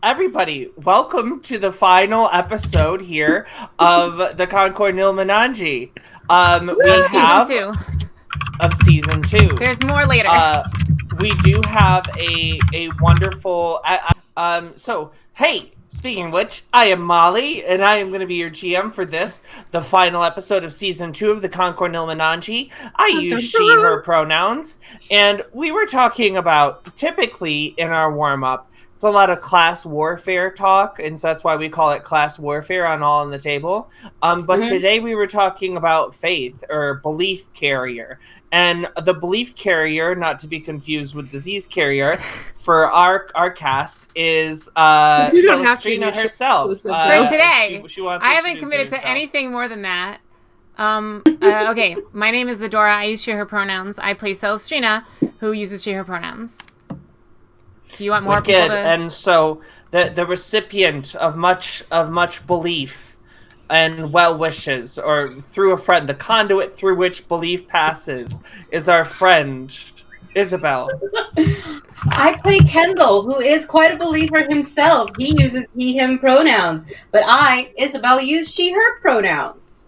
Everybody, welcome to the final episode here of the Concord Nilamananji. Season 2 of season 2. There's more later. We do have a wonderful. So hey, speaking of which, I am Molly, and I am going to be your GM for this, the final episode of season 2 of the Concord Nilamananji. I use she/her pronouns, and we were talking about typically in our warm up. It's a lot of class warfare talk, and so that's why we call it class warfare on All on the Table. But today we were talking about faith or belief carrier. And the belief carrier, not to be confused with disease carrier, for our cast is Celestina herself. For today, I haven't committed to anything more than that. Okay, my name is Adora. I use she/her pronouns. I play Celestina, who uses she/her pronouns. Do you want more people to... And so the recipient of much belief and well wishes, or through a friend, the conduit through which belief passes, is our friend Isabel. I play Kendall, who is quite a believer himself. He uses he/him pronouns, but I, Isabel, use she/her pronouns.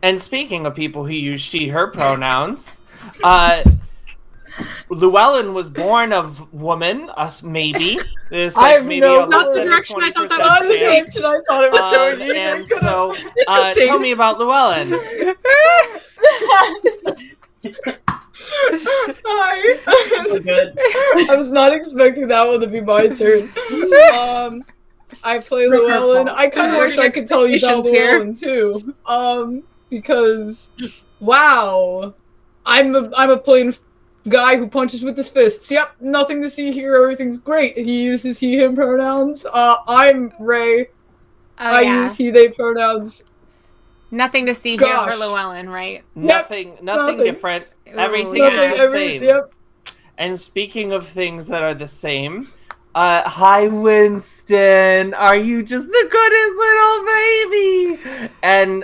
And speaking of people who use she/her pronouns, Llewellyn was born of woman, us maybe. There's like I have maybe no, a not the direction I thought that was the direction I thought it was going in. And so, tell me about Llewellyn. Hi. Good. I was not expecting that one to be my turn. I play Llewellyn. I kind of wish I could tell you about Llewellyn too. Because wow, I'm a plain guy who punches with his fists. Yep, nothing to see here. Everything's great. He uses he/him pronouns. I'm Ray. I use he/they pronouns. Nothing to see here for Llewellyn, right? Nothing different. Everything is the same. Yep. And speaking of things that are the same, hi Winston, are you just the goodest little baby? And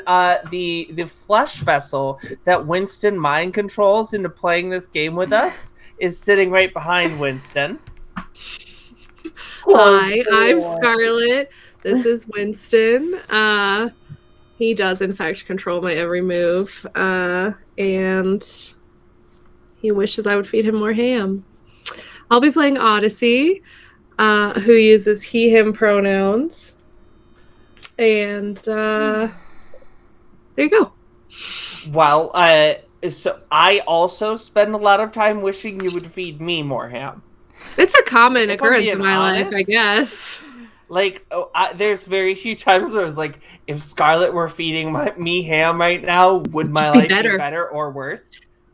the flesh vessel that Winston mind controls into playing this game with us is sitting right behind Winston. Hi, I'm Scarlett. This is Winston. He does in fact control my every move, and he wishes I would feed him more ham. I'll be playing Odyssey, who uses he/him pronouns. And there you go. Well, so I also spend a lot of time wishing you would feed me more ham. It's a common occurrence in my life, I guess. Like, there's very few times where I was like, if Scarlett were feeding me ham right now, would my life be better or worse?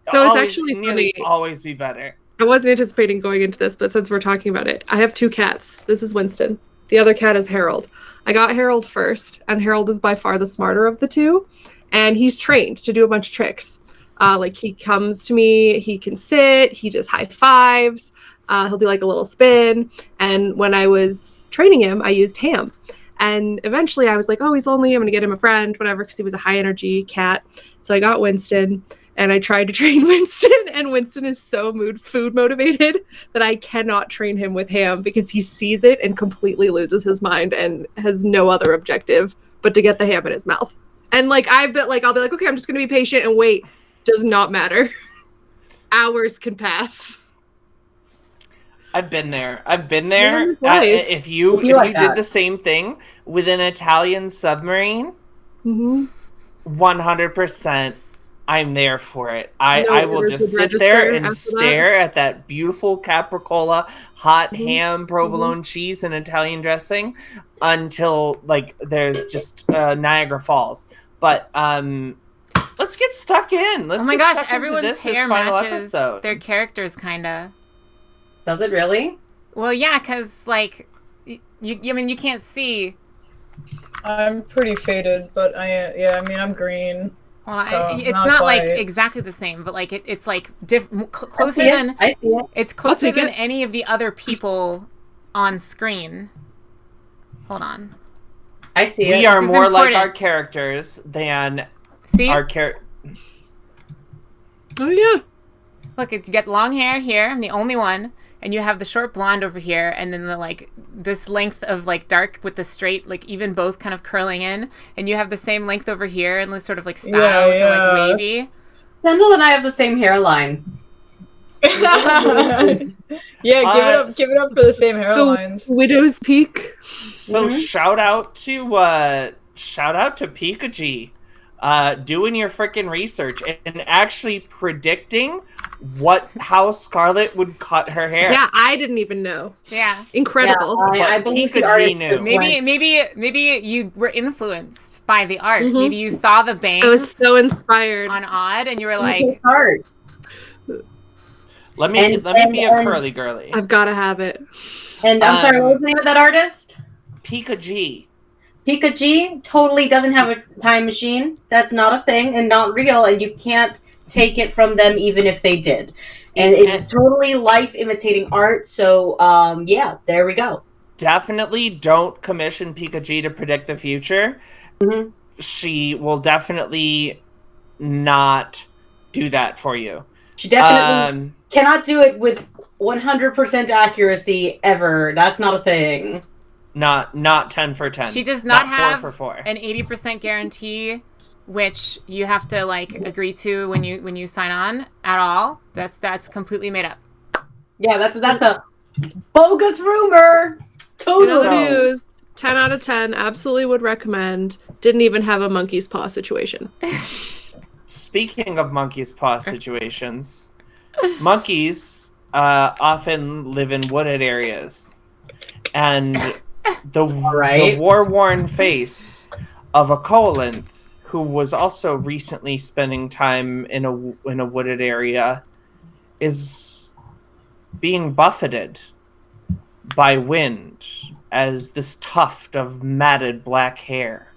So it's actually funny. Always be better. I wasn't anticipating going into this, but since we're talking about it, I have 2 cats. This is Winston. The other cat is Harold. I got Harold first, and Harold is by far the smarter of the 2, and he's trained to do a bunch of tricks. Like, he comes to me, he can sit, he does high fives, he'll do like a little spin, and when I was training him, I used ham. And eventually I was like, oh, he's lonely, I'm gonna get him a friend, whatever, because he was a high energy cat. So I got Winston, and I tried to train Winston, and Winston is so food motivated that I cannot train him with ham because he sees it and completely loses his mind and has no other objective but to get the ham in his mouth. And like I'll be like, okay, I'm just gonna be patient and wait. Does not matter. Hours can pass. I've been there. If you did the same thing with an Italian submarine, 100%. I'm there for it. I will just sit there and stare at that beautiful capricola, hot ham, provolone cheese, and Italian dressing until like there's just Niagara Falls. But let's get stuck in. Oh my gosh, everyone's hair matches their characters, kinda. Does it really? Well, yeah, because like you can't see. I'm pretty faded, but I'm green. Well, so it's not like exactly the same, but like it's like closer than I see it. It's closer than any of the other people on screen. Hold on. I see it. We are more like our characters than our character. Oh yeah. Look, you get long hair here. I'm the only one. and you have the short blonde over here, and then the like this length of like dark with the straight, like even both kind of curling in, and you have the same length over here and this sort of like style with the like wavy. Kendall and I have the same hairline. Yeah, give it up for the same hairlines. Widow's Peak. So shout out to Pikachu, doing your freaking research and actually predicting how Scarlet would cut her hair. Yeah, I didn't even know. Yeah, incredible. Yeah, I believe the artist knew. Maybe you were influenced by the art. Maybe you saw the bangs. I was so inspired on Odd, and you were like, art. Let me be a curly girly. I've got to have it. And I'm sorry, what was the name of that artist? Pikachu. Pikachu totally doesn't have a time machine. That's not a thing and not real, and you can't take it from them even if they did. And it's totally life imitating art. So, yeah, there we go. Definitely don't commission Pikachu to predict the future. Mm-hmm. She will definitely not do that for you. She definitely cannot do it with 100% accuracy ever. That's not a thing. Not 10 for 10. She does not have 4 for 4. An 80% guarantee, which you have to like agree to when you sign on at all. That's completely made up. Yeah, that's a bogus rumor. No news. 10 out of 10. Absolutely would recommend. Didn't even have a monkey's paw situation. Speaking of monkey's paw situations, monkeys often live in wooded areas, and the war-worn face of a Llewellyn, who was also recently spending time in a wooded area, is being buffeted by wind as this tuft of matted black hair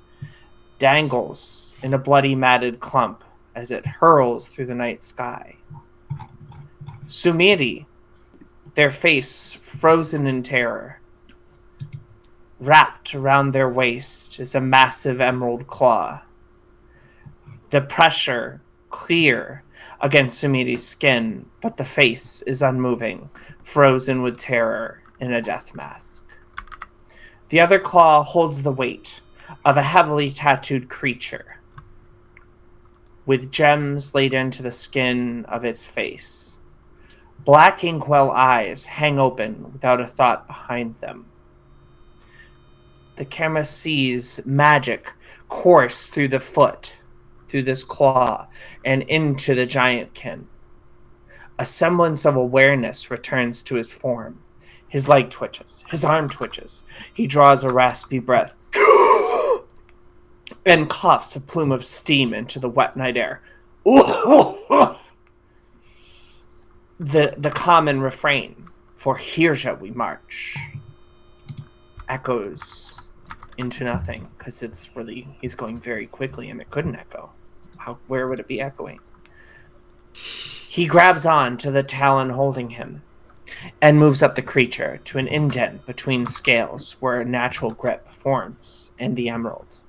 dangles in a bloody matted clump as it hurls through the night sky. Sumiri, their face frozen in terror. Wrapped around their waist is a massive emerald claw. The pressure clear against Sumiri's skin, but the face is unmoving, frozen with terror in a death mask. The other claw holds the weight of a heavily tattooed creature, with gems laid into the skin of its face. Black inkwell eyes hang open without a thought behind them. The camera sees magic course through the foot, through this claw, and into the giantkin. A semblance of awareness returns to his form. His leg twitches. His arm twitches. He draws a raspy breath and coughs a plume of steam into the wet night air. The common refrain, "For here shall we march," echoes into nothing, because he's going very quickly and it couldn't echo. Where would it be echoing? He grabs on to the talon holding him and moves up the creature to an indent between scales where a natural grip forms in the emerald.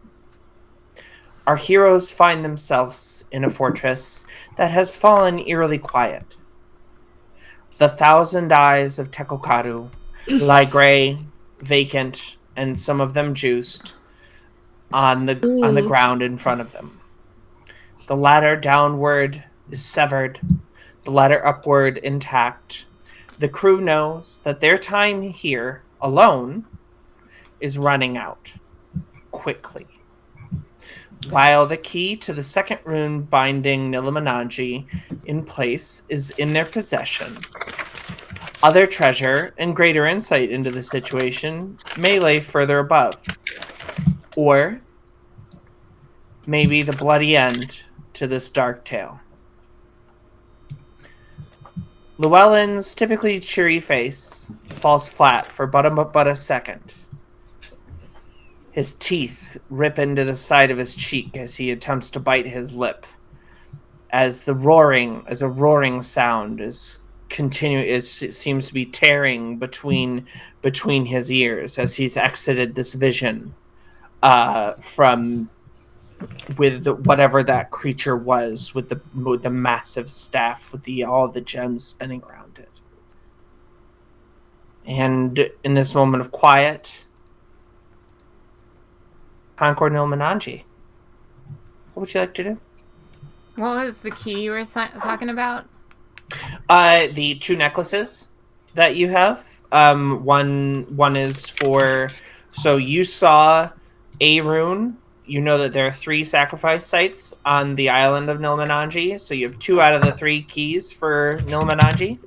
Our heroes find themselves in a fortress that has fallen eerily quiet. The 1,000 eyes of Tekokaru lie gray, vacant, and some of them juiced on the ground in front of them. The ladder downward is severed, the ladder upward intact. The crew knows that their time here, alone, is running out quickly. While the key to the second rune binding Nilamananji in place is in their possession, other treasure and greater insight into the situation may lay further above. Or maybe the bloody end to this dark tale. Llewellyn's typically cheery face falls flat for but a second. His teeth rip into the side of his cheek as he attempts to bite his lip. As a roaring sound it seems to be tearing between his ears as he's exited this vision with whatever that creature was, with the massive staff with all the gems spinning around it. And in this moment of quiet, Concord Nilamananji, what would you like to do? What was the key you were talking about? The 2 necklaces that you have. One is for... So you saw a rune. You know that there are 3 sacrifice sites on the island of Nilamananji. So you have 2 out of the 3 keys for Nilamananji.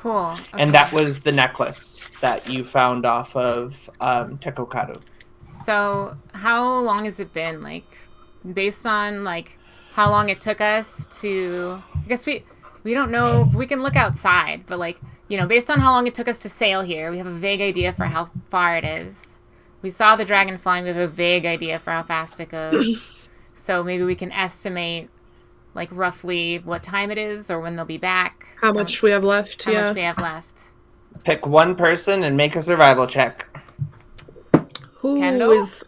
Cool. Okay. And that was the necklace that you found off of Tekokaru. So how long has it been? Like, based on like how long it took us to... I guess we don't know. We can look outside, but like, you know, based on how long it took us to sail here, we have a vague idea for how far it is. We saw the dragon flying. We have a vague idea for how fast it goes. So maybe we can estimate, like, roughly what time it is or when they'll be back. How much we have left. How much we have left. Pick one person and make a survival check. Who Kendall? is...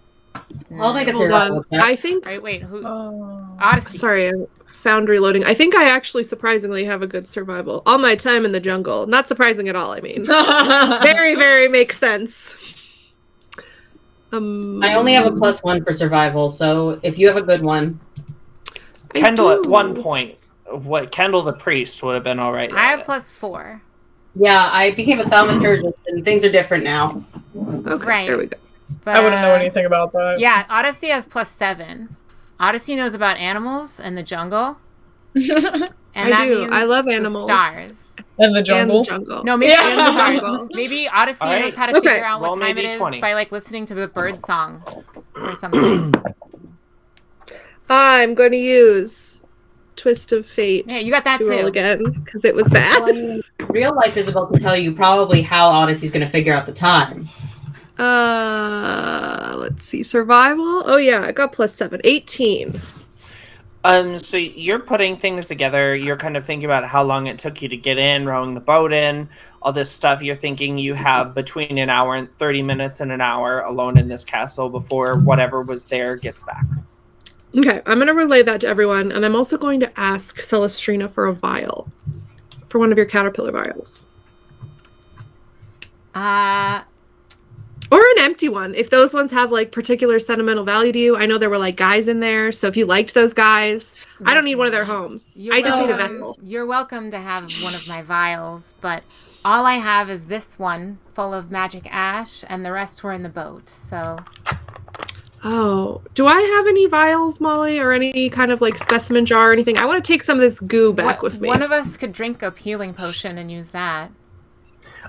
I'll make a Hold survival on. check. I think... Wait, who? Odyssey. Sorry, I found reloading. I think I actually surprisingly have a good survival. All my time in the jungle. Not surprising at all, I mean. Very, very makes sense. I only have a +1 for survival, so if you have a good one. Kendall at one point, Kendall the priest would have been all right. I have +4. Yeah, I became a thaumaturgist, and things are different now. Okay, Right. there we go. But, I wouldn't know anything about that. Yeah, Odyssey has +7. Odyssey knows about animals and the jungle. And I do. means I love the animals. stars. And the jungle. And the jungle. No, maybe Yeah. and the stars. Jungle. Maybe Odyssey All right. knows how to Okay. figure out what Roll me time a it is D20. by like listening to the bird song or something. I'm going to use Twist of Fate. Yeah, you got that to roll too. again because it was Well, I bad. mean, real life is about to tell you probably how Odyssey's going to figure out the time. Let's see. Survival. Oh yeah, I got +7. 18. So you're putting things together. You're kind of thinking about how long it took you to get in, rowing the boat in, all this stuff. You're thinking you have between an hour and 30 minutes and an hour alone in this castle before whatever was there gets back. Okay, I'm going to relay that to everyone, and I'm also going to ask Celestrina for a vial. For one of your caterpillar vials. Or an empty one, if those ones have, like, particular sentimental value to you. I know there were, like, guys in there, so if you liked those guys, I don't need one of their homes. I just need a vessel. You're welcome to have one of my vials, but all I have is this one full of magic ash, and the rest were in the boat, so... Oh, do I have any vials, Molly, or any kind of, like, specimen jar or anything? I want to take some of this goo back with me. One of us could drink a healing potion and use that.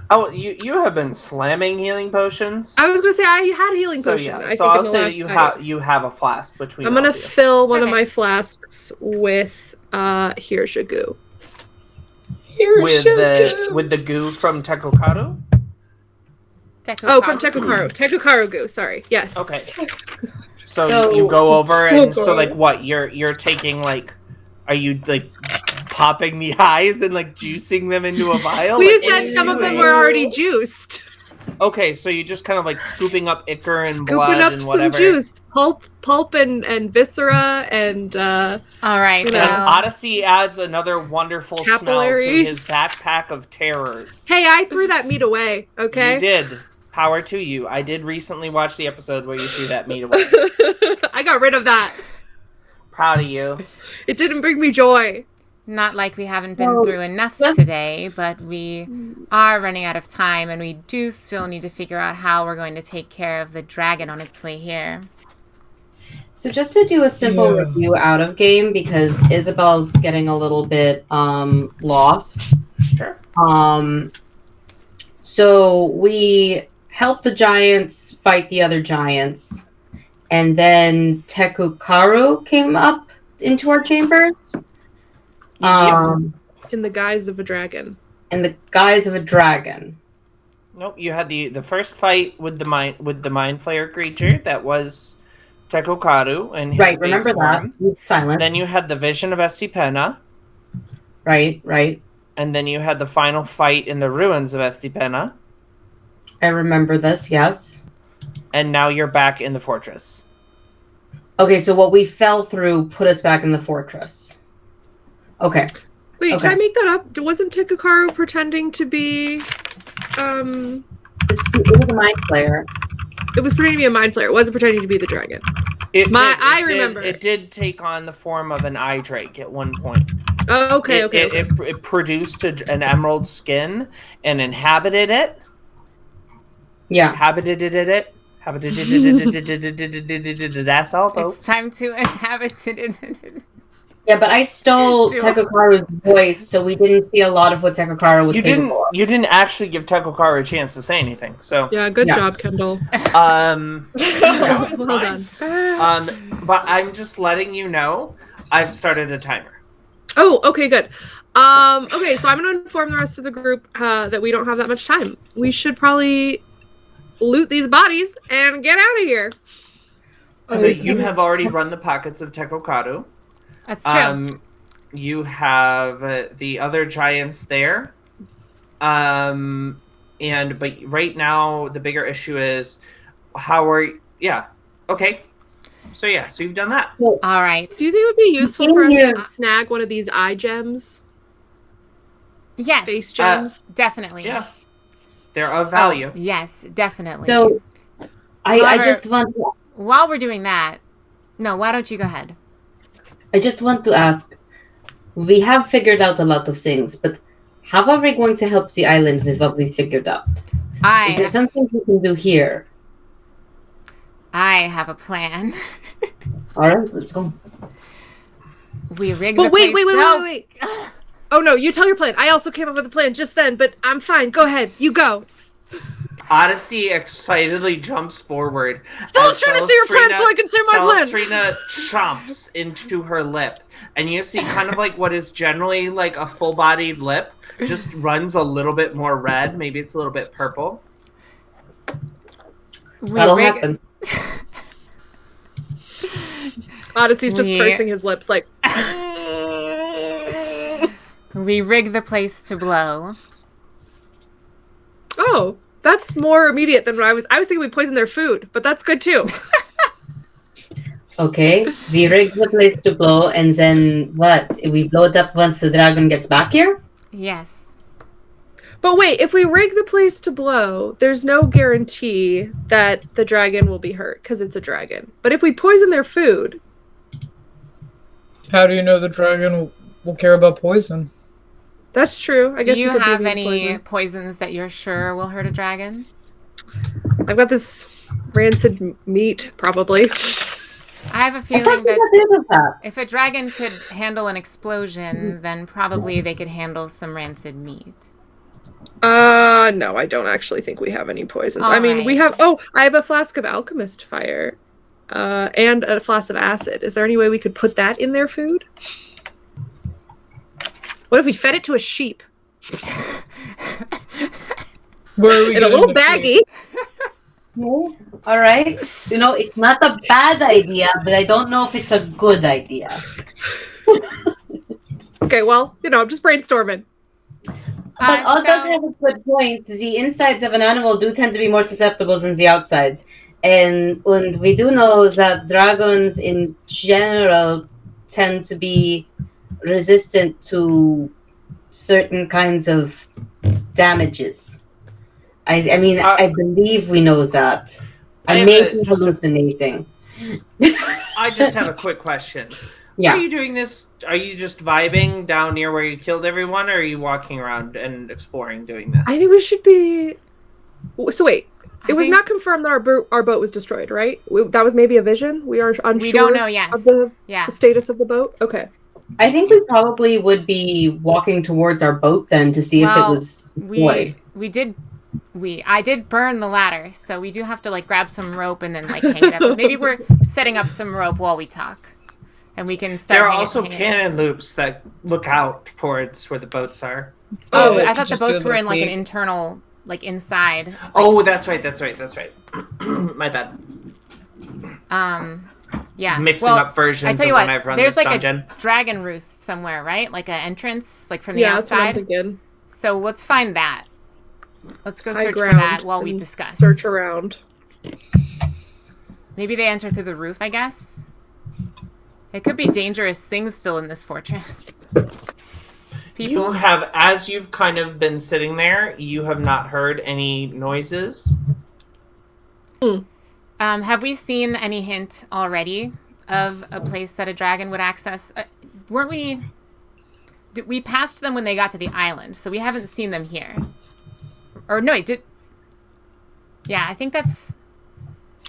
Oh, you have been slamming healing potions. I was going to say, I had a healing So potion. yeah, I so think I'll in the say last that you have a flask between. I'm going to all of you. fill one of my Perfect. flasks with, here's your goo. with the goo from Tekokaru. Oh, from Tekokaru. Tekokaru goo, sorry. Yes. Okay. So So- you go over and so sorry. like what you're taking like, are you like popping the eyes and like juicing them into a vial? Well, you Like, said some of them were already juiced. okay, so you just kind of like scooping up ichor and Scooping blood up and some whatever. juice. Pulp and viscera and All right, You know. And well, Odyssey adds another wonderful smell to Capillaries. his backpack of terrors. hey, I threw that meat away, okay? You did. Power to you. I did recently watch the episode where you threw that meat away. I got rid of that. Proud of you. It didn't bring me joy. not like we haven't been through enough today, but we are running out of time, and we do still need to figure out how we're going to take care of the dragon on its way here. So just to do a simple review out of game, because Isabel's getting a little bit lost. Sure. So we helped the giants fight the other giants, and then Tekokaru came up into our chambers. In the guise of a dragon. In the guise of a dragon. Nope. You had the first fight with the mind flayer creature that was Tekokaru and his Right, base remember form. that. Silent. Then you had the vision of Estipena, Right. and then you had the final fight in the ruins of Estipena, I remember this, yes. and now you're back in the fortress. Okay, so what we fell through put us back in the fortress. Okay. Wait, Okay. can I make that up? Wasn't Tikukaru pretending to be It was a mind player. It was pretending to be a mind flayer. It wasn't pretending to be the dragon. I remember. It did take on the form of an eye drake at one point. Oh, okay. It produced an emerald skin and inhabited it. Yeah. Habited it. That's all, folks. It's time to inhabit it. Yeah, but I stole Tekukaru's voice, so we didn't see a lot of what Tekukaru was capable of. You didn't actually give Tekukaru a chance to say anything. So yeah, good job, Kendall. Well done. But I'm just letting you know I've started a timer. Oh, okay, good. Okay, so I'm going to inform the rest of the group that we don't have that much time. We should probably loot these bodies and get out of here. So you have already run the pockets of Tekukaru. That's true. You have the other giants there. But right now the bigger issue is okay. So you've done that. All right. Do you think it would be useful for us to snag one of these eye gems? Yes. Face gems? Definitely. Yeah. They're of value. Oh, yes, definitely. So I just want to... While we're doing that, no, why don't you go ahead? I just want to ask, we have figured out a lot of things, but how are we going to help the island with what we figured out? Is there something we can do here? I have a plan. All right, let's go. We rigged But wait. wait. Oh no, you tell your plan. I also came up with a plan just then, but I'm fine. Go ahead. You go. Odyssey excitedly jumps forward. Still trying to say your plan so I can say my plan. Celestrina chomps into her lip, and you see kind of like what is generally like a full-bodied lip, just runs a little bit more red. Maybe it's a little bit purple. That'll happen. Odyssey's just pursing his lips like... We rig the place to blow. Oh, that's more immediate than what I was thinking we poisoned their food, but that's good too. Okay, we rig the place to blow, and then what? We blow it up once the dragon gets back here? Yes. But wait, if we rig the place to blow, there's no guarantee that the dragon will be hurt, because it's a dragon. But if we poison their food... How do you know the dragon will care about poison? That's true. I guess Do you could have be any poisons that you're sure will hurt a dragon? I've got this rancid meat, probably. I have a feeling that if a dragon could handle an explosion, then probably they could handle some rancid meat. No, I don't actually think we have any poisons. All right. We have... Oh, I have a flask of alchemist fire. And a flask of acid. Is there any way we could put that in their food? What if we fed it to a sheep? Where are we in a little baggie. All right. You know, it's not a bad idea, but I don't know if it's a good idea. Okay, well, I'm just brainstorming. But Al does have a good point. The insides of an animal do tend to be more susceptible than the outsides. And we do know that dragons in general tend to be resistant to certain kinds of damages. I believe we know that. I may be hallucinating. I just have a quick question. Yeah. Are you doing this? Are you just vibing down near where you killed everyone, or are you walking around and exploring doing this? I think we should be... So wait. It was not confirmed that our boat was destroyed, right? That was maybe a vision? We are unsure we don't know, yes. of the status of the boat? Okay. I think we probably would be walking towards our boat then to see if it was destroyed. I did burn the ladder, so we do have to grab some rope and then hang it up. Maybe we're setting up some rope while we talk. And we can start. There are also cannon loops that look out towards where the boats are. Oh, I thought the boats were in an internal, inside. Oh, that's right. My bad. Yeah. Mixing up versions of when I've run this dungeon. There's a dragon roost somewhere, right? Like an entrance, from the outside. That's what I'm thinking. So let's find that. Let's go search for that while we discuss. Search around. Maybe they enter through the roof, I guess. There could be dangerous things still in this fortress. people. You have, as you've kind of been sitting there, you have not heard any noises. Have we seen any hint already of a place that a dragon would access? Weren't we... We passed them when they got to the island, so we haven't seen them here. Or no, wait, yeah, I think that's...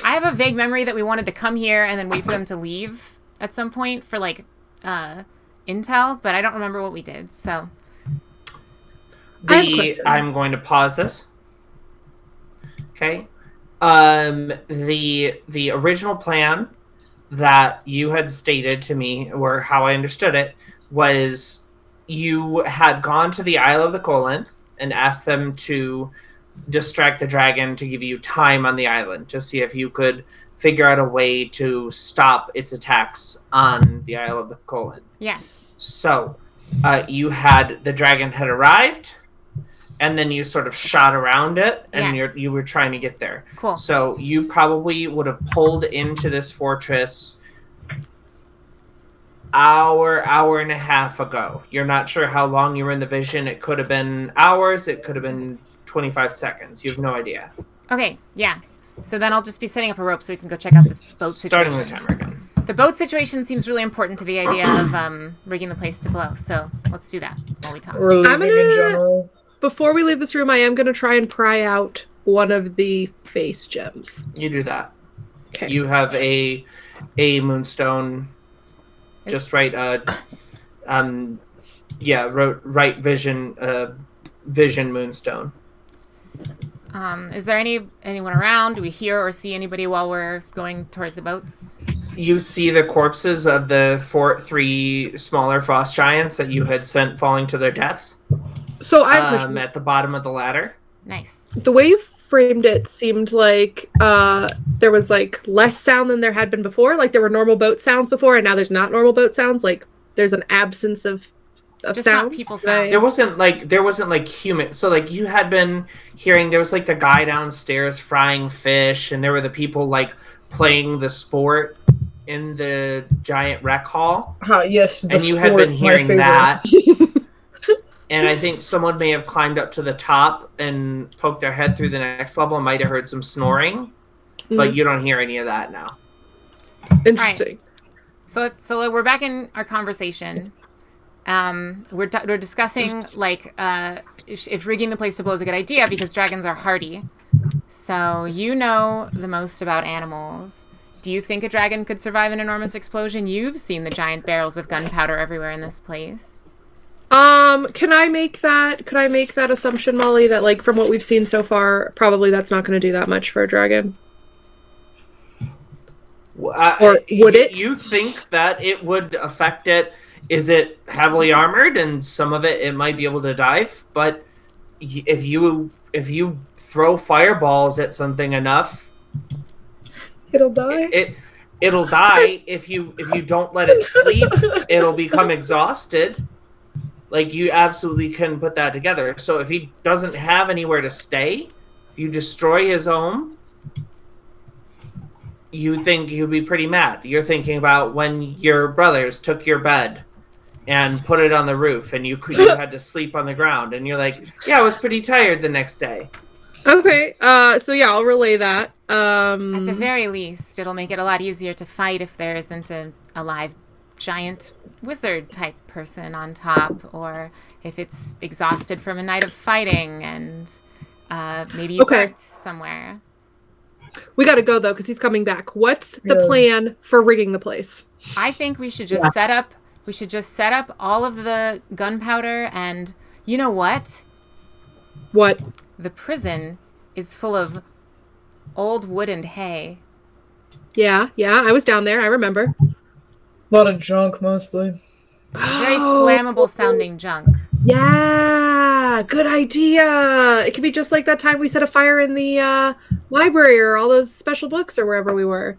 I have a vague memory that we wanted to come here and then wait for them to leave at some point for, like, intel, but I don't remember what we did, so... I'm going to pause this. Okay. The original plan that you had stated to me, or how I understood it, was you had gone to the Isle of the Colon and asked them to distract the dragon to give you time on the island to see if you could figure out a way to stop its attacks on the Isle of the Colon. Yes. So, the dragon had arrived, and then you sort of shot around it, and yes. you were trying to get there. Cool. So you probably would have pulled into this fortress hour and a half ago. You're not sure how long you were in the vision. It could have been hours. It could have been 25 seconds. You have no idea. Okay, yeah. So then I'll just be setting up a rope so we can go check out this boat situation. Starting the timer again. The boat situation seems really important to the idea of rigging the place to blow. So let's do that while we talk. We're leaving in general. Before we leave this room, I am going to try and pry out one of the face gems. You do that. Okay. You have a moonstone, just right. Right vision moonstone. Is there anyone around? Do we hear or see anybody while we're going towards the boats? You see the corpses of the three smaller frost giants that you had sent falling to their deaths. So I'm at the bottom of the ladder. Nice. The way you framed it seemed like there was like less sound than there had been before. Like there were normal boat sounds before, and now there's not normal boat sounds. Like there's an absence of just sounds. Not people sounds. There wasn't like human. So like you had been hearing, there was like the guy downstairs frying fish, and there were the people like playing the sport in the giant rec hall. Yes, and you had been hearing that. And I think someone may have climbed up to the top and poked their head through the next level and might have heard some snoring. But you don't hear any of that now. Interesting. Right. So we're back in our conversation. We're discussing like if rigging the place to blow is a good idea because dragons are hardy. So you know the most about animals. Do you think a dragon could survive an enormous explosion? You've seen the giant barrels of gunpowder everywhere in this place. Can I make that assumption, Molly, that like from what we've seen so far, probably that's not going to do that much for a dragon? Or would it? You think that it would affect it? Is it heavily armored and some of it might be able to dive? But if you throw fireballs at something enough, it'll die. It'll die. If you don't let it sleep, it'll become exhausted. Like, you absolutely can put that together. So if he doesn't have anywhere to stay, you destroy his home, you think you'd be pretty mad. You're thinking about when your brothers took your bed and put it on the roof and you had to sleep on the ground. And you're like, yeah, I was pretty tired the next day. Okay, so yeah, I'll relay that. At the very least, it'll make it a lot easier to fight if there isn't a live giant wizard type person on top, or if it's exhausted from a night of fighting and maybe hurt somewhere. We gotta go though, because he's coming back. What's the plan for rigging the place? I think we should just set up. We should just set up all of the gunpowder, and you know what? What? The prison is full of old wood and hay. Yeah, I was down there. I remember. A lot of junk, mostly. Very flammable sounding junk. Yeah, good idea. It could be just like that time we set a fire in the library or all those special books or wherever we were.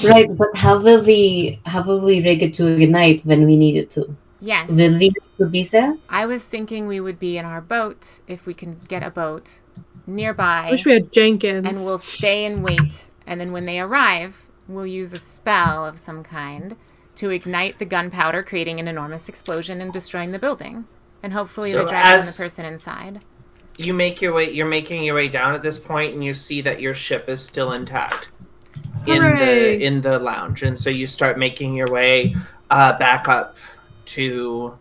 Right, but how will we rig it to ignite when we need it to? Yes. Will we to be there? I was thinking we would be in our boat if we can get a boat nearby. I wish we had Jenkins. And we'll stay and wait. And then when they arrive, we'll use a spell of some kind to ignite the gunpowder, creating an enormous explosion and destroying the building. And hopefully the dragon and the person inside. You're making your way down at this point, and you see that your ship is still intact in the lounge. And so you start making your way back up to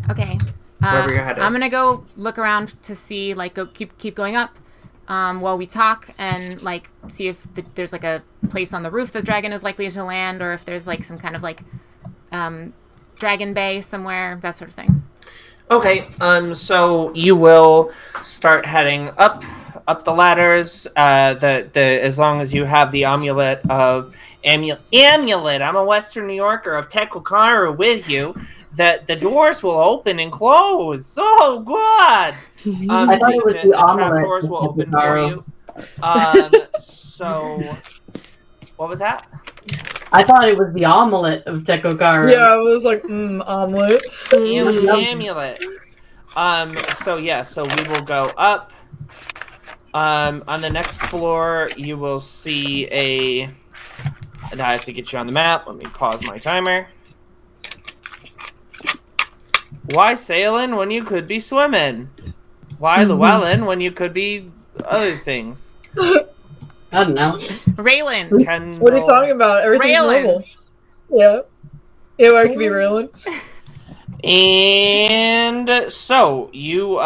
wherever you're headed. I'm gonna go look around to see, keep going up while we talk, and see if there's a place on the roof the dragon is likely to land, or if there's some kind of dragon bay somewhere, that sort of thing. Okay, so you will start heading up the ladders. As long as you have the amulet. I'm a Western New Yorker of Tekokara with you. That the doors will open and close. Oh, God! I thought it was the omelet. Doors will open for you. So, what was that? I thought it was the omelet of Tekokara. Yeah, I was like, omelet. Amulet. So we will go up. On the next floor, you will see and I have to get you on the map. Let me pause my timer. Why sailing when you could be swimming? Why Llewellyn when you could be other things? I don't know. Raylan. What are you talking about? Everything's normal. Yeah. Yeah, I could be Raylan. And so you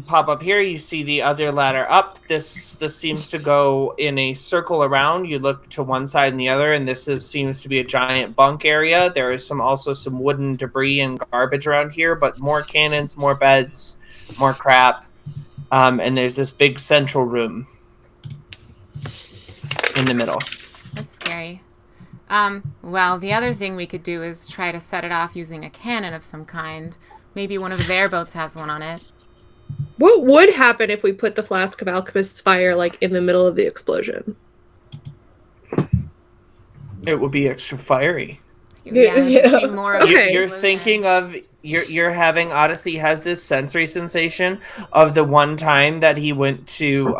pop up here. You see the other ladder up. This seems to go in a circle around. You look to one side and the other, and seems to be a giant bunk area. There is also some wooden debris and garbage around here, but more cannons, more beds, more crap. And there's this big central room in the middle. That's scary. Well, the other thing we could do is try to set it off using a cannon of some kind. Maybe one of their boats has one on it. What would happen if we put the flask of alchemist's fire in the middle of the explosion? It would be extra fiery. Yeah. More of You're thinking of you're having Odyssey has this sensory sensation of the one time that he went to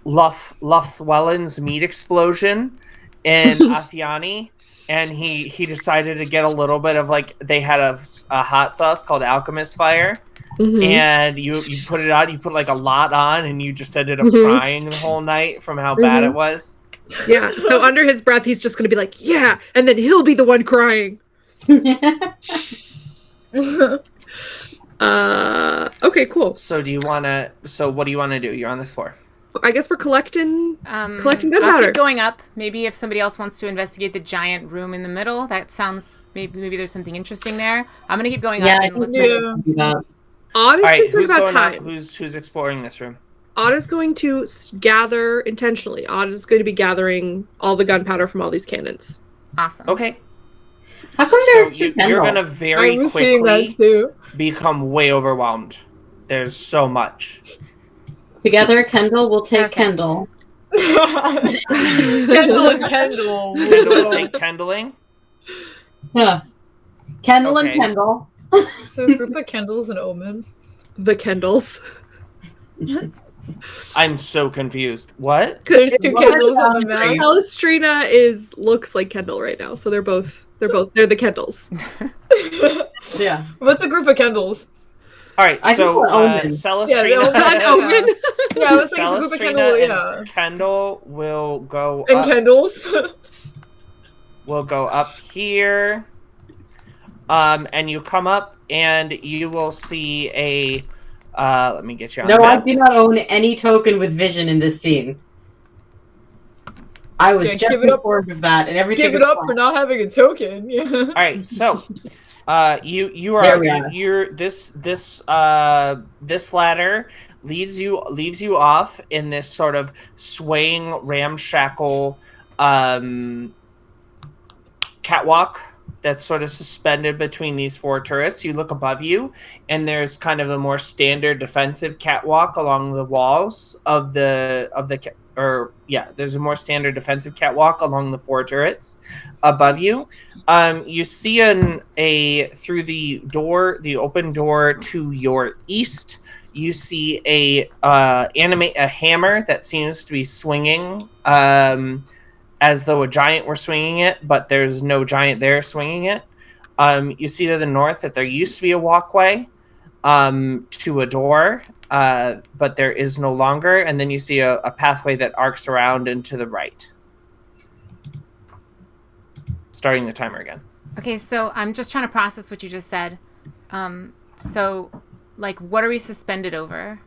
Llewellyn's meat explosion in Athiani, and he decided to get a little bit of they had a hot sauce called Alchemist Fire. Mm-hmm. And you put it on, you put a lot on, and you just ended up crying the whole night from how bad it was. Yeah, so under his breath, he's just going to be like, yeah, and then he'll be the one crying. Okay, cool. So what do you want to do? You're on this floor. I guess we're collecting gunpowder. I'll keep going up. Maybe if somebody else wants to investigate the giant room in the middle, that sounds, maybe there's something interesting there. I'm going to keep going up and look for it. Odd is concerned about time. Up? Who's exploring this room? Odd is going to gather intentionally. Odd is going to be gathering all the gunpowder from all these cannons. Awesome. Okay. How come you're going to very quickly become way overwhelmed. There's so much. Together, Kendall will take Kendall. Kendall and Kendall. Kendall will take Kendalling? Yeah. Kendall and Kendall. So a group of Kendalls and Omen. The Kendalls. I'm so confused. What? There's two Kendalls on the map. Palestrina looks like Kendall right now, so they're the Kendalls. Yeah. What's a group of Kendalls? All right, so Celestrina. Omen. Yeah, I was like, it's a group of Kendall. Yeah. Kendall will go. And Kendalls. Will go up here. And you come up, and you will see a. Let me get you on. No, I do not own any token with vision in this scene. I was just informed of that, and everything. Give it up for not having a token. Yeah. All right, so this ladder leaves you off in this sort of swaying ramshackle catwalk that's sort of suspended between these four turrets. You look above you, and there's kind of a more standard defensive catwalk along the walls of there's a more standard defensive catwalk along the four turrets above you. You see through the open door to your east, you see a hammer that seems to be swinging as though a giant were swinging it, but there's no giant there swinging it. You see to the north that there used to be a walkway to a door, but there is no longer. And then you see a pathway that arcs around and to the right. Starting the timer again. Okay, so I'm just trying to process what you just said. So, like, what are we suspended over?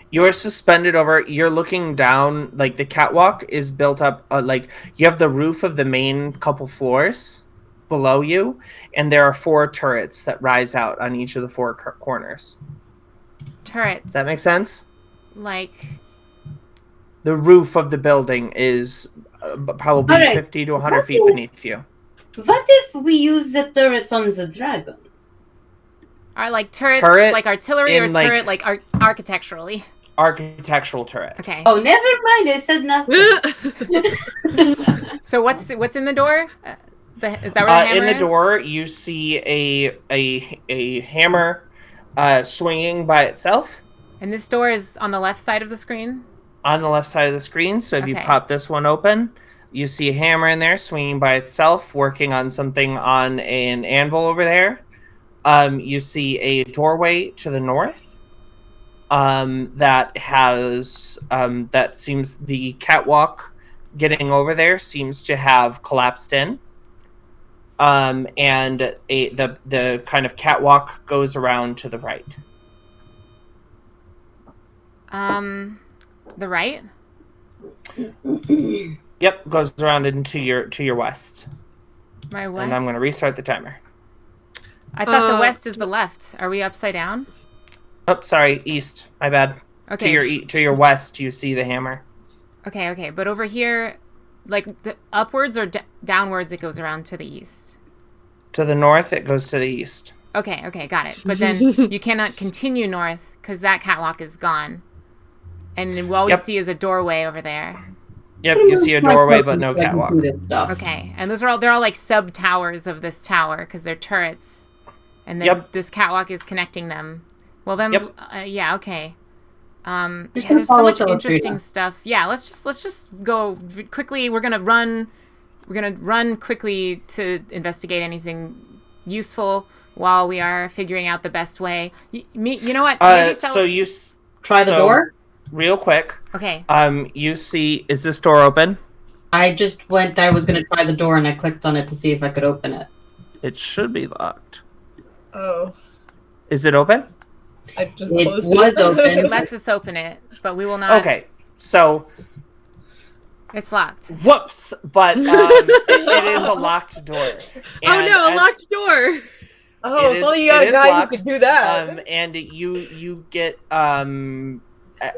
You're suspended over, you're looking down, like, the catwalk is built up, like, you have the roof of the main couple floors below you, and there are 4 turrets that rise out on each of the 4 corners. Turrets? Does that make sense? Like... The roof of the building is probably 50 to 100 feet beneath you. What if we use the turrets on the dragon? Are like turret like artillery or turret like architecturally? Architectural turret. Okay. Oh, never mind. I said nothing. So what's in the door? Is that where the hammer in the is? door, you see a hammer swinging by itself. And this door is on the left side of the screen? On the left side of the screen. So if you pop this one open, you see a hammer in there swinging by itself, working on something on an anvil over there. You see a doorway to the north that has that seems the catwalk getting over there seems to have collapsed in. And the kind of catwalk goes around to the right. The right? Yep, goes around into your west. My west. And I'm going to restart the timer. I thought the west is the left. Are we upside down? Oh, sorry, east. My bad. Okay. To your west, you see the hammer. Okay. But over here, like upwards or downwards, it goes around to the east. To the north, it goes to the east. Okay, got it. But then you cannot continue north because that catwalk is gone. And all we see is a doorway over there. Yep, you see a doorway, but no catwalk. Okay, and they're all like sub towers of this tower because they're turrets, and then this catwalk is connecting them. Well, then, okay. There's so much interesting stuff. Yeah, let's just go quickly. We're gonna run quickly to investigate anything useful while we are figuring out the best way. You know what? Try the door. Real quick. Okay. You see, is this door open? I was going to try the door and I clicked on it to see if I could open it. It should be locked. Oh. Is it open? I just it closed was open. It lets us open it, but we will not. Okay, so... It's locked. Whoops! But it is a locked door. And a locked door! Oh, if only you had a guy who could do that. And you get...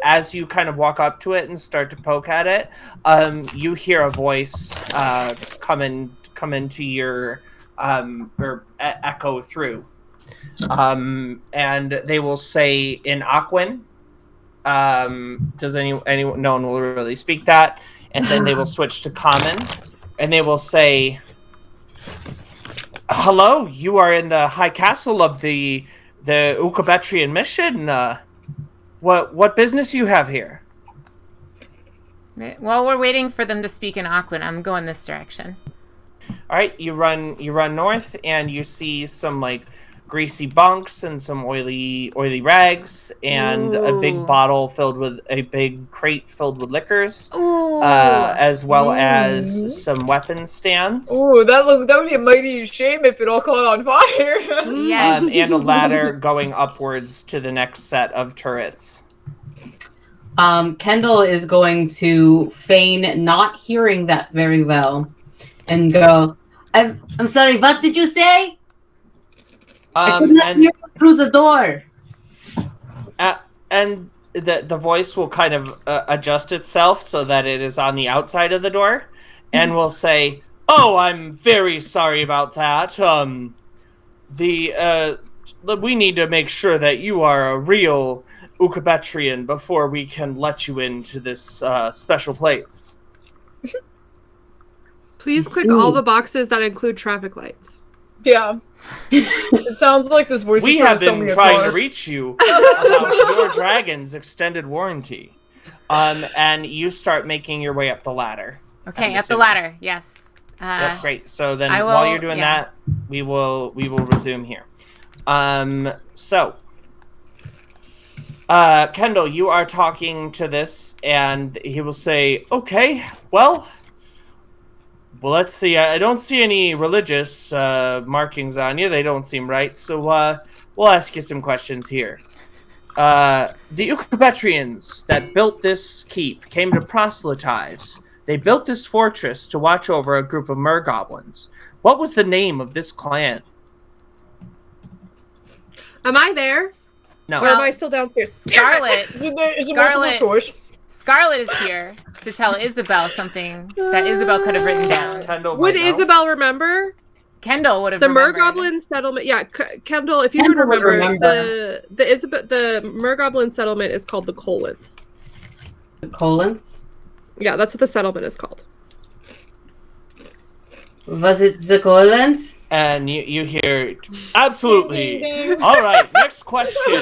as you kind of walk up to it and start to poke at it, you hear a voice come into your or echo through, and they will say in Aquan. Does anyone? No one will really speak that, and then they will switch to Common, and they will say, "Hello, you are in the High Castle of the Ukabetrian mission. What business you have here?" While we're waiting for them to speak in Aquan, I'm going this direction. All right, you run north, and you see some like greasy bunks and some oily rags, and a big crate filled with liquors, as well as some weapon stands. Ooh, that would be a mighty shame if it all caught on fire. Yes. And a ladder going upwards to the next set of turrets. Kendall is going to feign not hearing that very well, and go, "I'm sorry. What did you say? I could not hear through the door." And the voice will kind of adjust itself so that it is on the outside of the door, and will say, "Oh, I'm very sorry about that. We need to make sure that you are a real Ukabetrian before we can let you into this special place." Please click all the boxes that include traffic lights. Yeah. It sounds like this voice We is have trying been to trying to reach you about your dragon's extended warranty. And you start making your way up the ladder. Okay, up the ladder. Yes. Yep, great. So then, I will, while you're doing that, we will resume here. Kendall, you are talking to this, and he will say, "Okay, well, let's see. I don't see any religious markings on you. They don't seem right. So we'll ask you some questions here. The Ukabetrians that built this keep came to proselytize. They built this fortress to watch over a group of mergoblins. What was the name of this clan?" Am I there? No. Or am I still downstairs? Scarlet. Scarlet is here to tell Isabel something that Isabel could have written down. Kendall Would might know. Isabel remember? Kendall would have The remembered. Mergoblin settlement. Yeah, Kendall, if you would remember, the Mergoblin settlement is called the Colon. The colon? Yeah, that's what the settlement is called. Was it the colon? And you hear, absolutely. All right, next question.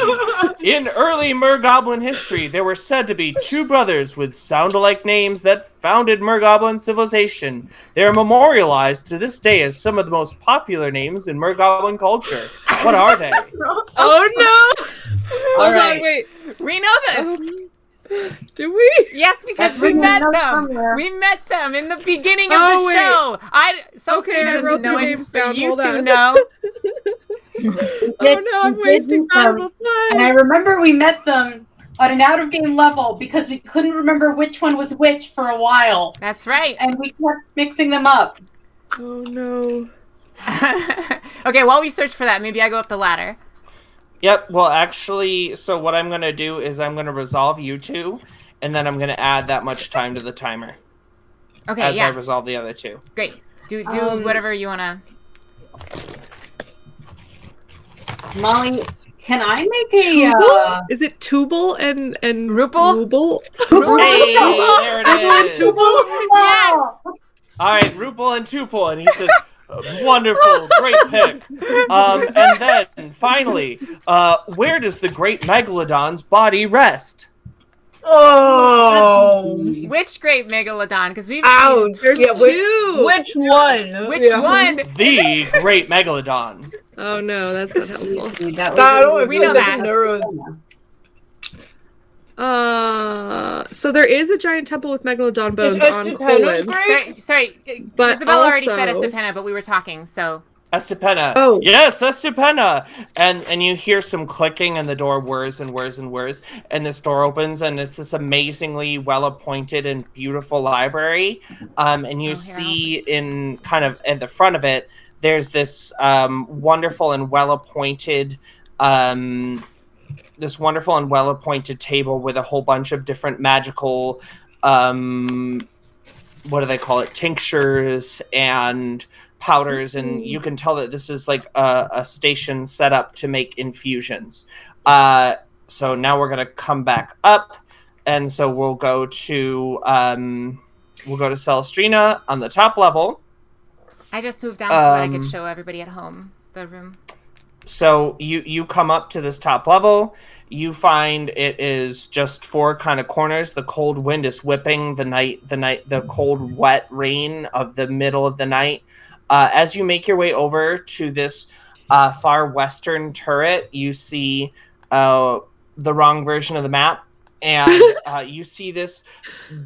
In early Mergoblin history, there were said to be two brothers with sound-alike names that founded Mergoblin civilization. They are memorialized to this day as some of the most popular names in Mergoblin culture. What are they? Oh no! All Hold right. on, wait. We know this. Do we? Yes, because That's we written met down them. somewhere. We met them in the beginning of Oh, the wait. show. Okay, I wrote their names down. You Hold two on. know. Oh no, I'm wasting valuable And I time. remember we met them on an out-of-game level because we couldn't remember which one was which for a while. That's right. And we kept mixing them up. Oh no. Okay, while we search for that, maybe I go up the ladder. Yep, well, actually, so what I'm going to do is I'm going to resolve you two, and then I'm going to add that much time to the timer. Okay, as yes. I resolve the other two. Great. Do whatever you want to. Molly, can I make a... Is it Tubal and Rupal? Rubal? Hey, there it is. Yes! All right, Rupal and Tupal, and he says, wonderful, great pick. And then, finally, where does the great Megalodon's body rest? Oh! Which great megalodon? Because we've Ouch! seen Yeah, two. which one? Which Yeah. one? The great Megalodon. Oh no, that's not helpful. I don't We feel know like that. So there is a giant temple with megalodon bones Is on Estepanos Colon. great? Sorry. But Isabel already said also- Estepena, but we were talking, so. Estepena. Oh. Yes, Estepena. And you hear some clicking and the door whirs and whirs and whirs. And this door opens and it's this amazingly well-appointed and beautiful library. And you see in kind of at the front of it, there's this wonderful and well-appointed table with a whole bunch of different magical what do they call it? Tinctures and powders, and you can tell that this is like a station set up to make infusions. So now we're gonna come back up, and so we'll go to Celestrina on the top level. I just moved down so that I could show everybody at home the room. So you come up to this top level. You find it is just four kind of corners. The cold wind is whipping the cold, wet rain of the middle of the night. As you make your way over to this far western turret, you see the wrong version of the map. And you see this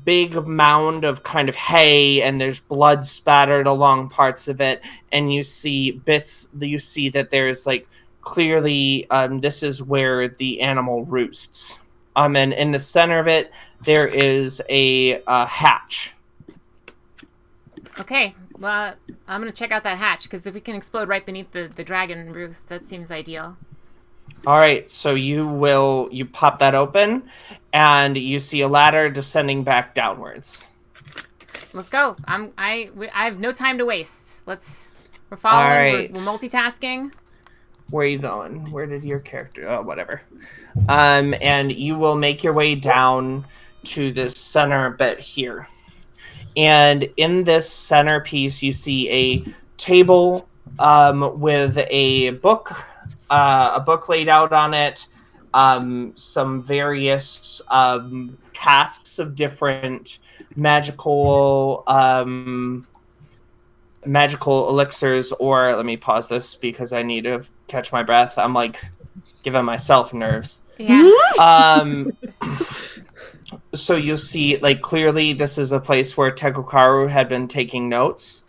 big mound of kind of hay, and there's blood spattered along parts of it. And you see that there's like clearly this is where the animal roosts. And in the center of it, there is a hatch. Okay, well, I'm going to check out that hatch, because if we can explode right beneath the dragon roost, that seems ideal. All right, so you pop that open, and you see a ladder descending back downwards. Let's go. I have no time to waste. We're following. All right. We're multitasking. Where are you going? Where did your character... Oh, whatever. And you will make your way down to this center bit here. And in this centerpiece, you see a table with a book laid out on it, some various casks of different magical elixirs, or let me pause this because I need to catch my breath. I'm like giving myself nerves. Yeah. So you'll see, like, clearly this is a place where Tekokaru had been taking notes.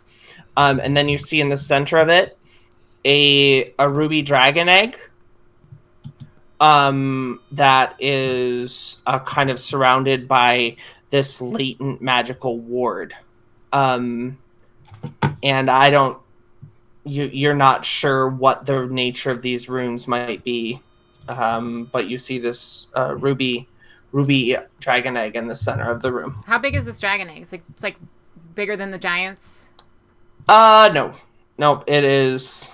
And then you see in the center of it a ruby dragon egg that is kind of surrounded by this latent magical ward. And you're not sure what the nature of these runes might be, but you see this ruby dragon egg in the center of the room. How big is this dragon egg? It's like bigger than the giants? No, it is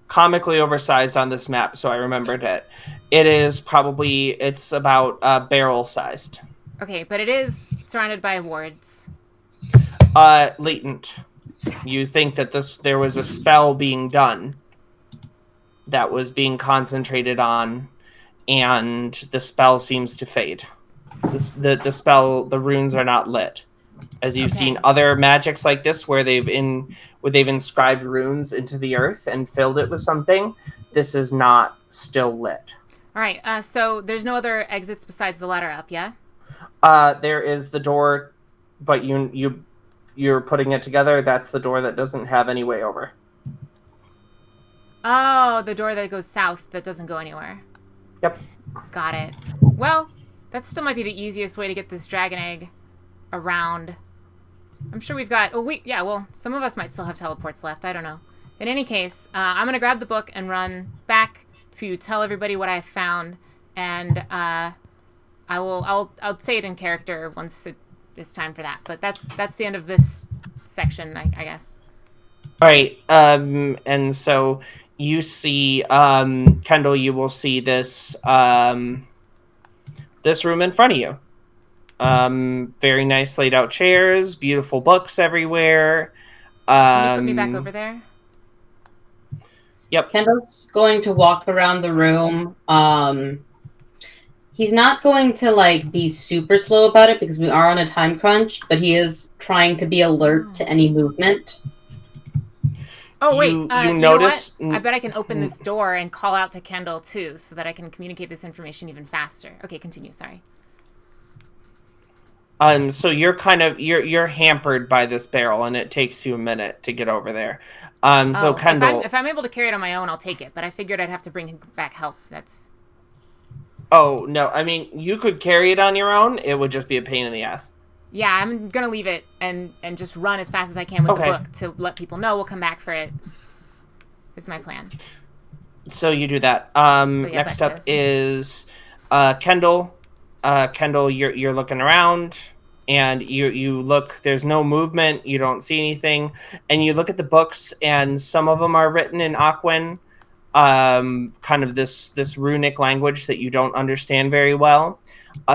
comically oversized on this map, so I remembered it. It's about barrel sized. Okay, but it is surrounded by wards. Latent. You think that there was a spell being done that was being concentrated on, and the spell seems to fade. The runes are not lit. As you've seen other magics like this where they've inscribed runes into the earth and filled it with something, this is not still lit. All right, so there's no other exits besides the ladder up, yeah? There is the door, but you're putting it together. That's the door that doesn't have any way over. Oh, the door that goes south that doesn't go anywhere. Yep. Got it. Well, that still might be the easiest way to get this dragon egg around. I'm sure we've got... well, some of us might still have teleports left. I don't know. In any case, I'm going to grab the book and run back to tell everybody what I found, and I'll say it in character once it's time for that. But that's the end of this section, I guess. All right. And so you see, Kendall, you will see this this room in front of you. Very nice laid out chairs, beautiful books everywhere. Can you put me back over there? Yep. Kendall's going to walk around the room. He's not going to be super slow about it because we are on a time crunch, but he is trying to be alert to any movement. Oh, wait. You notice? I bet I can open this door and call out to Kendall, too, so that I can communicate this information even faster. Okay, continue. Sorry. So you're you're hampered by this barrel, and it takes you a minute to get over there. So Kendall, if I'm able to carry it on my own, I'll take it. But I figured I'd have to bring back help. That's... Oh, no. I mean, you could carry it on your own. It would just be a pain in the ass. Yeah, I'm going to leave it and just run as fast as I can with the book to let people know we'll come back for it. Is my plan. So you do that. Next up is Kendall. Kendall, you're looking around, and you look. There's no movement. You don't see anything, and you look at the books, and some of them are written in Aquan, kind of this runic language that you don't understand very well.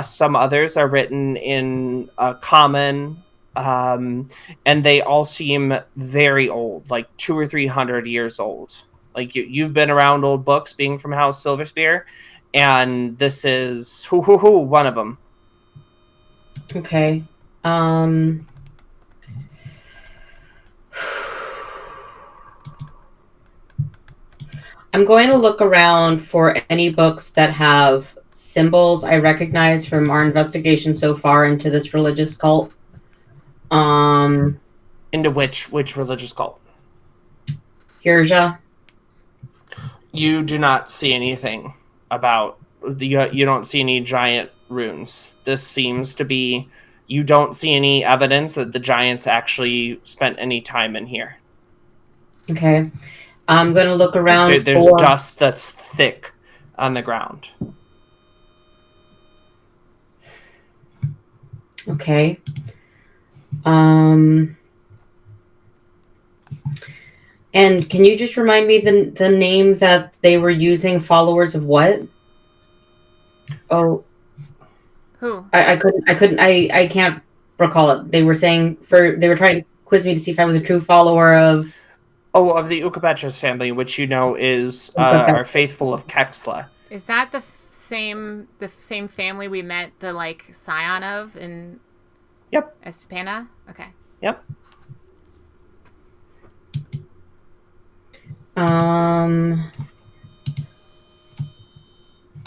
Some others are written in Common, and they all seem very old, like 200 or 300 years old. Like you've been around old books, being from House Silverspear, and this is one of them. Okay. I'm going to look around for any books that have symbols I recognize from our investigation so far into this religious cult. Into which religious cult? Hirja. You do not see anything about you don't see any giant runes. This seems to be, you don't see any evidence that the giants actually spent any time in here. Okay. I'm going to look around. There's dust that's thick on the ground. Okay. And can you just remind me the name that they were using? Followers of what? Oh. Who? I can't recall it. They were saying they were trying to quiz me to see if I was a true follower of... Oh, of the Ukapetras family, which you know is our faithful of Kexla. Is that the same family we met the like scion of in Estepana? Okay. Yep.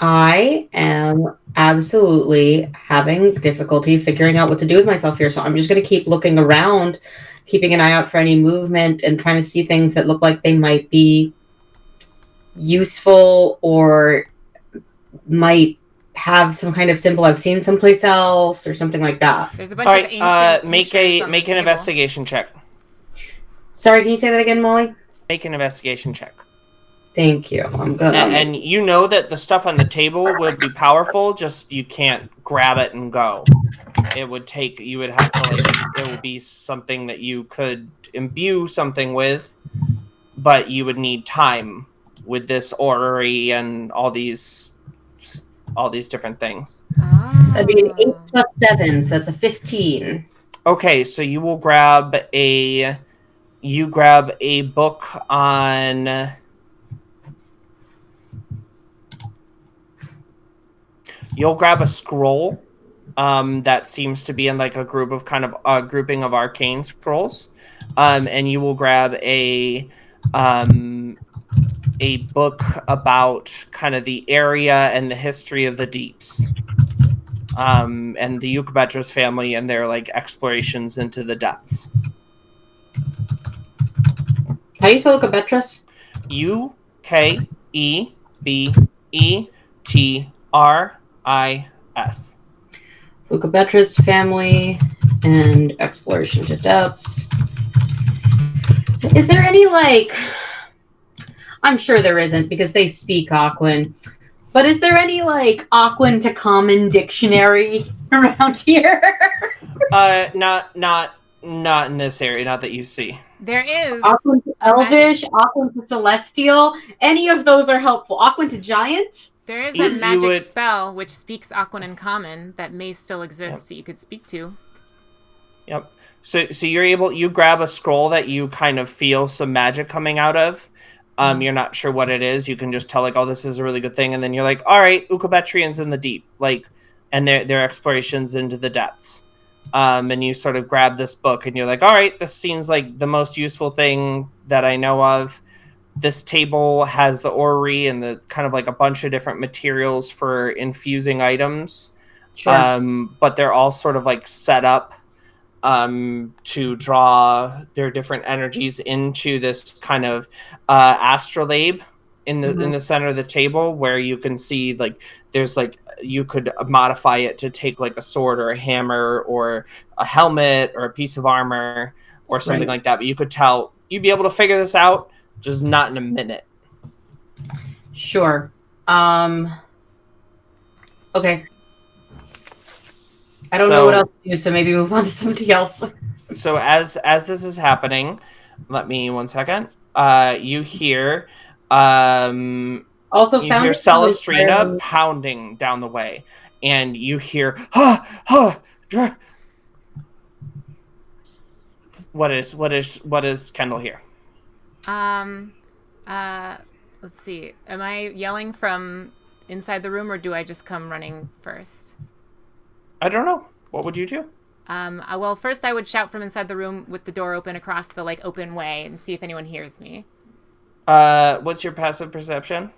I am absolutely having difficulty figuring out what to do with myself here, so I'm just going to keep looking around, keeping an eye out for any movement and trying to see things that look like they might be useful or might have some kind of symbol I've seen someplace else or something like that. There's a bunch of ancient make an investigation check. Sorry, can you say that again, Molly? Make an investigation check. Thank you. I'm good. And you know that the stuff on the table would be powerful, just you can't grab it and go. It would take, you would have to, like, it would be something that you could imbue something with, but you would need time with this orrery and all these different things. That'd be an 8 plus 7, so that's a 15. Okay, so you will grab a book on... You'll grab a scroll that seems to be in like a group of kind of a grouping of arcane scrolls, and you will grab a book about kind of the area and the history of the deeps, and the Ukapetras family and their like explorations into the depths. How do you spell Ukapetras? Ukebetris. Ukapetras family and exploration to depths. Is there any, like... I'm sure there isn't because they speak Aquan. But is there any, like, Aquan to Common dictionary around here? Not in this area, not that you see. There is. Aquan to Elvish, Aquan to Celestial. Any of those are helpful. Aquan to Giant? There is a magic spell which speaks Aquan and Common that may still exist that you could speak to. Yep. So you grab a scroll that you kind of feel some magic coming out of. You're not sure what it is. You can just tell, like, oh, this is a really good thing. And then you're like, all right, Ukabetrians in the deep, like, and their explorations into the depths. And you sort of grab this book and you're like, all right, this seems like the most useful thing that I know of. This table has the orrery and the kind of like a bunch of different materials for infusing items. Sure. But they're all sort of like set up to draw their different energies into this kind of astrolabe in the center of the table, where you can see like there's like you could modify it to take like a sword or a hammer or a helmet or a piece of armor or something like that. But you'd be able to figure this out, just not in a minute. Sure. Okay. I don't know what else to do, so maybe move on to somebody else. So as this is happening, let me 1 second. You hear Celestrina pounding down the way, and you hear What is Kendall here? Let's see. Am I yelling from inside the room, or do I just come running first? I don't know. What would you do? Well, first I would shout from inside the room with the door open across the like open way and see if anyone hears me. What's your passive perception?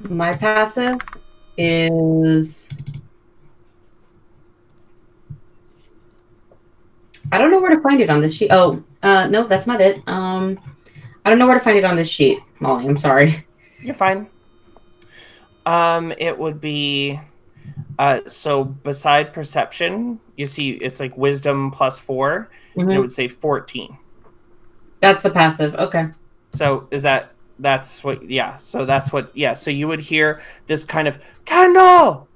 My passive is... I don't know where to find it on this sheet. Oh, no, that's not it. I don't know where to find it on this sheet, Molly. I'm sorry. You're fine. It would be... so beside perception, you see it's like wisdom plus 4, and it would say 14. That's the passive. Okay. So so you would hear this kind of Kendall.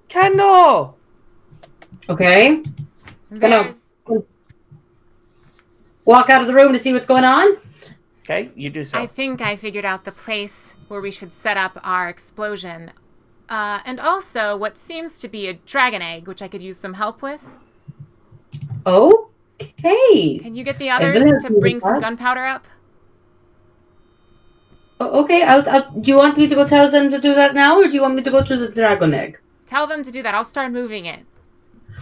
Okay. Gonna walk out of the room to see what's going on. Okay, you do so. I think I figured out the place where we should set up our explosion. And also what seems to be a dragon egg, which I could use some help with. Okay. Can you get the others to bring some gunpowder up? Okay, do you want me to go tell them to do that now, or do you want me to go to the dragon egg? Tell them to do that. I'll start moving it.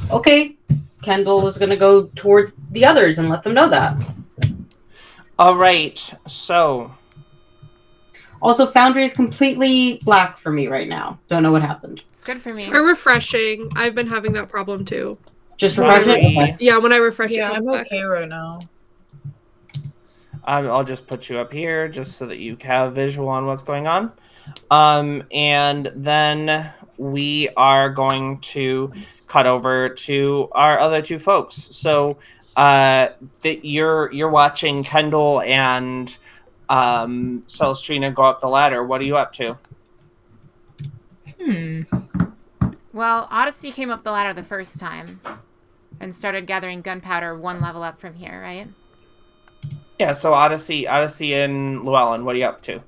Okay. Kendall was going to go towards the others and let them know that. All right, so... Also, Foundry is completely black for me right now. Don't know what happened. It's good for me. Are refreshing. I've been having that problem too. Just refresh it? Okay. Yeah, when I refresh it, Yeah, comes I'm back. okay right now. I'll just put you up here just so that you have visual on what's going on. And then we are going to cut over to our other two folks. So you're watching Kendall and Celestina go up the ladder. What are you up to? Well, Odyssey came up the ladder the first time and started gathering gunpowder one level up from here, right? Yeah, so Odyssey and Llewellyn, what are you up to?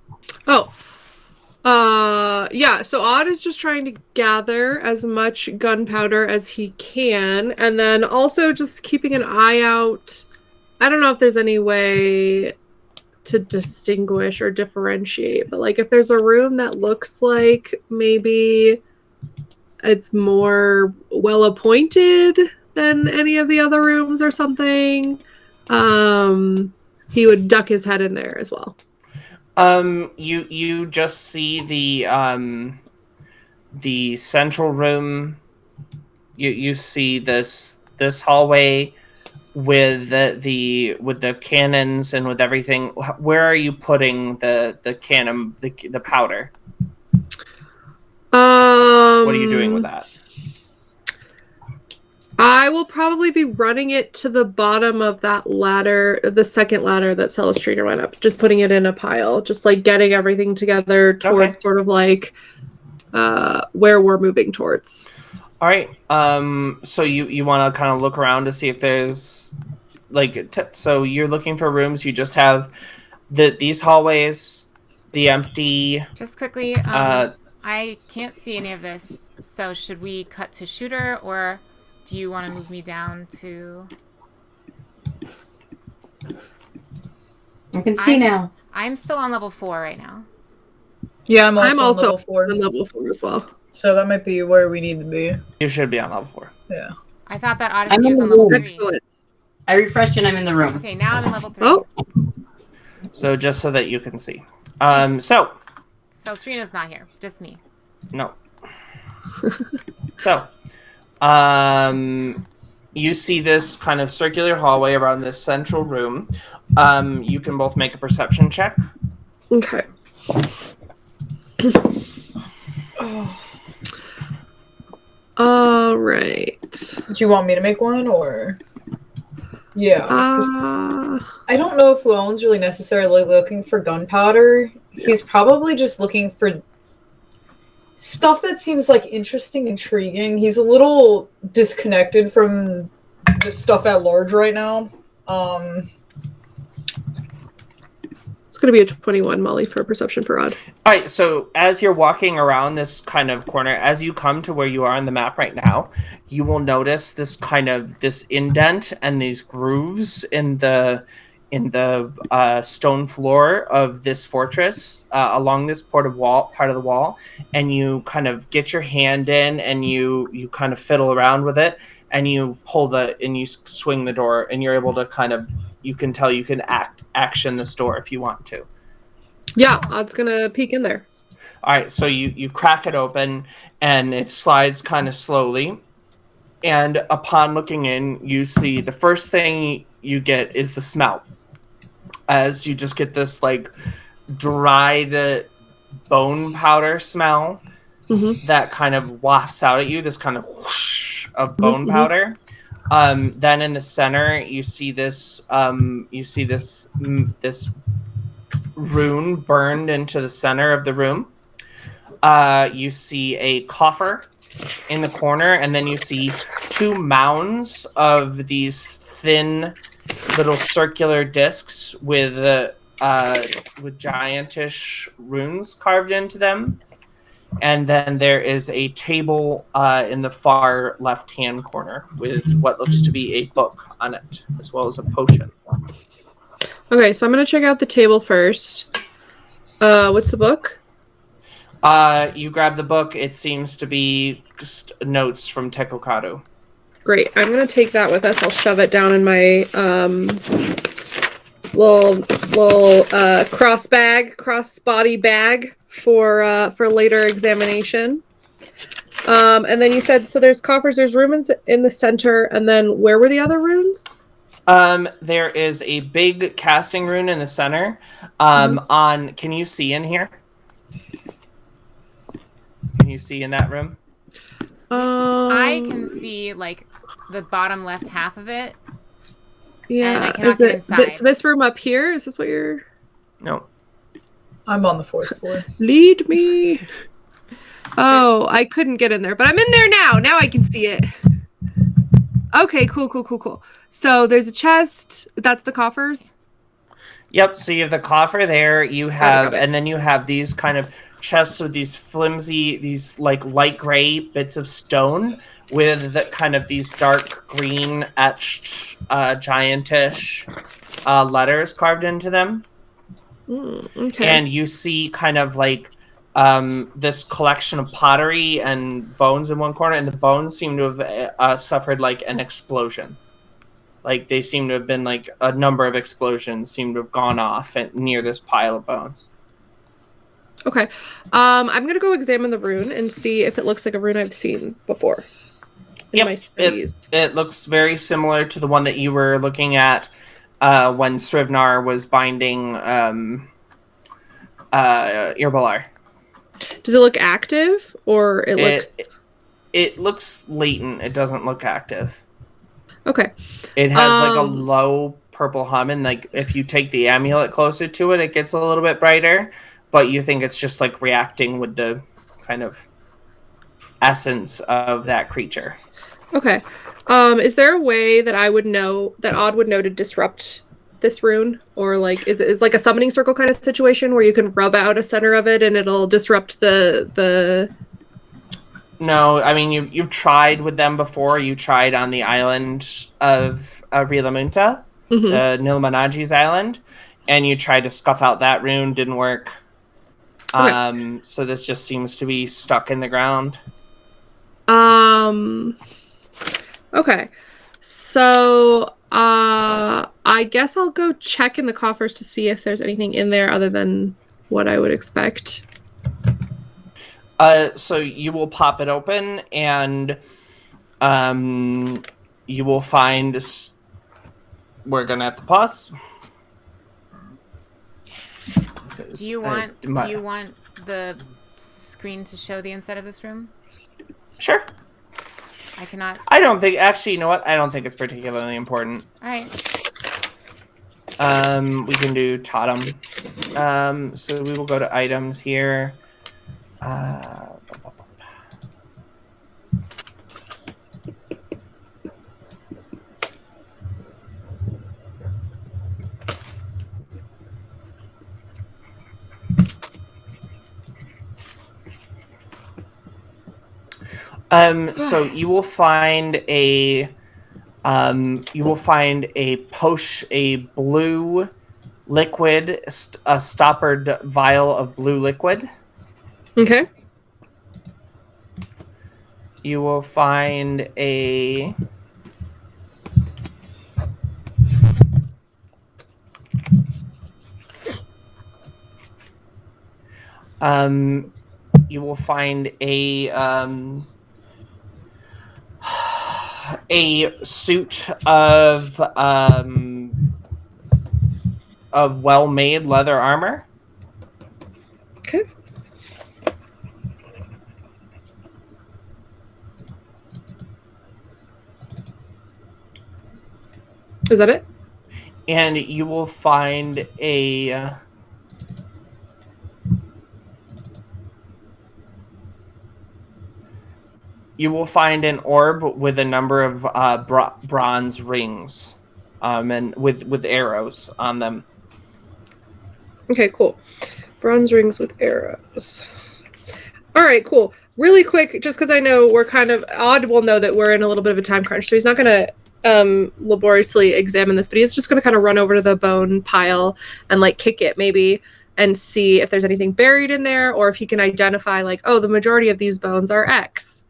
Yeah, so Odd is just trying to gather as much gunpowder as he can, and then also just keeping an eye out. I don't know if there's any way to distinguish or differentiate, but like if there's a room that looks like maybe it's more well appointed than any of the other rooms or something, he would duck his head in there as well. You just see the central room. You see this hallway with the cannons and with everything. Where are you putting the cannon, the powder? What are you doing with that? I will probably be running it to the bottom of that ladder, the second ladder that Celestina went up. Just putting it in a pile, just like getting everything together towards sort of like where we're moving towards. All right. So you want to kind of look around to see if there's like so you're looking for rooms. You just have these hallways, the empty. Just quickly, I can't see any of this. So should we cut to shooter, or do you want to move me down to... I can see now. I'm still on level 4 right now. Yeah, I'm also on level 4 as well. So that might be where we need to be. You should be on level 4. Yeah. I thought that Odyssey was on level 3. Excellent. I refreshed and I'm in the room. Okay, now I'm in level 3. Oh. So just so that you can see. So Celestina's not here. Just me. No. So, you see this kind of circular hallway around this central room. You can both make a perception check. Okay. All right. Do you want me to make one, or? Yeah. I don't know if Llewellyn's really necessarily looking for gunpowder. He's probably just looking for stuff that seems like interesting, intriguing. He's a little disconnected from the stuff at large right now. It's going to be a 21, Molly, for perception for Odd. All right, so as you're walking around this kind of corner, as you come to where you are on the map right now, you will notice this indent and these grooves in the stone floor of this fortress along this part of the wall, and you kind of get your hand in and you kind of fiddle around with it, and you you swing the door, and you're able to you can action this door if you want to. Yeah, Odd's gonna peek in there. All right, so you crack it open, and it slides kind of slowly, and upon looking in, you see the first thing you get is the smell. As you just get this like dried bone powder smell that kind of wafts out at you, this kind of whoosh of bone powder. Then in the center, you see this rune burned into the center of the room. You see a coffer in the corner, and then you see 2 mounds of these thin little circular discs with giantish runes carved into them. And then there is a table in the far left-hand corner with what looks to be a book on it, as well as a potion. Okay, so I'm going to check out the table first. What's the book? You grab the book. It seems to be just notes from Tekokado. Great. I'm going to take that with us. I'll shove it down in my little crossbody bag for later examination. And then you said, so there's coffers, there's runes in the center, and then where were the other runes? There is a big casting rune in the center. Can you see in here? Can you see in that room? I can see like the bottom left half of it. Yeah. And I cannot get inside. This room up here? Is this what you're... No. I'm on the 4th floor. Lead me. Oh, I couldn't get in there, but I'm in there now. Now I can see it. Okay, cool. So there's a chest. That's the coffers? Yep, so you have the coffer there. You have, and then you have these kind of chests with these flimsy, these like light gray bits of stone with kind of these dark green etched giantish letters carved into them. Okay. And you see kind of like this collection of pottery and bones in one corner, and the bones seem to have suffered like an explosion. Like they seem to have been like a number of explosions seem to have gone off near this pile of bones. Okay. I'm going to go examine the rune and see if it looks like a rune I've seen before. In my studies. It looks very similar to the one that you were looking at when Srivnar was binding Irbalar. Does it look active or it looks latent. It doesn't look active. Okay. It has like a low purple hum, and like if you take the amulet closer to it, it gets a little bit brighter, but you think it's just like reacting with the kind of essence of that creature. Okay. Is there a way that Odd would know to disrupt this rune? Or like is like a summoning circle kind of situation where you can rub out a center of it and it'll disrupt the No, I mean you've tried with them before. You tried on the island of Rilamunta, Nilamananji's island, and you tried to scuff out that rune, didn't work. Okay. So this just seems to be stuck in the ground. Okay. So I guess I'll go check in the coffers to see if there's anything in there other than what I would expect. So you will pop it open, and you will find... We're gonna have to pause. Do you want the screen to show the inside of this room? Sure. I cannot... I don't think... Actually, you know what? I don't think it's particularly important. All right. We can do totem. So we will go to items here. So you will find a blue liquid, a stoppered vial of blue liquid. Okay. You will find a suit of well-made leather armor. Okay. Is that it? And you will find a an orb with a number of bronze rings, and with arrows on them. Okay, cool. Bronze rings with arrows. All right, cool. Really quick, just because I know we're kind of... Odd will know that we're in a little bit of a time crunch, so he's not going to laboriously examine this, but he's just going to kind of run over to the bone pile and like kick it maybe and see if there's anything buried in there, or if he can identify, like, oh, the majority of these bones are X.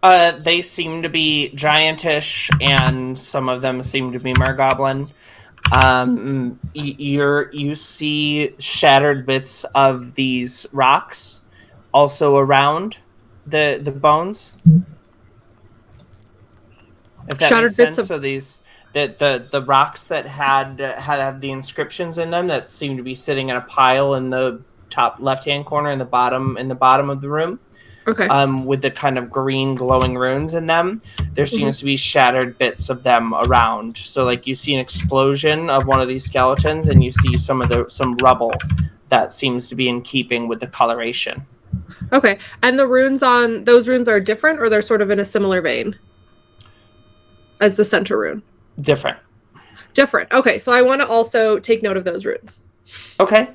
They seem to be giantish, and some of them seem to be mergoblin. You see shattered bits of these rocks also around the bones. If that Shattered makes sense. bits of... So these the rocks that had the inscriptions in them that seem to be sitting in a pile in the top left-hand corner in the bottom of the room. Okay. With the kind of green glowing runes in them, there seems to be shattered bits of them around. So, like, you see an explosion of one of these skeletons, and you see some rubble that seems to be in keeping with the coloration. Okay, and the runes on those runes are different, or they're sort of in a similar vein as the center rune? Different. Okay, so I want to also take note of those runes. Okay.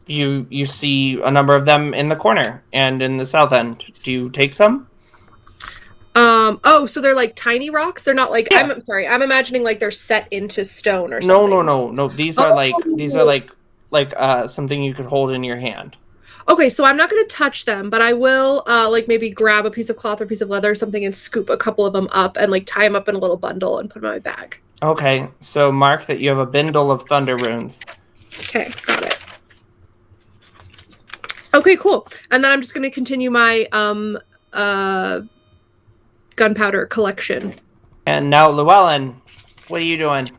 You see a number of them in the corner and in the south end. Do you take some? Oh, so they're like tiny rocks? They're not like... Yeah. I'm sorry. I'm imagining like they're set into stone or something. No. These are like something you could hold in your hand. Okay, so I'm not going to touch them, but I will like maybe grab a piece of cloth or piece of leather or something and scoop a couple of them up and like tie them up in a little bundle and put them in my bag. Okay, so mark that you have a bindle of thunder runes. Okay, got it. Okay, cool. And then I'm just going to continue my gunpowder collection. And now, Llewellyn, what are you doing?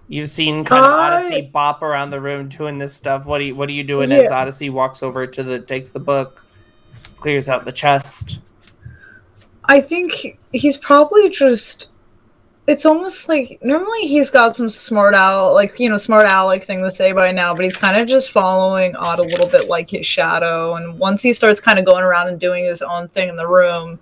You've seen kind of Odyssey bop around the room doing this stuff. What are you doing as Odyssey walks over takes the book, clears out the chest? I think he's probably just... It's almost like normally he's got some smart aleck thing to say by now, but he's kind of just following Odd a little bit like his shadow. And once he starts kind of going around and doing his own thing in the room,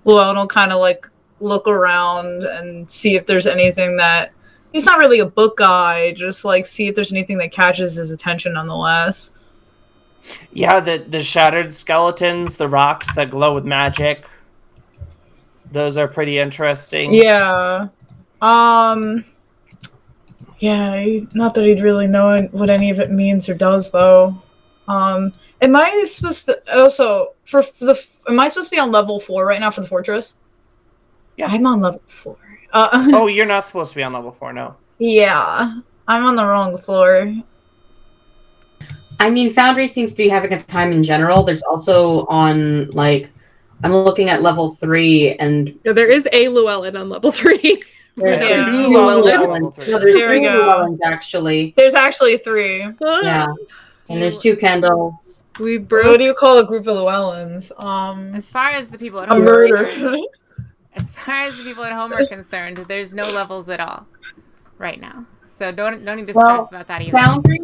Llewellyn will kind of like look around and see if there's anything that... He's not really a book guy, just like see if there's anything that catches his attention nonetheless. Yeah, the shattered skeletons, the rocks that glow with magic. Those are pretty interesting. Yeah. Yeah, not that he'd really know what any of it means or does, though. Am I supposed to also am I supposed to be on level 4 right now for the fortress? Yeah, I'm on level 4. Oh, you're not supposed to be on level 4, no. Yeah, I'm on the wrong floor. I mean, Foundry seems to be having a time in general. There's also on, like, I'm looking at level 3, and... No, there is a Llewellyn on level 3. There's two Llewellyn. No, there's there 3 we go. Llewellyns, actually. There's actually 3. Yeah. And there's 2 Kendalls. What do you call a group of Llewellyns? As far as the people at a home murder. As far as the people at home are concerned, there's no levels at all right now. So don't need to stress about that either. Foundry,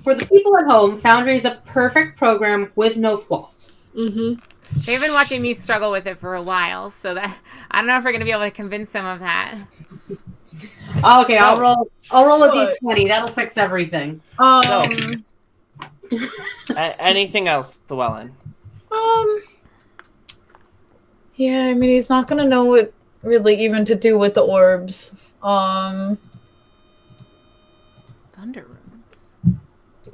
for the people at home, Foundry is a perfect program with no flaws. Mm-hmm. They've been watching me struggle with it for a while, so that I don't know if we're gonna be able to convince them of that. Okay, I'll roll a d20. That'll fix everything. Anything else, Llewellyn? Yeah, I mean, he's not gonna know what really even to do with the orbs. Thunder rooms.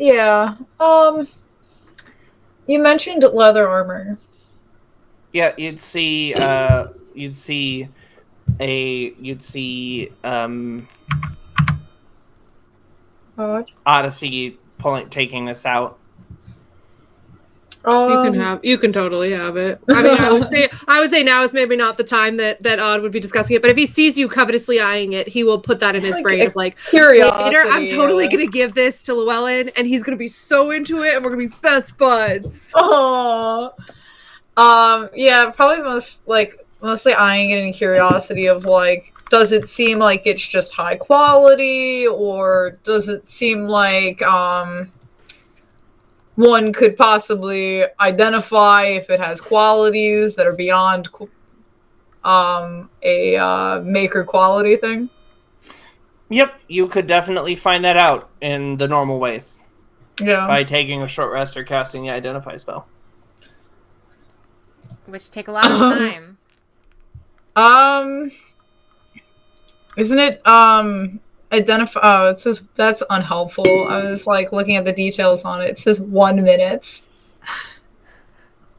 Yeah. You mentioned leather armor. Yeah, you'd see Odyssey taking this out. You can totally have it. I mean, I would say now is maybe not the time that Odd would be discussing it, but if he sees you covetously eyeing it, he will put that in his brain of like, curiosity. Later, I'm totally gonna give this to Llewellyn, and he's gonna be so into it, and we're gonna be best buds. Oh, yeah, probably mostly eyeing it in curiosity of like, does it seem like it's just high quality, or does it seem like one could possibly identify if it has qualities that are beyond a maker quality thing? Yep, you could definitely find that out in the normal ways. Yeah. By taking a short rest or casting the Identify spell. Which take a lot of time. Isn't it, Identify. Oh, it says that's unhelpful. I was like looking at the details on it. It says 1 minute.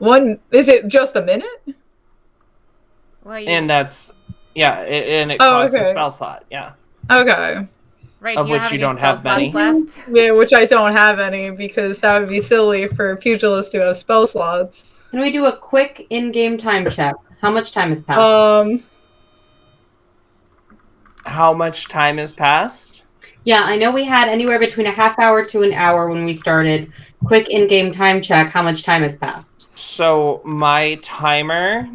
Is it just a minute? Well, and that's and it costs a spell slot. Yeah. Okay. Right. Of which you don't have many left. Yeah, which I don't have any because that would be silly for pugilists to have spell slots. Can we do a quick in-game time check? How much time has passed? How much time has passed? Yeah, I know we had anywhere between a half hour to an hour when we started. Quick in-game time check. How much time has passed? So my timer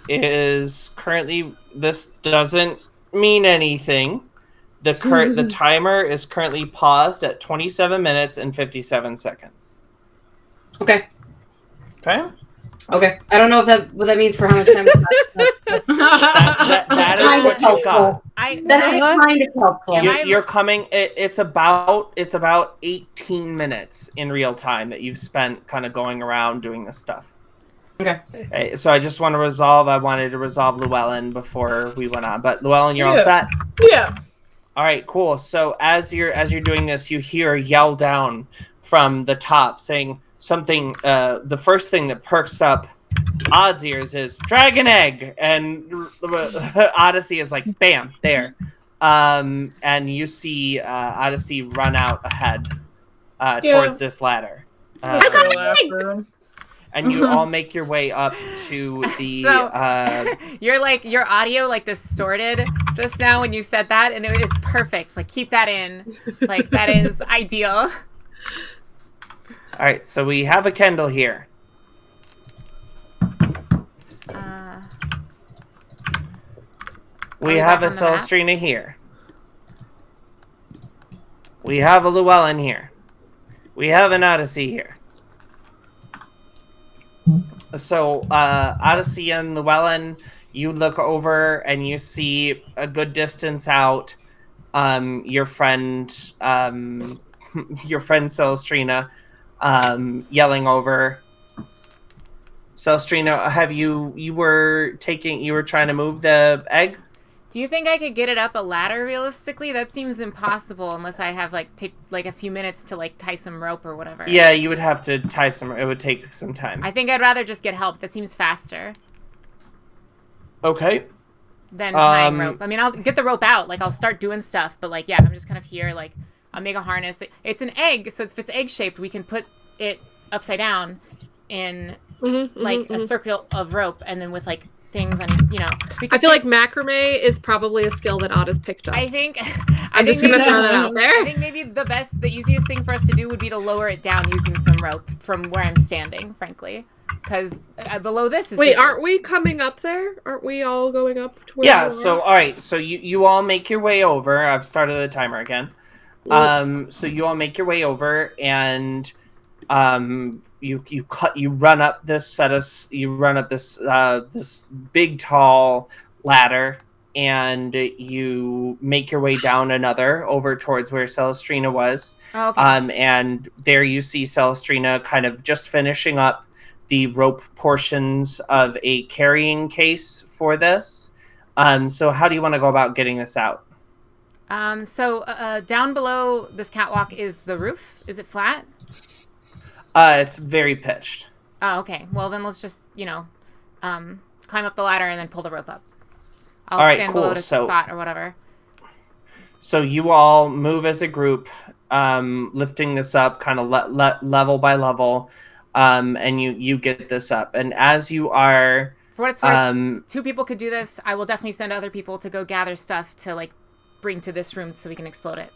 is currently. This doesn't mean anything. The timer is currently paused at 27 minutes and 57 seconds. Okay. Okay. Okay. I don't know what that means for how much time. That is what you got. That is kind of helpful. You're coming. It's about 18 minutes in real time that you've spent kind of going around doing this stuff. Okay. So I just want to resolve. I wanted to resolve Llewellyn before we went on, but Llewellyn, you're all set. Yeah. All right. Cool. So as you're doing this, you hear a yell down from the top saying something. The first thing that perks up Odd's ears is dragon egg, and Odyssey is like, bam, there. And you see Odyssey run out ahead towards this ladder. And you all make your way up to the. So, your audio like distorted just now when you said that, and it is perfect. Like, keep that in. Like, that is ideal. All right, so we have a Kendall here. We have a Celestrina here. We have a Llewellyn here. We have an Odyssey here. So, Odyssey and Llewellyn, you look over and you see a good distance out your friend Celestrina yelling over. Celestrina, you were trying to move the egg? Do you think I could get it up a ladder realistically? That seems impossible unless I have take a few minutes to tie some rope or whatever. Yeah, you would have to tie some. It would take some time. I think I'd rather just get help. That seems faster. Okay. Than tying rope. I mean, I'll get the rope out. I'll start doing stuff. But I'm just kind of here. I'll make a harness. It's an egg, so if it's egg shaped, we can put it upside down in a circle of rope, and then with things on I feel like macrame is probably a skill that Odd has picked up. I'm just gonna throw that out there. I think maybe the easiest thing for us to do would be to lower it down using some rope from where I'm standing, frankly, because below this is. Wait, aren't we coming up there? Aren't we all going up to where? Yeah. So all right. So you all make your way over. I've started the timer again. So you all make your way over and. You run up this this big tall ladder, and you make your way down another over towards where Celestrina was. Oh, okay. And there you see Celestrina kind of just finishing up the rope portions of a carrying case for this. So how do you want to go about getting this out? So down below this catwalk is the roof. Is it flat? It's very pitched. Oh, okay. Well, then let's just, climb up the ladder and then pull the rope up. I'll stand below the spot or whatever. So you all move as a group, lifting this up kind of level by level, and you get this up. And as you are... For what it's worth, 2 people could do this. I will definitely send other people to go gather stuff to, bring to this room so we can explode it.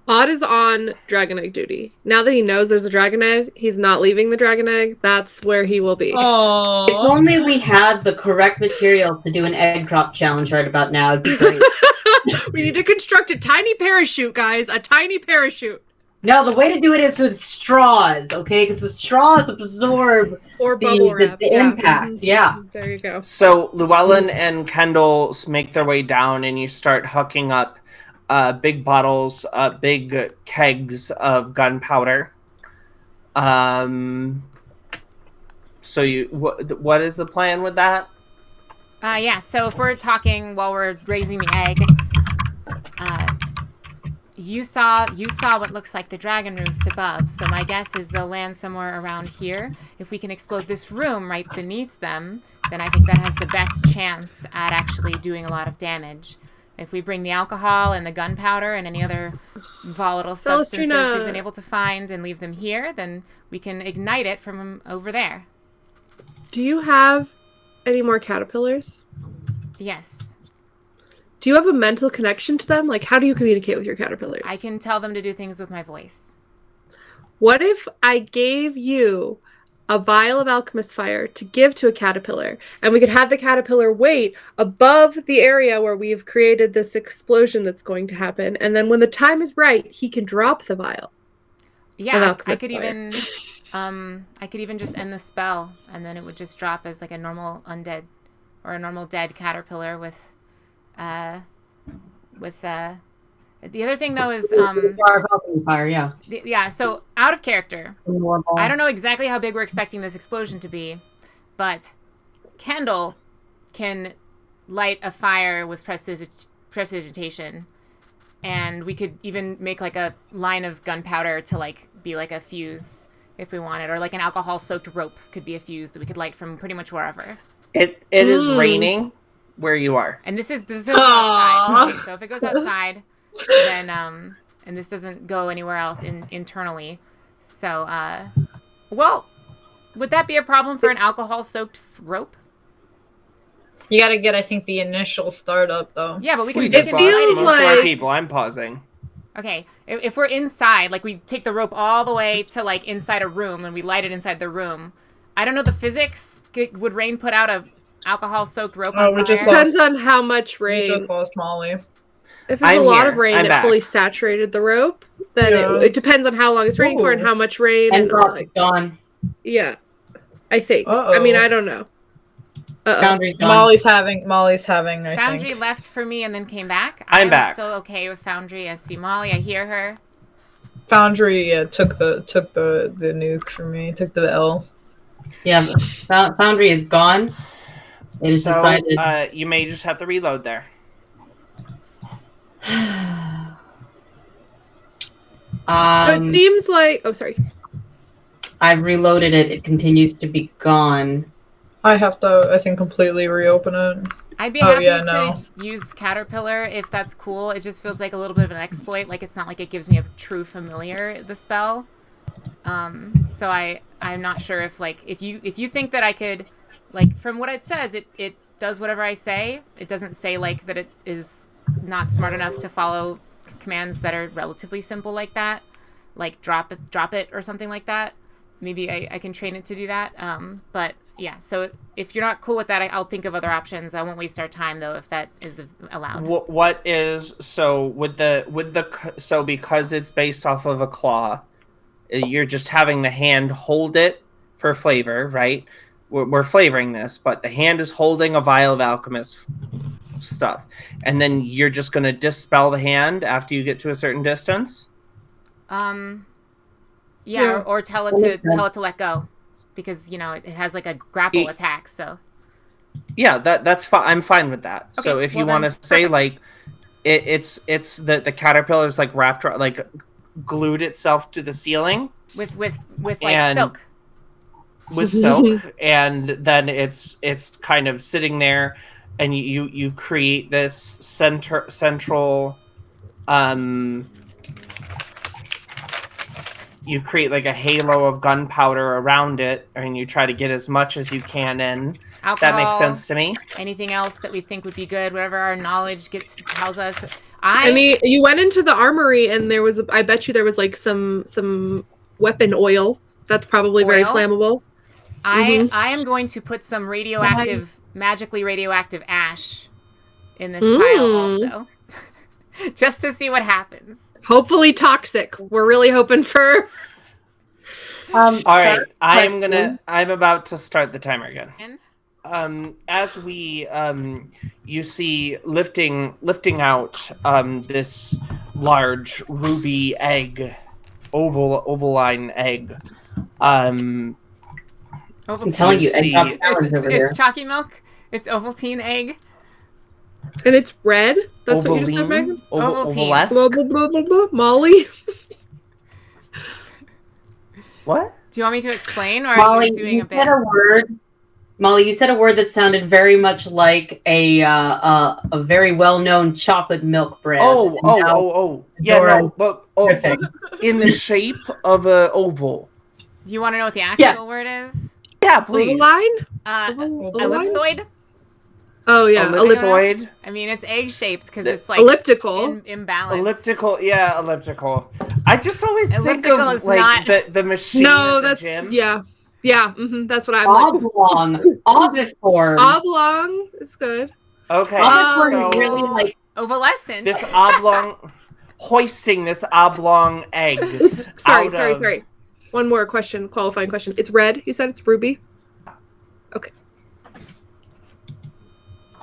Odd is on dragon egg duty. Now that he knows there's a dragon egg, he's not leaving the dragon egg. That's where he will be. Aww. If only we had the correct materials to do an egg drop challenge right about now, it'd be great. We need to construct a tiny parachute, guys. A tiny parachute. No, the way to do it is with straws, okay? Because the straws absorb the impact. Mm-hmm. Yeah. There you go. So Llewellyn and Kendall make their way down, and you start hucking up big bottles, big kegs of gunpowder. So what is the plan with that? Yeah, so if we're talking while we're raising the egg, you saw what looks like the dragon roost above, so my guess is they'll land somewhere around here. If we can explode this room right beneath them, then I think that has the best chance at actually doing a lot of damage. If we bring the alcohol and the gunpowder and any other volatile substances we've been able to find and leave them here, then we can ignite it from over there. Do you have any more caterpillars? Yes. Do you have a mental connection to them? Like, how do you communicate with your caterpillars? I can tell them to do things with my voice. What if I gave you a vial of alchemist fire to give to a caterpillar, and we could have the caterpillar wait above the area where we've created this explosion that's going to happen, and then when the time is right, he can drop the vial. Yeah, I could even just end the spell, and then it would just drop as like a normal undead or a normal dead caterpillar with the other thing though is fire, yeah. Yeah, so out of character. I don't know exactly how big we're expecting this explosion to be, but Kendall can light a fire with prestidigitation, and we could even make like a line of gunpowder to like be like a fuse if we wanted, or like an alcohol soaked rope could be a fuse that we could light from pretty much wherever. It is raining where you are. And this is outside. Okay, so if it goes outside, then and this doesn't go anywhere else internally. So well, would that be a problem for an alcohol soaked rope? You gotta get, I think, the initial startup though. Yeah, but we can. It feels like people. I'm pausing. Okay, if we're inside, like we take the rope all the way to like inside a room and we light it inside the room. I don't know the physics. Would rain put out a alcohol-soaked rope on fire? Depends on how much rain. We just lost Molly. If it's a lot of rain, it fully saturated the rope. Then it depends on how long it's raining for and how much rain. And like gone. Yeah, I think. I mean, I don't know. Foundry's gone. Molly's having. I Foundry think. left for me and then came back. I'm back. Still okay with Foundry. I see Molly. I hear her. Foundry took the nuke from me. Took the L. Yeah, Foundry is gone. It is decided. You may just have to reload there. It seems like. Oh, sorry. I've reloaded it. It continues to be gone. I have to, I think, completely reopen it. I'd be happy to use Caterpillar if that's cool. It just feels like a little bit of an exploit. Like it's not like it gives me a true familiar, the spell. So I'm not sure if like if you think that I could, like from what it says, it does whatever I say. It doesn't say like that it is not smart enough to follow commands that are relatively simple like that, like drop it or something like that. Maybe I can train it to do that. But yeah, so if you're not cool with that, I'll think of other options. I won't waste our time though if that is allowed. What is so because it's based off of a claw, you're just having the hand hold it for flavor, right? We're flavoring this, but the hand is holding a vial of alchemist stuff, and then you're just going to dispel the hand after you get to a certain distance. Yeah, or tell it to let go, because you know it has like a grapple attack. So yeah, that's fine. I'm fine with that. Okay, so if you want to say like it's the caterpillar's like wrapped like glued itself to the ceiling with like silk. With silk, and then it's kind of sitting there, and you create this central you create like a halo of gunpowder around it, and you try to get as much as you can in. Alcohol, that makes sense to me. Anything else that we think would be good, whatever our knowledge tells us. I mean, you went into the armory, and there was I bet you there was like some weapon oil. That's probably very flammable. I am going to put some magically radioactive ash in this pile also. Just to see what happens. Hopefully toxic. We're really hoping for all right. I'm about to start the timer again. As we you see lifting out this large ruby egg, ovaline egg. I'm telling you, it's chalky milk. It's Ovaltine egg. And it's red? That's what you just said, Megan? Ovaltine. Blah, blah, blah, blah, blah. Molly? What? Do you want me to explain, or Molly, are you doing a bit? said a word. Molly, you said a word that sounded very much like a very well-known chocolate milk brand. Yeah, no, but in the shape of an oval. Do you want to know what the actual word is? Yeah, please. Ovaline? Ellipsoid. Oh, yeah. Ellipsoid. I mean, it's egg-shaped because it's like elliptical. Imbalance. Elliptical, yeah, elliptical. I just always Elliptical think of is like not... the machine. No, at the that's gym. yeah. That's what I'm Oblong. Oviform. Oblong is good. Okay, Oviform is so really like Ovalescent. this oblong, hoisting this oblong egg. Sorry. One more question, qualifying question. It's red. You said it's ruby. Okay.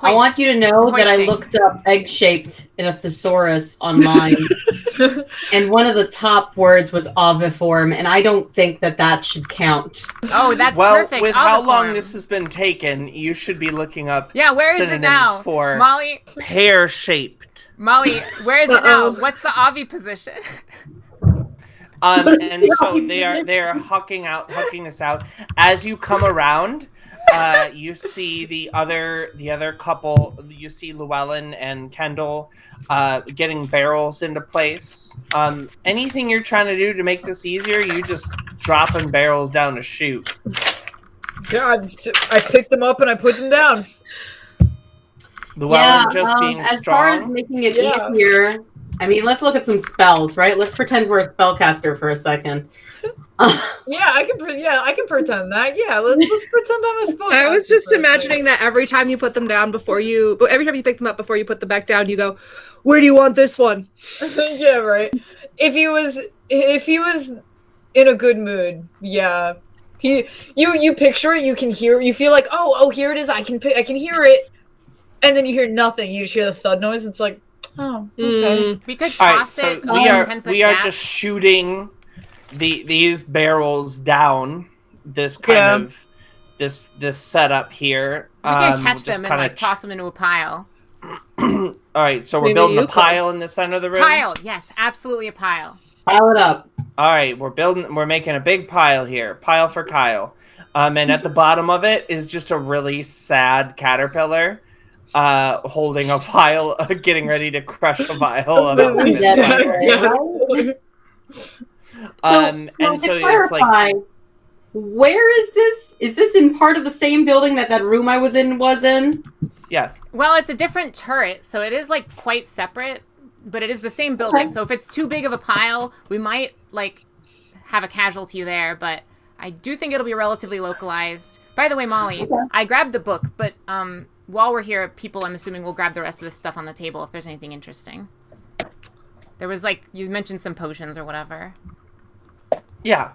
I want you to know that I looked up egg-shaped in a thesaurus online, and one of the top words was oviform, and I don't think that should count. Oh, that's perfect. With oviform. how long this has been taken, you should be looking up. Yeah, where is it now, for Molly? Pear-shaped. Molly, where is it now? What's the ovi position? And so they're hucking this out. As you come around, you see the other couple. You see Llewellyn and Kendall getting barrels into place. Anything you're trying to do to make this easier, you just dropping barrels down a chute. Yeah, I picked them up and I put them down. Llewellyn just being as strong. far as making it easier, I mean, let's look at some spells, right? Let's pretend we're a spellcaster for a second. I can pretend that. Yeah, let's pretend I'm a spellcaster. I was just imagining that every time you put them down every time you pick them up before you put them back down, you go, "Where do you want this one?" Yeah, right. If he was in a good mood, yeah. You picture it, you can hear, you feel like, oh, here it is. I can hear it, and then you hear nothing. You just hear the thud noise. It's like, oh, okay. We could toss it. We are just shooting these barrels down. This kind of this setup here. We can catch them and toss them into a pile. All right, so we're building a pile in the center of the room. Pile, yes, absolutely a pile. Pile it up. All right, we're making a big pile here. Pile for Kyle. And at the bottom of it is just a really sad caterpillar holding a vial, getting ready to crush a vial of and so it's like, where is this? Is this in part of the same building that room I was in? Yes. Well, it's a different turret, so it is like quite separate, but it is the same building. Okay. So if it's too big of a pile, we might like have a casualty there, but I do think it'll be relatively localized. By the way, Molly, I grabbed the book, but while we're here, people, I'm assuming, will grab the rest of this stuff on the table if there's anything interesting. There was like, you mentioned some potions or whatever. Yeah.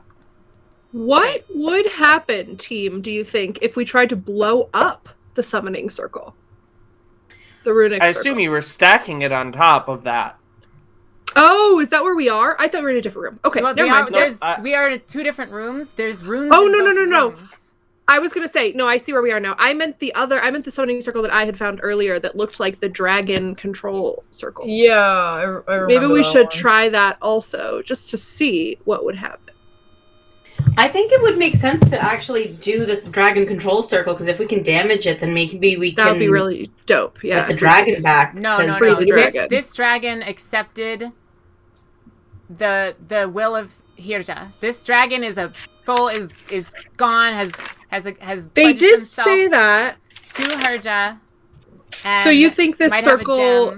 What would happen, team, do you think, if we tried to blow up the summoning circle? The runic circle. I assume you were stacking it on top of that. Oh, is that where we are? I thought we were in a different room. Okay, well, never mind. We are in two different rooms. There's rooms. Oh, no. I was gonna say, no, I see where we are now. I meant the summoning circle that I had found earlier that looked like the dragon control circle. Yeah, I remember. Maybe we should try that also, just to see what would happen. I think it would make sense to actually do this dragon control circle, because if we can damage it, then maybe we can... That would be really dope, yeah. Get the dragon back. No. This dragon accepted the will of Hirja. This dragon is gone, has They did say that. To Hirja. So you think this circle...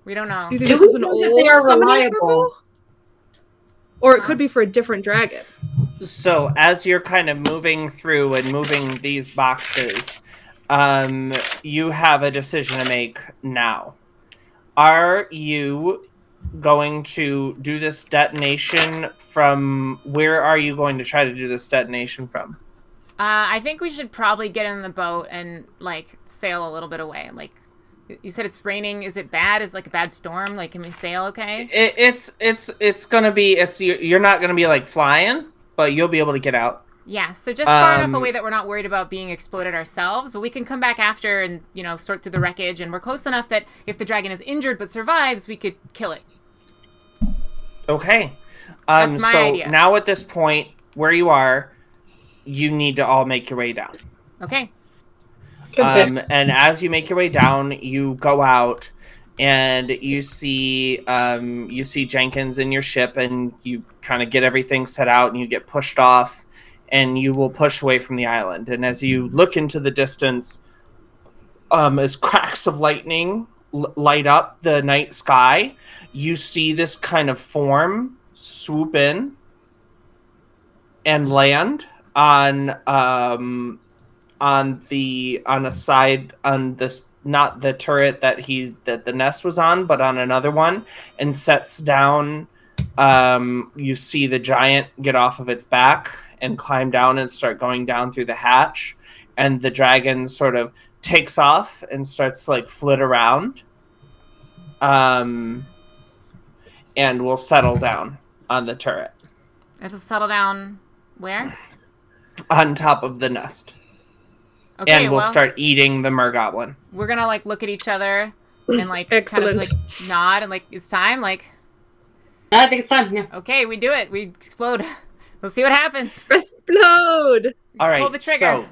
We don't know. Do you think this is an old summoning circle? Or it could be for a different dragon. So, as you're kind of moving through and moving these boxes, you have a decision to make now. Are you going to do this detonation from... Where are you going to try to do this detonation from? I think we should probably get in the boat and, like, sail a little bit away. Like, you said it's raining. Is it bad? Is it like a bad storm? Like, can we sail okay? It's gonna be... You're not gonna be, like, flying, but you'll be able to get out. Yeah, so just far enough away that we're not worried about being exploded ourselves, but we can come back after and, sort through the wreckage, and we're close enough that if the dragon is injured but survives, we could kill it. Okay. That's my idea. Now at this point, where you are, you need to all make your way down. Okay. And as you make your way down, you go out and you see Jenkins in your ship, and you kind of get everything set out, and you get pushed off, and you will push away from the island. And as you look into the distance, as cracks of lightning light up the night sky, you see this kind of form swoop in and land on a side on this, not the turret that the nest was on, but on another one, and sets down. You see the giant get off of its back and climb down and start going down through the hatch, and the dragon sort of takes off and starts to flit around, and will settle down on the turret. It'll settle down where? On top of the nest. Okay, and we'll start eating the mergoblin. We're gonna look at each other and Excellent. kind of nod and it's time. I think it's time. Yeah. Okay, we do it. We explode. We'll see what happens. Explode. All right. Pull the trigger.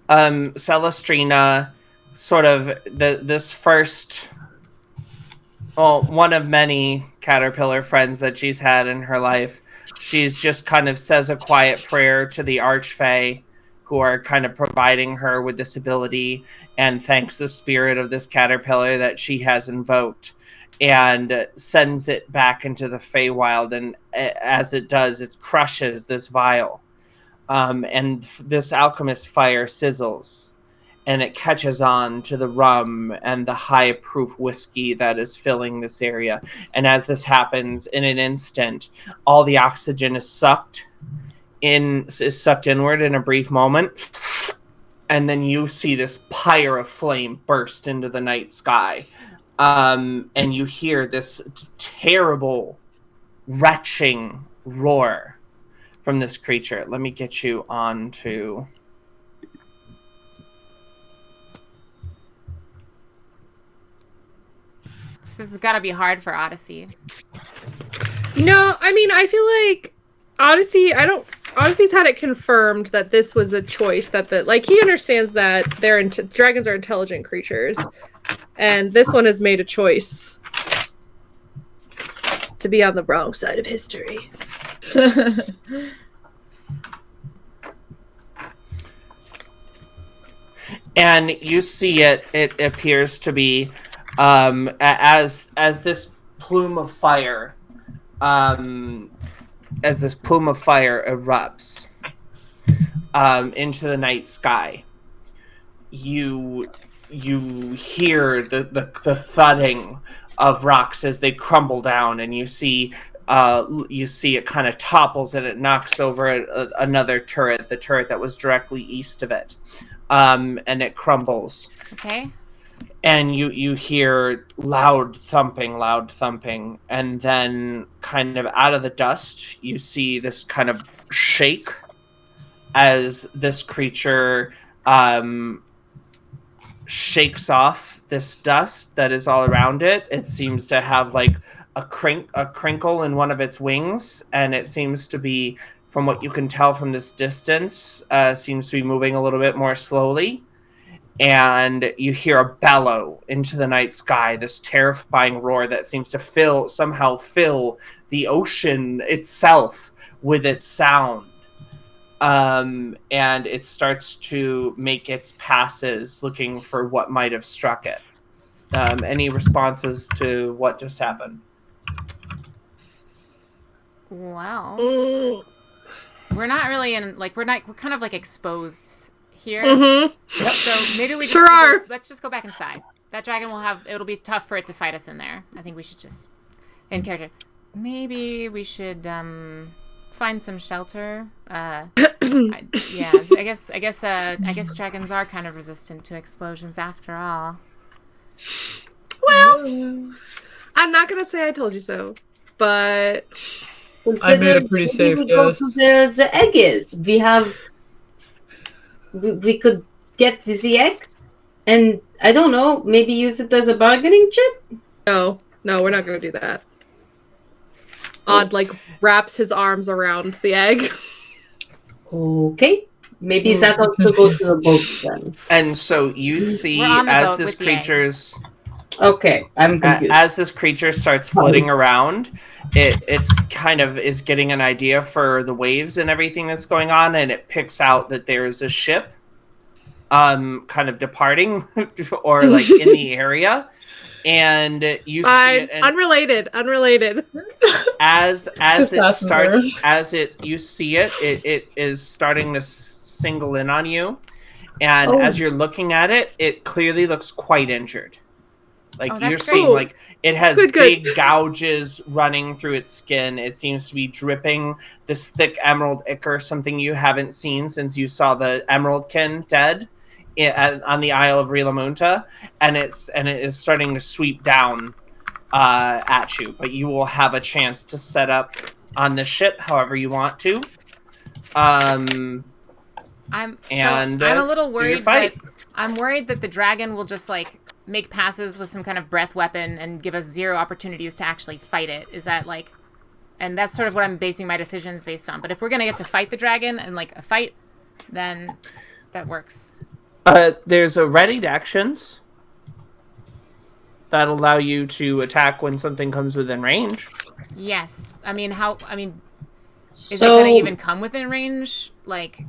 So, Celestrina, sort of this first, one of many caterpillar friends that she's had in her life. She's just kind of says a quiet prayer to the Archfey, who are kind of providing her with this ability, and thanks the spirit of this caterpillar that she has invoked, and sends it back into the Feywild. And as it does, it crushes this vial. And this alchemist fire sizzles, and it catches on to the rum and the high-proof whiskey that is filling this area. And as this happens, in an instant, all the oxygen is sucked inward in a brief moment. And then you see this pyre of flame burst into the night sky. And you hear this terrible, retching roar from this creature. Let me get you on to... This has got to be hard for Odyssey. No, I mean, I feel like Odyssey's had it confirmed that this was a choice, that he understands that dragons are intelligent creatures, and this one has made a choice to be on the wrong side of history. And you see it appears to be as this plume of fire erupts into the night sky. You hear the thudding of rocks as they crumble down, and you see it kind of topples, and it knocks over another turret, the turret that was directly east of it, and it crumbles. Okay. And you hear loud thumping, and then kind of out of the dust, you see this kind of shake as this creature shakes off this dust that is all around it. It seems to have a crinkle in one of its wings, and it seems to be, from what you can tell from this distance, seems to be moving a little bit more slowly. And you hear a bellow into the night sky, this terrifying roar that seems to somehow fill the ocean itself with its sound. And it starts to make its passes looking for what might have struck it. Any responses to what just happened? Well, we're not really in, we're kind of exposed here. Mm-hmm. Yep. So maybe we just let's just go back inside. That dragon it'll be tough for it to fight us in there. I think we should just, in character, maybe we should find some shelter. I guess dragons are kind of resistant to explosions after all. Well, I'm not gonna say I told you so, but I made a pretty safe we go guess. to where the egg is. We could get the egg, and I don't know, maybe use it as a bargaining chip. No, we're not gonna do that. Odd wraps his arms around the egg. Okay, maybe that ought to go to the boat then. And so you see as this creature's okay, I'm confused. As this creature starts floating around, it's kind of is getting an idea for the waves and everything that's going on, and it picks out that there's a ship kind of departing or like in the area. And you see it, and unrelated. As it starts, you see it, it is starting to single in on you, and as you're looking at it, it clearly looks quite injured. Like you're seeing, like it has big gouges running through its skin. It seems to be dripping this thick emerald ichor, something you haven't seen since you saw the Emeraldkin dead on the Isle of Rilamunta, and it is starting to sweep down at you. But you will have a chance to set up on the ship however you want to. I'm a little worried. I'm worried that the dragon will just like make passes with some kind of breath weapon and give us 0 opportunities to actually fight it. Is that like, and that's sort of what I'm basing my decisions based on. But if we're gonna get to fight the dragon and like a fight, then that works. There's a readied actions that allow you to attack when something comes within range. Yes, is it gonna even come within range? Like,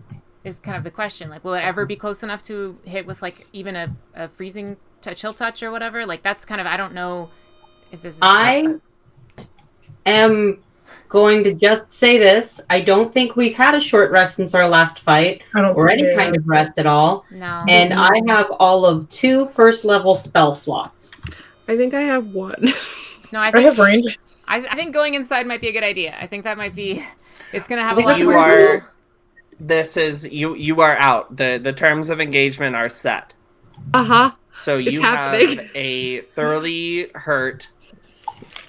is kind of the question. Like, will it ever be close enough to hit with like even a freezing chill touch or whatever? Like, that's kind of, I don't know if this is. I am going to just say this. I don't think we've had a short rest since our last fight, or any kind of rest at all. No. And I have all of 2 first-level spell slots. I think I have 1. No, I have range. I think going inside might be a good idea. I think that might be. It's gonna have I a lot think to you work are- for. This is you are out. The terms of engagement are set. So you have a thoroughly hurt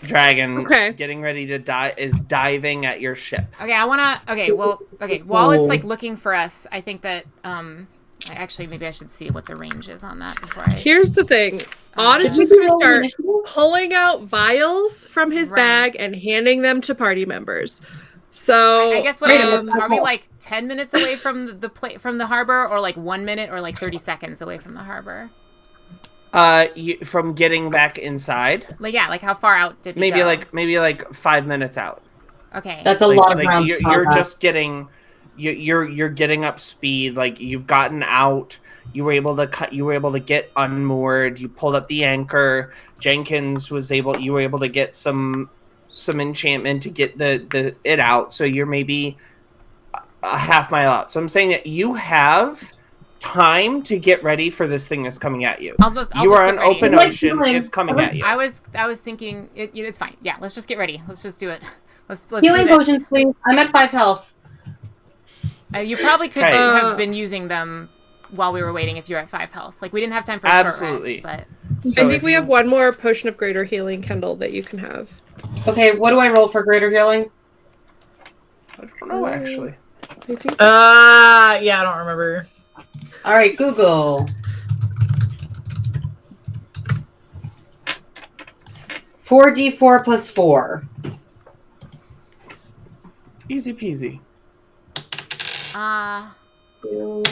dragon getting ready to die, is diving at your ship. While it's like looking for us, I think that actually maybe I should see what the range is on that before I. Here's the thing. Odd is just going to start pulling out vials from his bag and handing them to party members. So I guess are we like 10 minutes away from from the harbor, or like 1 minute, or like 30 seconds away from the harbor? From getting back inside. Like how far out did we go? Maybe like 5 minutes out. Okay. That's a lot of ground. You're just getting you're getting up speed. Like, you've gotten out. You were able to get unmoored. You pulled up the anchor. Jenkins you were able to get some enchantment to get it out. So you're maybe a half mile out. So I'm saying that you have time to get ready for this thing that's coming at you. You are on open ocean. It's coming at you. I was thinking it's fine. Yeah, let's just get ready. Let's just do it. Let's healing potions, please. I'm at 5 health. You probably could have been using them while we were waiting if you're at 5 health. Like, we didn't have time for a short rest, but I think we have 1 more potion of greater healing, Kendall, that you can have. Okay, what do I roll for greater healing? I don't know, actually. I don't remember. All right, Google. 4d4 plus 4. Easy peasy. 2,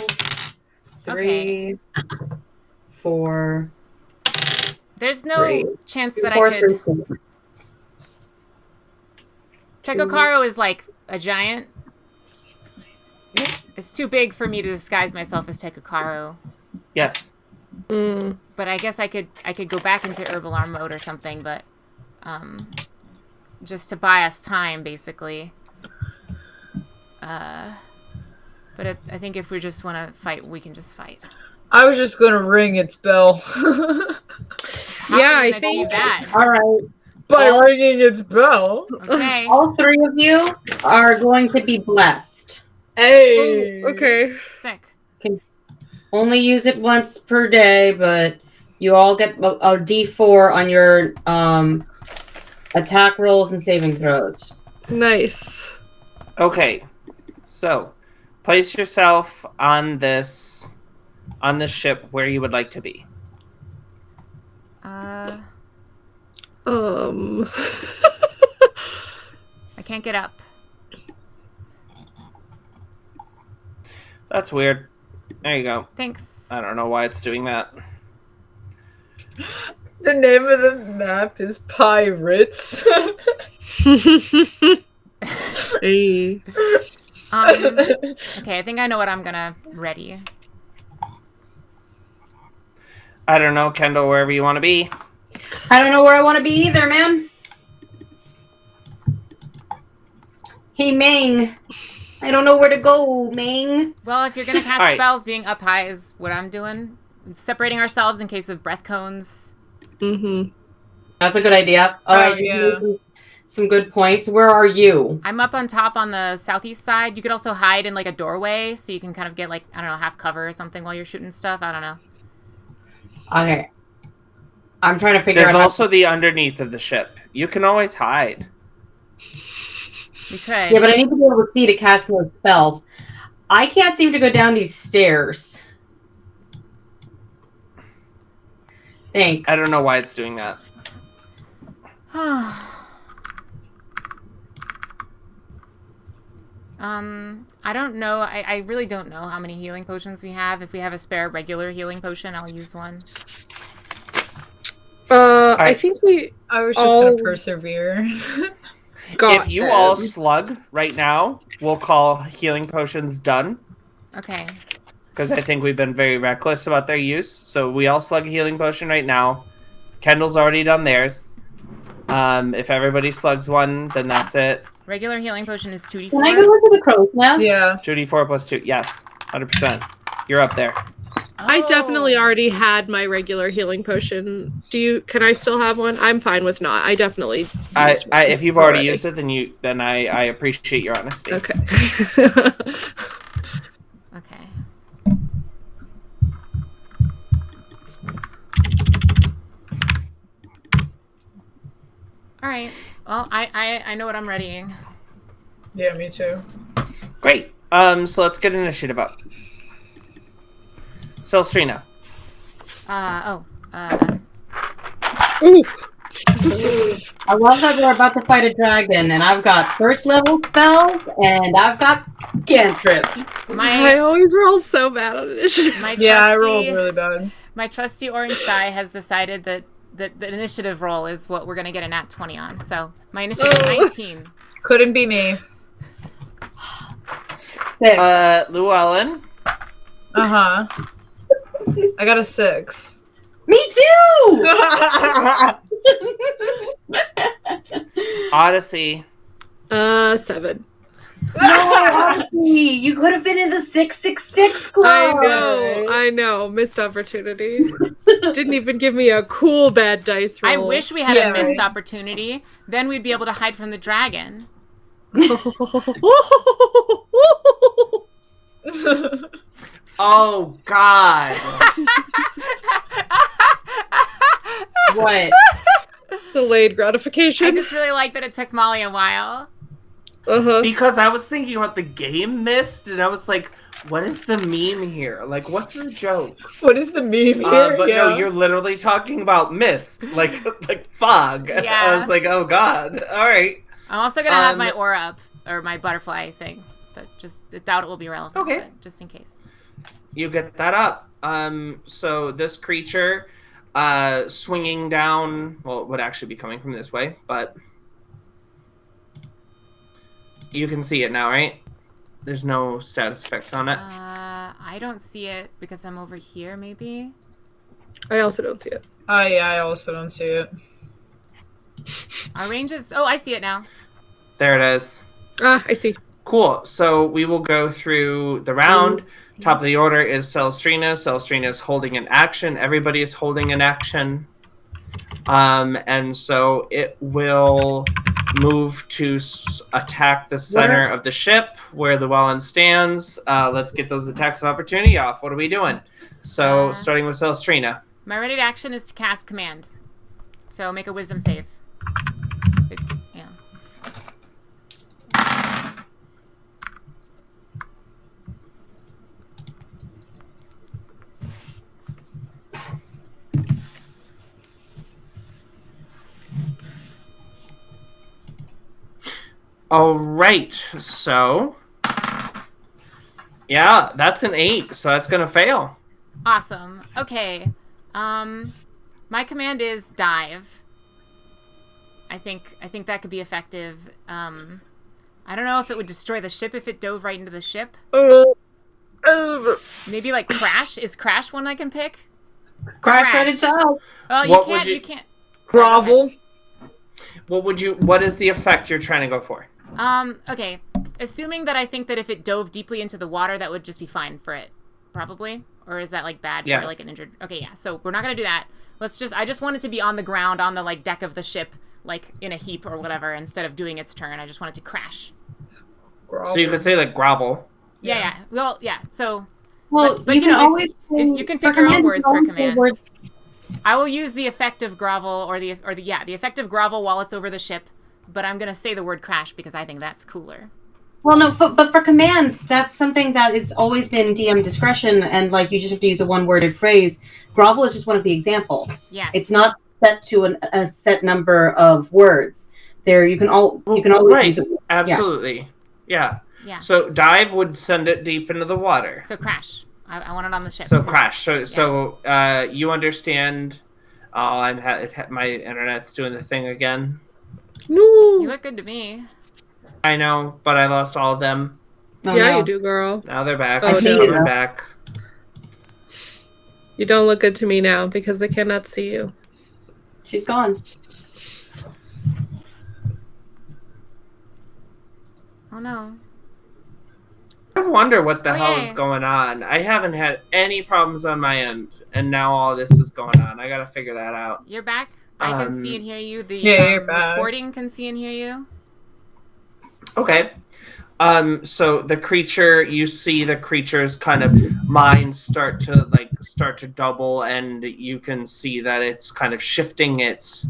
3, okay. 4. There's no 3, chance 2, that 4, I could. 3, 4. Tekokaro is like a giant. It's too big for me to disguise myself as Tekokaro. Yes. But I guess I could go back into Herbalar mode or something, but just to buy us time, basically. But I think if we just want to fight, we can just fight. I was just gonna ring its bell. I think that. All right. By ringing its bell. Okay. All 3 of you are going to be blessed. Hey. Okay. Sick. Can only use it once per day, but you all get a d4 on your attack rolls and saving throws. Nice. Okay, so place yourself on this ship where you would like to be. I can't get up. That's weird. There you go. Thanks. I don't know why it's doing that. The name of the map is Pirates. Hey. Okay, I think I know what I'm gonna ready. I don't know, Kendall, wherever you want to be. I don't know where I want to be either, man. Hey, Ming. I don't know where to go, Ming. Well, if you're gonna cast Right. spells, being up high is what I'm doing. Separating ourselves in case of breath cones. Mm-hmm. That's a good idea. All right, yeah. some good points. Where are you? I'm up on top on the southeast side. You could also hide in like a doorway, so you can kind of get like, I don't know, half cover or something while you're shooting stuff. I don't know. Okay. I'm trying to figure There's out. also the underneath of the ship. You can always hide. We could. Yeah, but I need to be able to see to cast more spells. I can't seem to go down these stairs. Thanks. I don't know why it's doing that. I don't know. I really don't know how many healing potions we have. If we have a spare regular healing potion, I'll use one. I think I was just gonna persevere. If you all slug right now, we'll call healing potions done. Okay. Because I think we've been very reckless about their use. So we all slug a healing potion right now. Kendall's already done theirs. If everybody slugs one, then that's it. Regular healing potion is 2d4. Can I go into the crow's nest? Yeah. 2d4 plus 2. Yes, 100%. You're up there. I definitely Oh. already had my regular healing potion. Can I still have one? I'm fine with not. I definitely used one If you've already used it, then I appreciate your honesty. Okay. Okay. All right. Well, I know what I'm readying. Yeah, me too. Great. So let's get initiative up. Celstrina. Ooh. I love that we're about to fight a dragon, and I've got first level spells, and I've got cantrips. I always roll so bad on initiative. I rolled really bad. My trusty orange die has decided that the initiative roll is what we're going to get a nat 20 on. So my initiative is 19. Couldn't be me. 6. Llewellyn. I got a 6. Me too! Odyssey. 7. No, you could have been in the 666 club. I know. Missed opportunity. Didn't even give me a cool bad dice roll. I wish we had a missed opportunity. Then we'd be able to hide from the dragon. Oh, God. What? Delayed gratification. I just really like that it took Molly a while. Because I was thinking about the game Mist, and I was like, what is the meme here? Like, what's the joke? What is the meme here? But no, you're literally talking about Mist, like fog. Yeah. I was like, oh, God. All right. I'm also going to have my aura up, or my butterfly thing. But just I doubt it will be relevant. Okay. But just in case. You get that up. So this creature swinging down, well, it would actually be coming from this way, but you can see it now, right? There's no status effects on it. I don't see it because I'm over here, maybe. I also don't see it. Oh, yeah, I also don't see it. Our range is... Oh, I see it now. There it is. I see. Cool. So we will go through the round. Top of the order is Celstrina. Celstrina is holding an action. Everybody is holding an action. And so it will move to attack the center of the ship where the Llewellyn stands. Let's get those attacks of opportunity off. What are we doing? So starting with Celstrina. My ready action is to cast command. So make a wisdom save. Yeah. All right. So, yeah, that's an 8. So that's gonna fail. Awesome. Okay. My command is dive. I think that could be effective. I don't know if it would destroy the ship if it dove right into the ship. Maybe like crash. Is crash one I can pick? Crash right itself. Oh, you can't. Grovel. What is the effect you're trying to go for? Okay. Assuming that I think that if it dove deeply into the water, that would just be fine for it. Probably. Or is that like bad for like an injured? Okay, yeah. So we're not gonna do that. I just want it to be on the ground, on the like deck of the ship, like in a heap or whatever, instead of doing its turn. I just want it to crash. So you could say like grovel. Yeah. Well, yeah. So. Well, but you know, you can pick your own words for command. I will use the effect of grovel or the effect of grovel while it's over the ship, but I'm gonna say the word crash because I think that's cooler. Well, no, but for command, that's something that it's always been DM discretion, and like you just have to use a one-worded phrase. Grovel is just one of the examples. Yes. It's not set to a set number of words. There, you can always use it. Absolutely, yeah. Yeah. So dive would send it deep into the water. So crash. I want it on the ship. So crash. So you understand? Oh, my internet's doing the thing again. No. You look good to me. I know, but I lost all of them. Oh, yeah, no. You do, girl. Now they're back. Oh, no. They're back. You don't look good to me now because I cannot see you. She's gone. Oh, no. I wonder what the hell is going on. I haven't had any problems on my end, and now all this is going on. I gotta figure that out. You're back? I can see and hear you. The recording can see and hear you. Okay. So the creature, you see the creature's kind of mind start to double, and you can see that it's kind of shifting its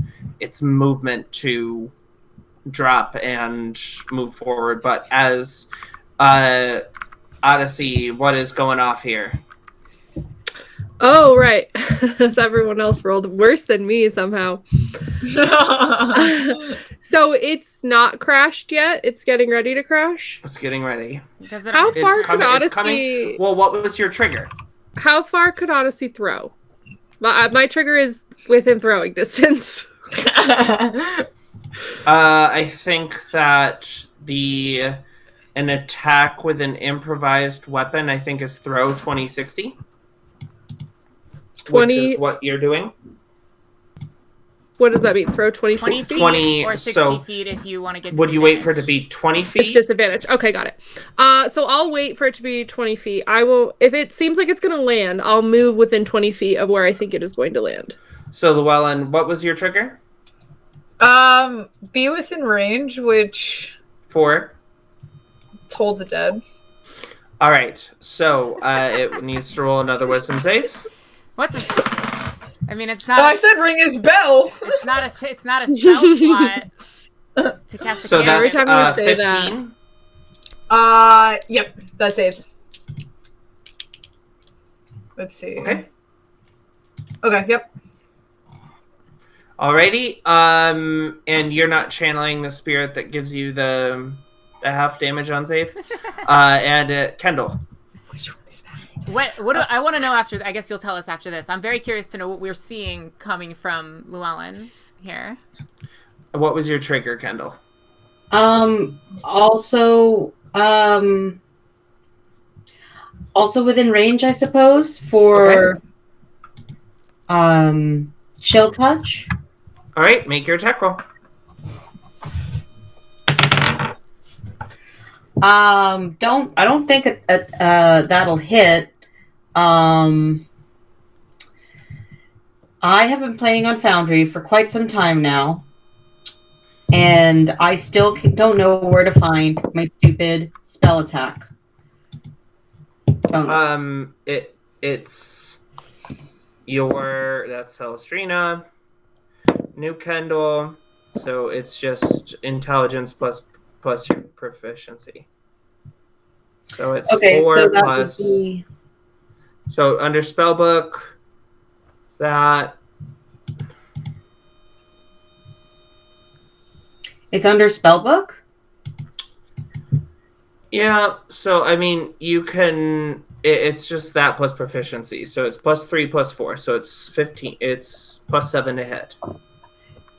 movement to drop and move forward. But as Odyssey, what is going off here? Oh, right. As everyone else rolled worse than me somehow. So it's not crashed yet? It's getting ready to crash? It's getting ready. How far could Odyssey... Well, what was your trigger? How far could Odyssey throw? My trigger is within throwing distance. I think that an attack with an improvised weapon, I think, is throw 20-60. 20... Which is what you're doing. What does that mean? Throw 20-60? 20 or 60 feet if you want to get Would you wait for it to be 20 feet? It's disadvantage. Okay, got it. So I'll wait for it to be 20 feet. I will, if it seems like it's going to land, I'll move within 20 feet of where I think it is going to land. So, Llewellyn, what was your trigger? Be within range, which... For? Toll the dead. All right. So it needs to roll another wisdom save. What's a? I mean, it's not. I said ring his bell. It's not a spell slot to cast a so cantrip. that's every time you say 15. Yep, that saves. Let's see. Okay. Yep. Alrighty. And you're not channeling the spirit that gives you the half damage on save. And Kendall. Which one is that? What do I want to know after? I guess you'll tell us after this. I'm very curious to know what we're seeing coming from Llewellyn here. What was your trigger, Kendall? Also within range, I suppose, for chill touch. All right, make your attack roll. I don't think that'll hit. I have been playing on Foundry for quite some time now, and I still don't know where to find my stupid spell attack. It's that's Celestrina, new Kendall, so it's just intelligence plus your proficiency. So it's 4 so plus. So under spellbook, is that? It's under spellbook? Yeah, so I mean, you can. It's just that plus proficiency, so it's +3 +4, so it's 15. It's +7 to hit.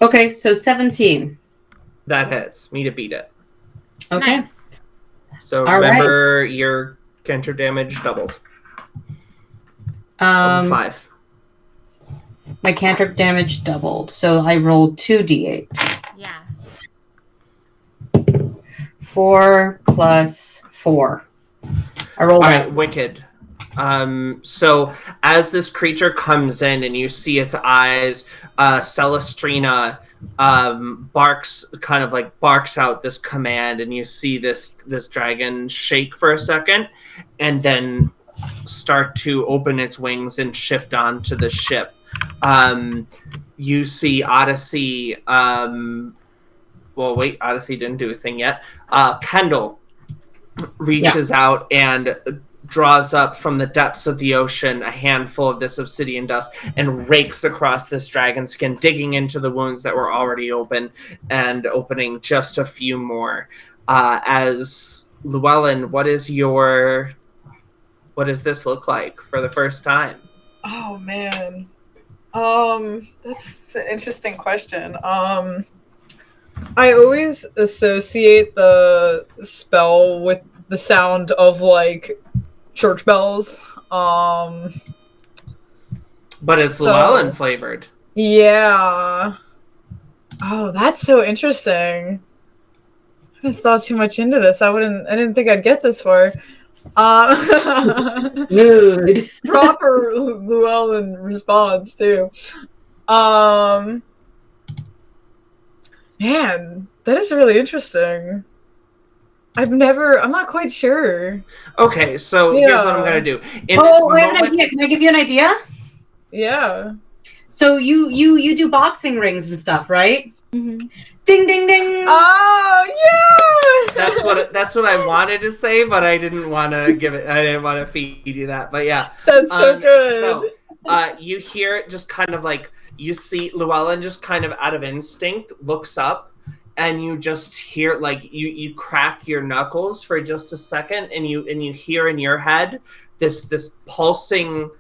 Okay, so 17. That hits me to beat it. Okay. Nice. So All remember, your cantrip damage doubled. 5. My cantrip damage doubled, so I rolled 2d8. Yeah. 4 plus 4. I rolled All out. right, wicked. So as this creature comes in and you see its eyes, Celestrina barks out this command, and you see this dragon shake for a second, and then start to open its wings and shift onto the ship. You see Odyssey. Odyssey didn't do his thing yet. Kendall reaches out and draws up from the depths of the ocean a handful of this obsidian dust and rakes across this dragon skin, digging into the wounds that were already open and opening just a few more. As Llewellyn, what does this look like for the first time? Oh man. That's an interesting question. I always associate the spell with the sound of like church bells. But it's Llewellyn flavored. Yeah. Oh, that's so interesting. I haven't thought too much into this. I didn't think I'd get this far. Mood. Proper Llewellyn response too. Man, that is really interesting. I'm not quite sure. Okay, so here's what I'm gonna do. I have an idea. Can I give you an idea? Yeah. So you do boxing rings and stuff, right? Mm-hmm. Ding ding ding. Oh yeah. That's what I wanted to say, but I didn't want to give it. I didn't want to feed you that. But yeah, that's so good. So you hear it just kind of like, you see Llewellyn just kind of out of instinct looks up, and you just hear like you crack your knuckles for just a second, and you hear in your head this pulsing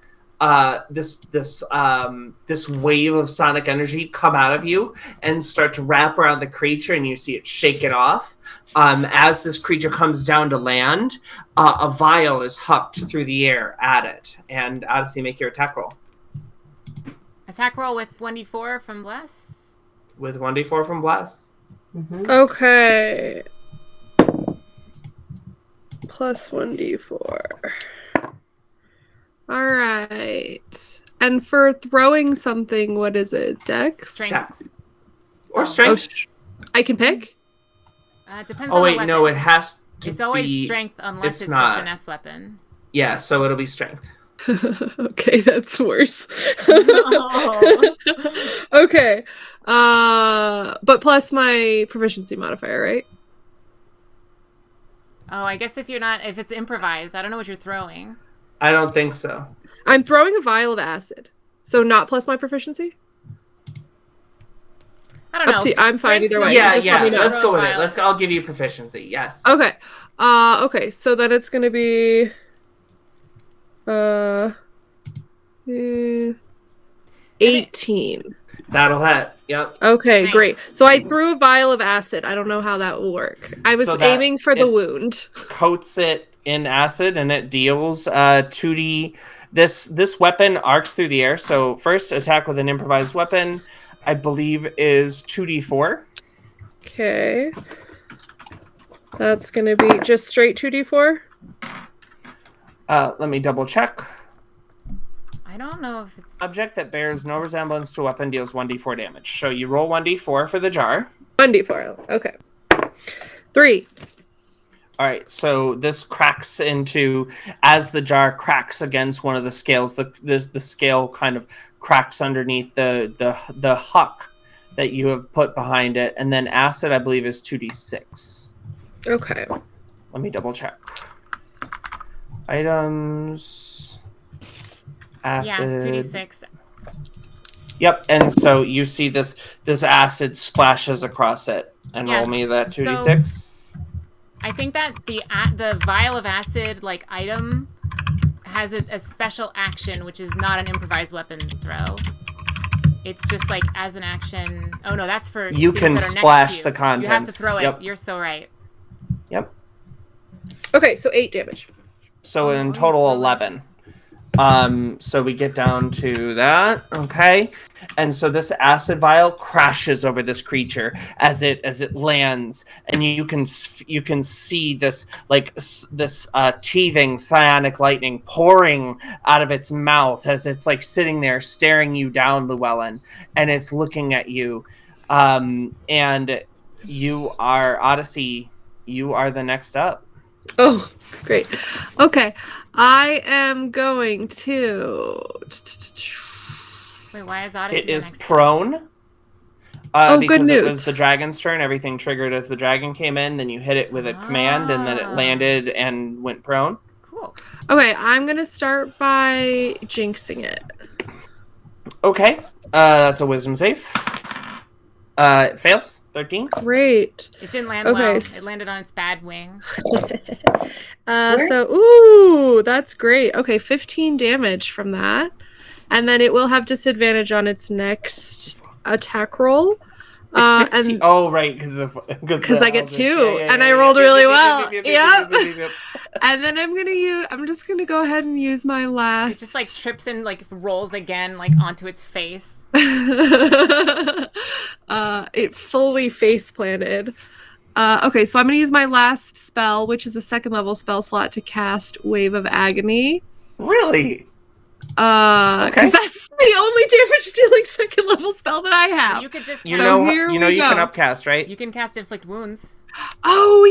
this wave of sonic energy come out of you and start to wrap around the creature, and you see it shake it off. As this creature comes down to land, a vial is hucked through the air at it. And Odyssey, make your attack roll. Attack roll with 1d4 from Bless. With 1d4 from Bless. Mm-hmm. Okay. Plus 1d4. All right. And for throwing something, what is it? Dex? Strength. Or strength. I can pick? Depends on the weapon. No, it has to It's always strength unless it's a finesse weapon. Yeah, so it'll be strength. Okay, that's worse. Oh. Okay. But plus my proficiency modifier, right? Oh, I guess if it's improvised, I don't know what you're throwing. I don't think so. I'm throwing a vial of acid. So not plus my proficiency? I don't know. I'm fine either way. Yeah. Let's go with it. I'll give you proficiency. Yes. Okay. Okay. So then it's gonna be 18. That'll hit. Yep. Okay, nice. Great. So I threw a vial of acid. I don't know how that will work. I was aiming for the wound. Coats it in acid, and it deals 2d. This weapon arcs through the air. So first attack with an improvised weapon, I believe, is 2d4. Okay. That's going to be just straight 2d4? Let me double check. I don't know if it's... Object that bears no resemblance to a weapon deals 1d4 damage. So you roll 1d4 for the jar. 1d4, okay. 3. All right, so this cracks into, as the jar cracks against one of the scales, the scale kind of cracks underneath the huck that you have put behind it, and then acid, I believe, is 2d6. Okay. Let me double check. Items. Acid. Yeah, it's 2d6. Yep, and so you see this acid splashes across it, and roll me that 2d6. I think that the vial of acid like item has a special action, which is not an improvised weapon throw. It's just like as an action. Oh no, that's for you can splash the contents. You have to throw it. You're so right. Yep. Okay, so 8 damage. So in total 11. So we get down to that, okay? And so this acid vial crashes over this creature as it lands, and you can see this teething psionic lightning pouring out of its mouth as it's like sitting there staring you down, Llewellyn, and it's looking at you. And you are Odyssey. You are the next up. Oh, great. Okay. I am going to... Wait, why is Odyssey It is next prone. Good because news. It was the dragon's turn. Everything triggered as the dragon came in. Then you hit it with a command, and then it landed and went prone. Cool. Okay, I'm going to start by jinxing it. Okay. That's a wisdom save. It fails. 13. Great. It didn't land well. It landed on its bad wing. That's great. Okay, 15 damage from that. And then it will have disadvantage on its next attack roll. And oh, right, because I get 2, and I rolled really well. Yep. And then I'm just gonna go ahead and use my last. It just like trips and like rolls again, like onto its face. It fully face planted. Okay, so I'm gonna use my last spell, which is a 2nd level spell slot, to cast Wave of Agony. Really? Because that's the only damage dealing 2nd level spell that I have. You could just you can upcast, right? You can cast Inflict Wounds. Oh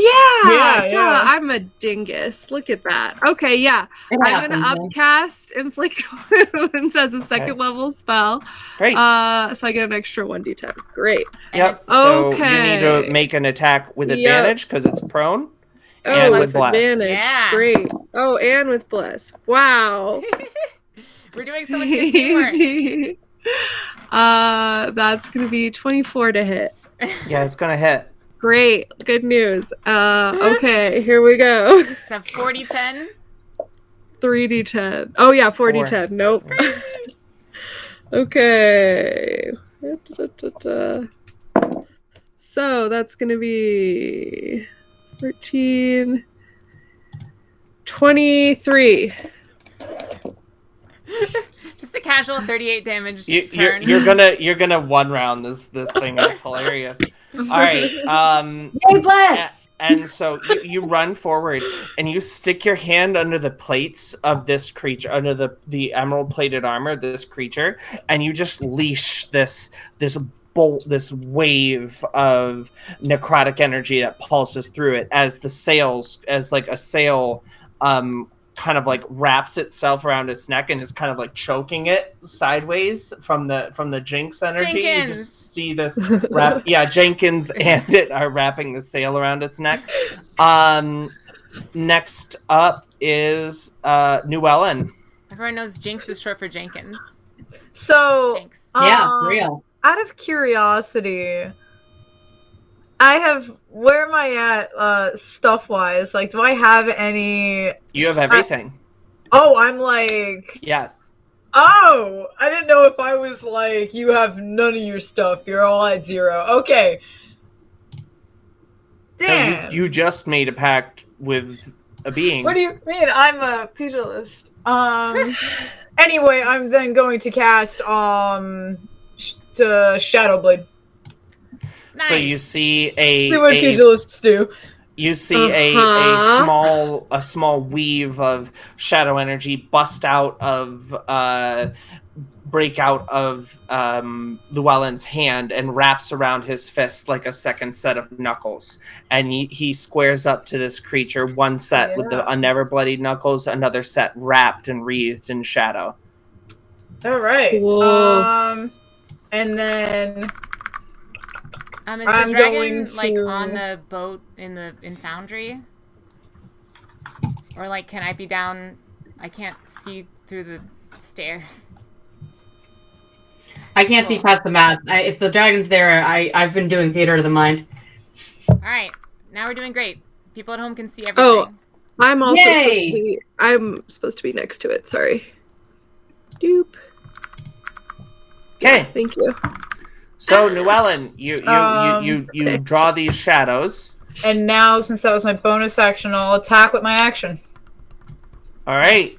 yeah. I'm a dingus. Look at that. Okay, yeah. I'm gonna upcast Inflict Wounds as a 2nd level spell. Great. So I get an extra 1d10. Great. Yep. So you need to make an attack with advantage because it's prone. And with bless. Advantage. Yeah. Great. Oh, and with bless. Wow. We're doing so much good teamwork. That's gonna be 24 to hit. Yeah, it's gonna hit. Great. Good news. Okay, here we go. Is that 40-10? 3d10. Oh yeah, 40-10. Nope. Okay. So that's gonna be 13, 23. Just a casual 38 damage turn. You're gonna one round this thing. It's hilarious. All right. Yay, bless! And so you run forward and you stick your hand under the plates of this creature, under the emerald plated armor of this creature, and you just leash this bolt, this wave of necrotic energy that pulses through it as the sails, as like a sail kind of like wraps itself around its neck and is kind of like choking it sideways from the Jinx energy. Jenkins. You just see this wrap. Yeah, Jenkins and it are wrapping the sail around its neck. Next up is Llewellyn. Everyone knows Jinx is short for Jenkins. So Jinx. Yeah, real. Out of curiosity, where am I at stuff wise? Like, do I have any? You have everything. I'm like, yes. Oh, I didn't know if I was like, you have none of your stuff. You're all at 0. Okay. Damn. No, you just made a pact with a being. What do you mean? I'm a pugilist. Anyway, I'm then going to cast Shadow Blade. Nice. So you see See what pugilists do. You see a small weave of shadow energy bust out of break out of Llewellyn's hand and wraps around his fist like a second set of knuckles. And he squares up to this creature, one set with the never bloodied knuckles, another set wrapped and wreathed in shadow. All right. Cool. And then is the dragon like on the boat in Foundry? Or like, can I be down? I can't see through the stairs. I can't see past the mast. If the dragon's there, I've been doing theater of the mind. All right, now we're doing great. People at home can see everything. I'm also Yay! supposed to be next to it. Sorry. Doop. Okay. Thank you. So Llewellyn, you draw these shadows. And now, since that was my bonus action, I'll attack with my action. All right.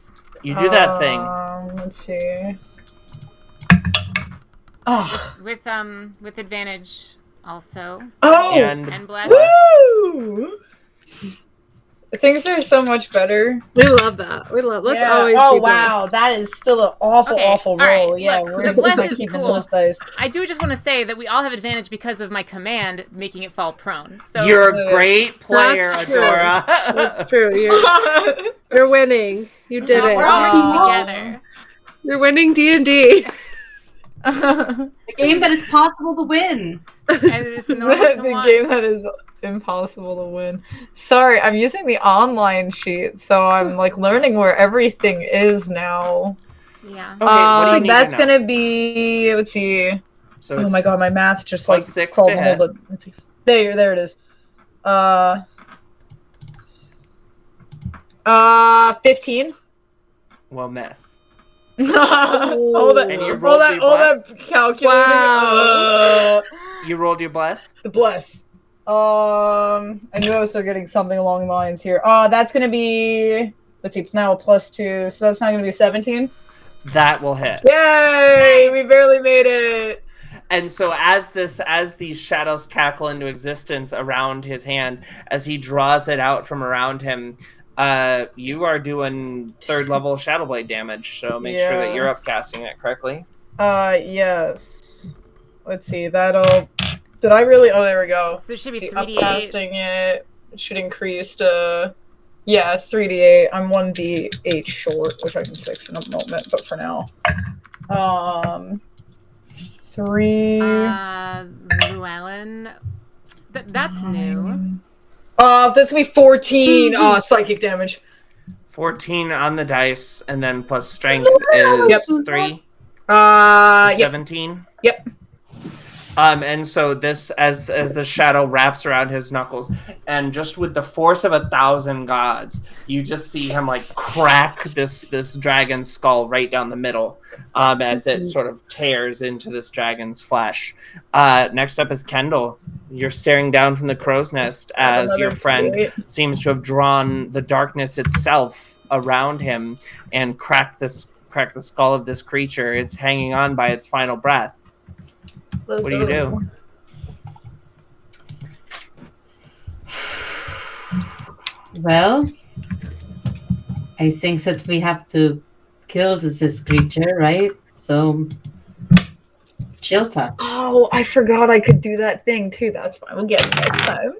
You do that thing. Let's see. Oh. With advantage also. Oh. And bless. Woo! Things are so much better. We love that. Let's always. Oh wow, that is still an awful roll. Right. Yeah, Look, we're the bless not is keeping cool. those dice. I do just want to say that we all have advantage because of my command making it fall prone. So You're a great player, That's true. Adora. That's true. You're winning. You did it. We're all working together. You're winning D&D. A game that is possible to win. And it's normal to The watch. game that is impossible to win. Sorry, I'm using the online sheet, so I'm like learning where everything is now. Yeah. Okay, what do you need That's to know? gonna be. Let's see. So Oh it's my god, my math just like +6 crawled to a hit. little bit. Let's see. There it is. 15. Well, miss. Hold that, And you hold rolled that, the hold that calculator. Wow. You rolled your bless? The bless. I knew I was still getting something along the lines here. That's gonna be. Let's see. Now a +2, so that's not gonna be 17. That will hit. Yay! We barely made it. And so as these shadows cackle into existence around his hand, as he draws it out from around him, you are doing 3rd level Shadow Blade damage, so make sure that you're upcasting it correctly. Yes. Let's see, that'll... Did I really... Oh, there we go. So it should be See, 3d8. upcasting it should increase to... Yeah, 3d8. I'm 1d8 short, which I can fix in a moment, but for now. 3... Llewellyn. That's new. That's gonna be 14 psychic damage. 14 on the dice, and then plus strength is 3. Yep. 17. Yep. And so this, as the shadow wraps around his knuckles, and just with the force of 1,000 gods, you just see him like crack this dragon's skull right down the middle, as it sort of tears into this dragon's flesh. Next up is Kendall. You're staring down from the crow's nest as your friend seems to have drawn the darkness itself around him and crack the skull of this creature. It's hanging on by its final breath. What do you do? Well, I think that we have to kill this creature, right? So, chill touch. Oh, I forgot I could do that thing too. That's fine. We'll get him next time.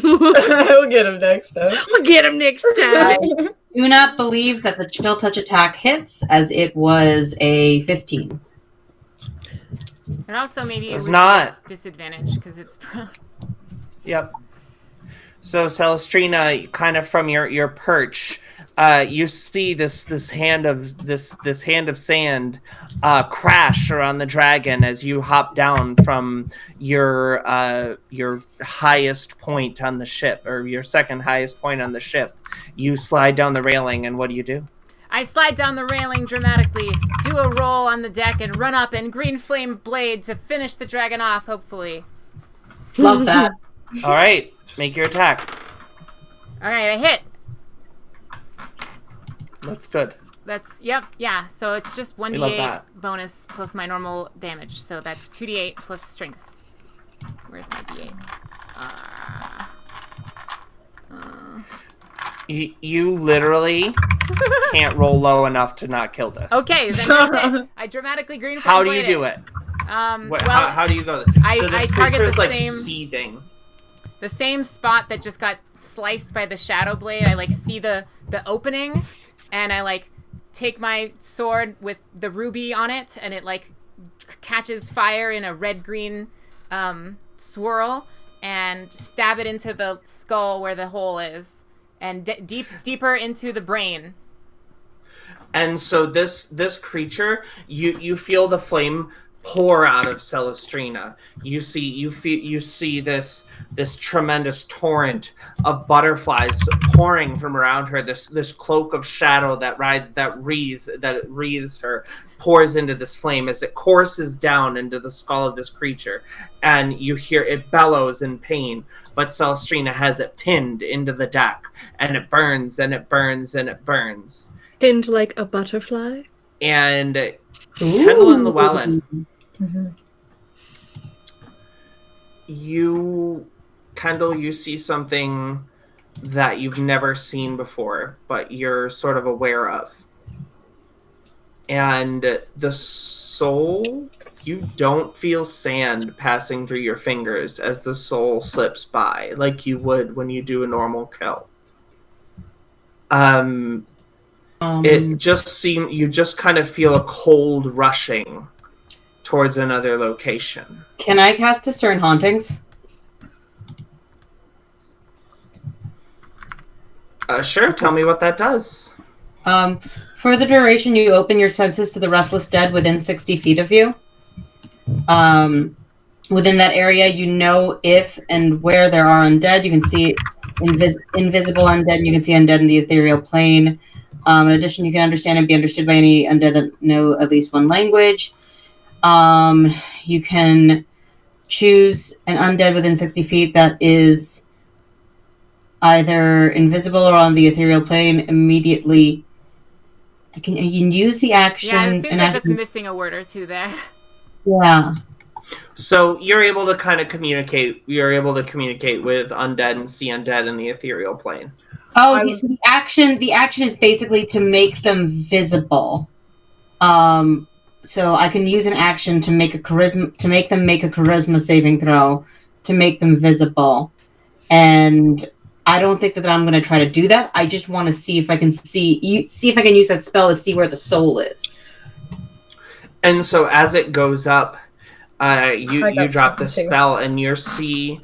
We'll get him next time. We'll get him next time. I do not believe that the chill touch attack hits, as it was a 15. And also maybe it Does would not. be disadvantage because it's prone. Yep. So Celestrina, kind of from your perch, you see this hand of sand crash around the dragon as you hop down from your highest point on the ship, or your second highest point on the ship. You slide down the railing, and what do? I slide down the railing dramatically, do a roll on the deck, and run up and green flame blade to finish the dragon off, hopefully. Love that. All right, make your attack. All right, I hit. That's good. That's, yep, yeah. So it's just love 1d8 that. bonus plus my normal damage. So that's 2d8 plus strength. Where's my d8? You literally can't roll low enough to not kill this. Okay, then that's it. I dramatically green flame How do you blade do it? it? Well, How do you go? I this target creature is the like same- seething. the same spot that just got sliced by the shadow blade. I like see the opening, and I like take my sword with the ruby on it, and it like catches fire in a red-green swirl, and stab it into the skull where the hole is, and deeper into the brain. And so this creature, you feel the flame pour out of Celestrina. You see this tremendous torrent of butterflies pouring from around her. This cloak of shadow that wreathes her pours into this flame as it courses down into the skull of this creature, and you hear it bellows in pain. But Celestrina has it pinned into the deck, and it burns and it burns and it burns. Pinned like a butterfly. And Kendall and Llewellyn, Kendall, you see something that you've never seen before, but you're sort of aware of. And the soul, you don't feel sand passing through your fingers as the soul slips by, like you would when you do a normal kill. It just you just kind of feel a cold rushing towards another location. Can I cast Discern Hauntings? Sure, tell me what that does. For the duration, you open your senses to the restless dead within 60 feet of you. Within that area, you know if and where there are undead. You can see invisible undead, and you can see undead in the ethereal plane. In addition, you can understand and be understood by any undead that know at least one language. You can choose an undead within 60 feet that is either invisible or on the ethereal plane immediately. You can use the action. Yeah, it seems like that's missing a word or two there. Yeah. So you're able to kind of communicate. You're able to communicate with undead and see undead in the ethereal plane. Oh, so the action is basically to make them visible. So I can use an action to make them make a charisma saving throw to make them visible. And I don't think that I'm going to try to do that. I just want to see if I can see if I can use that spell to see where the soul is. And so as it goes up, you drop the spell and you see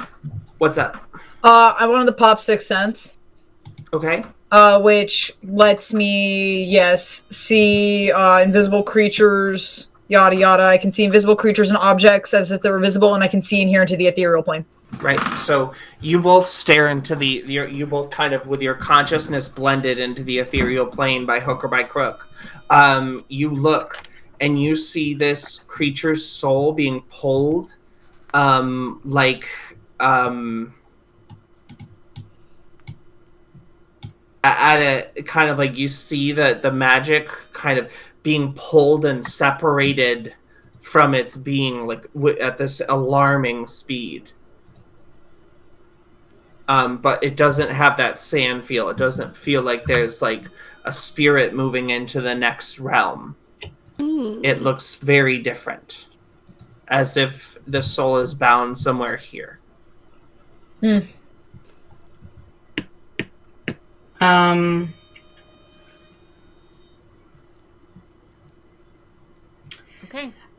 what's up. I wanted to pop Sixth Sense. Okay. Which lets me, see invisible creatures, yada yada. I can see invisible creatures and objects as if they were visible, and I can see and hear into the ethereal plane. Right. So you both stare into you both kind of with your consciousness blended into the ethereal plane by hook or by crook. You look and you see this creature's soul being pulled, at a kind of like you see the magic kind of being pulled and separated from its being at this alarming speed. But it doesn't have that sand feel. It doesn't feel like there's like a spirit moving into the next realm. It looks very different, as if the soul is bound somewhere here. Okay.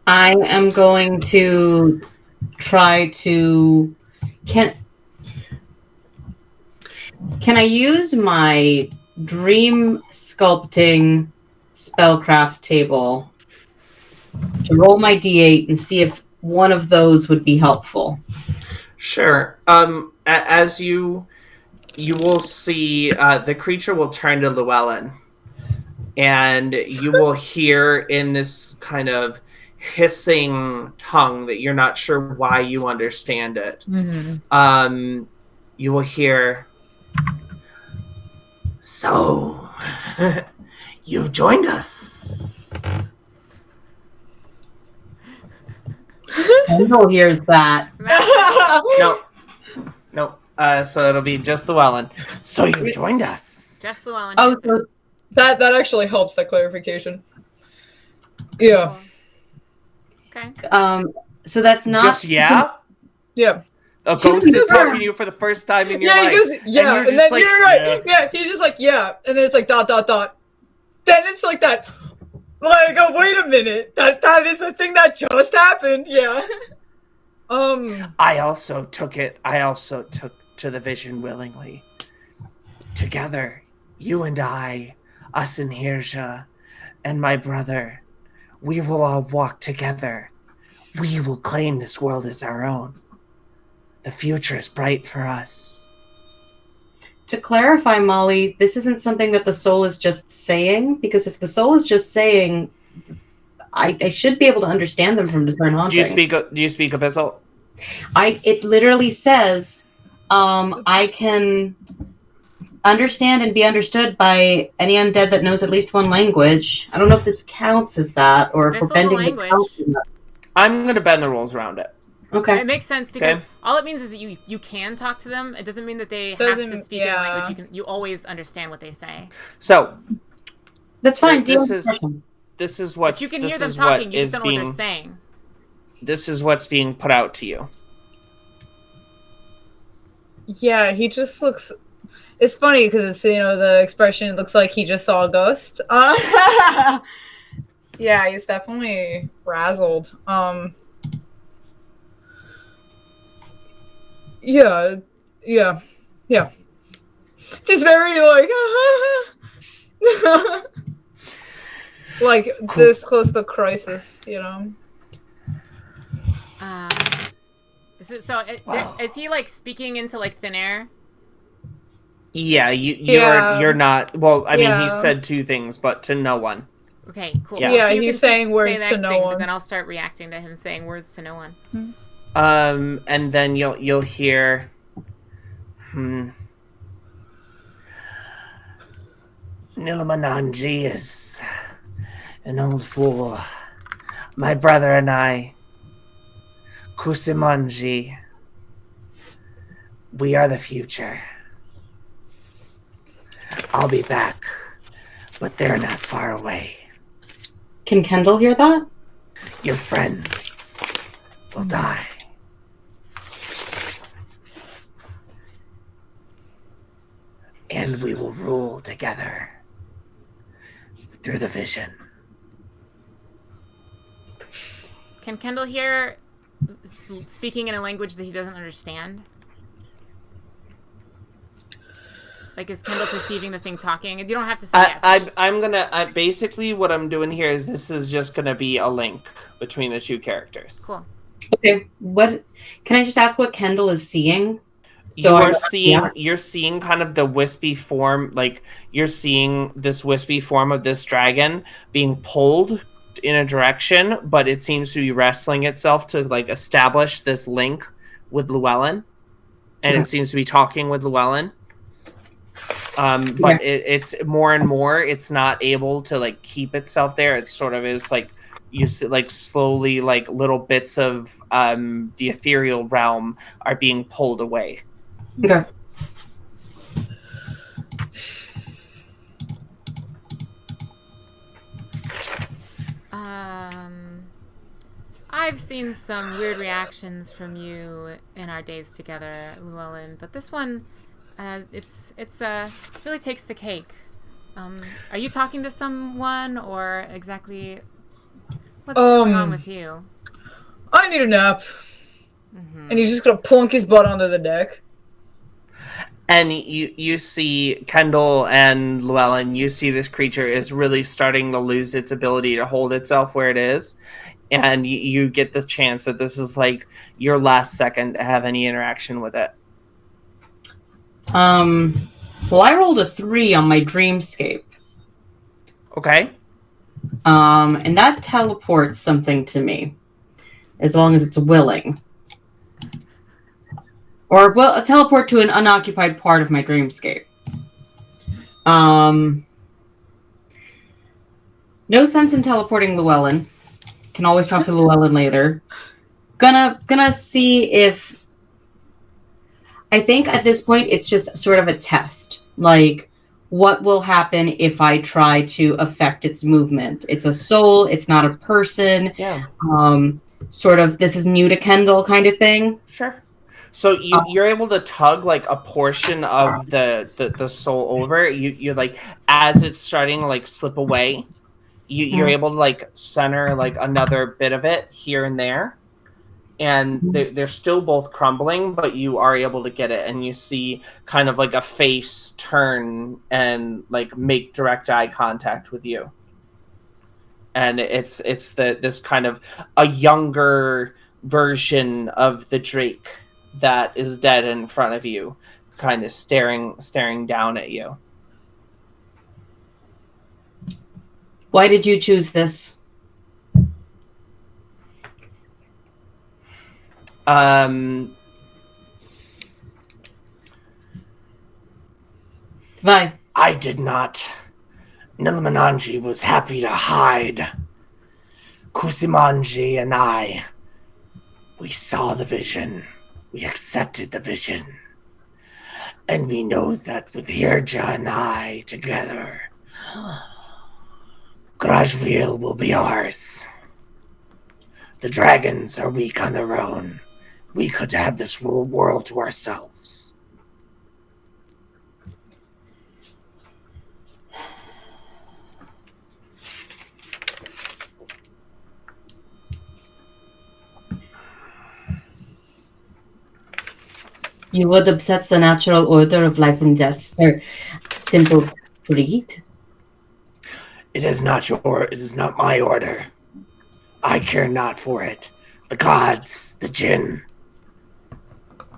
I am going to try to... Can I use my dream sculpting spellcraft table to roll my d8 and see if one of those would be helpful? Sure. As you will see, the creature will turn to Llewellyn, and you will hear in this kind of hissing tongue that you're not sure why you understand it. You will hear, "So, you've joined us." Kendall hears that. No. So it'll be just Llewellyn. "So you've joined us." Just Llewellyn. Oh, so That actually helps, that clarification. Yeah. Okay. so that's not Just Yeah. a ghost is talking to you for the first time in your life. He goes, yeah, and then you're right. Yeah, he's just like, yeah, and then it's like ... Then it's like that. Like, oh, wait a minute, that is a thing that just happened. Yeah. I also took to the vision willingly. Together, you and I, us and Hirsha, and my brother, we will all walk together. We will claim this world as our own. The future is bright for us. To clarify, Molly, this isn't something that the soul is just saying, because if the soul is just saying, I should be able to understand them from Discern Haunting. Do you speak Abyssal? It literally says, I can understand and be understood by any undead that knows at least one language. I don't know if this counts as that, or if we're bending the language. I'm going to bend the rules around it. Okay. It makes sense because all it means is that you can talk to them. It doesn't mean that they have to speak in language. You always understand what they say. So that's fine. This is what you can hear them talking. You just don't know what they're saying. This is what's being put out to you. Yeah, he just looks. It's funny because it's the expression. It looks like he just saw a ghost. Yeah, he's definitely frazzled. Yeah. Just very like, like this close to crisis, Is he like speaking into like thin air? Yeah, you're not. Well, I mean, he said two things, but to no one. Okay, cool. Yeah, he's saying words to no one. But then I'll start reacting to him saying words to no one. And then you'll hear, Nilamananji is an old fool. My brother and I, Kusimanji, we are the future. I'll be back, but they're not far away. Can Kendall hear that? Your friends will die. And we will rule together through the vision. Can Kendall hear speaking in a language that he doesn't understand? Like, is Kendall perceiving the thing talking? You don't have to say yes. I'm gonna... basically, what I'm doing here is this is just gonna be a link between the two characters. Cool. Okay, can I just ask what Kendall is seeing? So you're seeing kind of the wispy form, like you're seeing this wispy form of this dragon being pulled in a direction, but it seems to be wrestling itself to like establish this link with Llewellyn, and it seems to be talking with Llewellyn. But it's more and more, it's not able to like keep itself there. It sort of is like you see, like slowly, like little bits of the ethereal realm are being pulled away. Okay. I've seen some weird reactions from you in our days together, Llewellyn, but this one, it's really takes the cake. Are you talking to someone, or exactly what's going on with you? I need a nap. And he's just gonna plunk his butt onto the deck. And you see Kendall and Llewellyn, you see this creature is really starting to lose its ability to hold itself where it is. And you get the chance that this is like your last second to have any interaction with it. Well, I rolled a 3 on my dreamscape. Okay. And that teleports something to me. As long as it's willing. Or a teleport to an unoccupied part of my dreamscape. No sense in teleporting Llewellyn. Can always talk to Llewellyn later. Gonna see if... I think at this point it's just sort of a test. Like, what will happen if I try to affect its movement? It's a soul, it's not a person. Yeah. Sort of, this is new to Kendall kind of thing. Sure. So you're able to tug like a portion of the soul over. You like, as it's starting to like slip away, you're able to like center like another bit of it here and there. And they're still both crumbling, but you are able to get it, and you see kind of like a face turn and like make direct eye contact with you. and it's this kind of a younger version of the Drake that is dead in front of you, kind of staring down at you. Why did you choose this? Why? I did not. Nilamananji was happy to hide. Kusimanji and I, we saw the vision. We accepted the vision. And we know that with Hirja and I together, Grajville will be ours. The dragons are weak on their own. We could have this world to ourselves. You would upset the natural order of life and death for simple greed? It is not my order. I care not for it. The gods, the Jinn.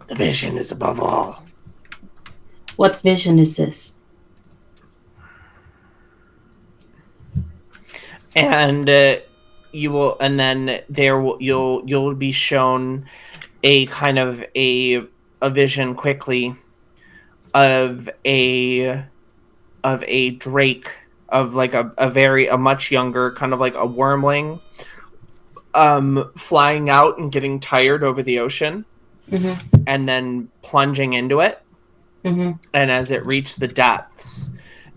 The vision is above all. What vision is this? And you'll be shown a kind of a vision quickly of a drake, of like a much younger, kind of like a wormling, flying out and getting tired over the ocean, and then plunging into it. And as it reached the depths,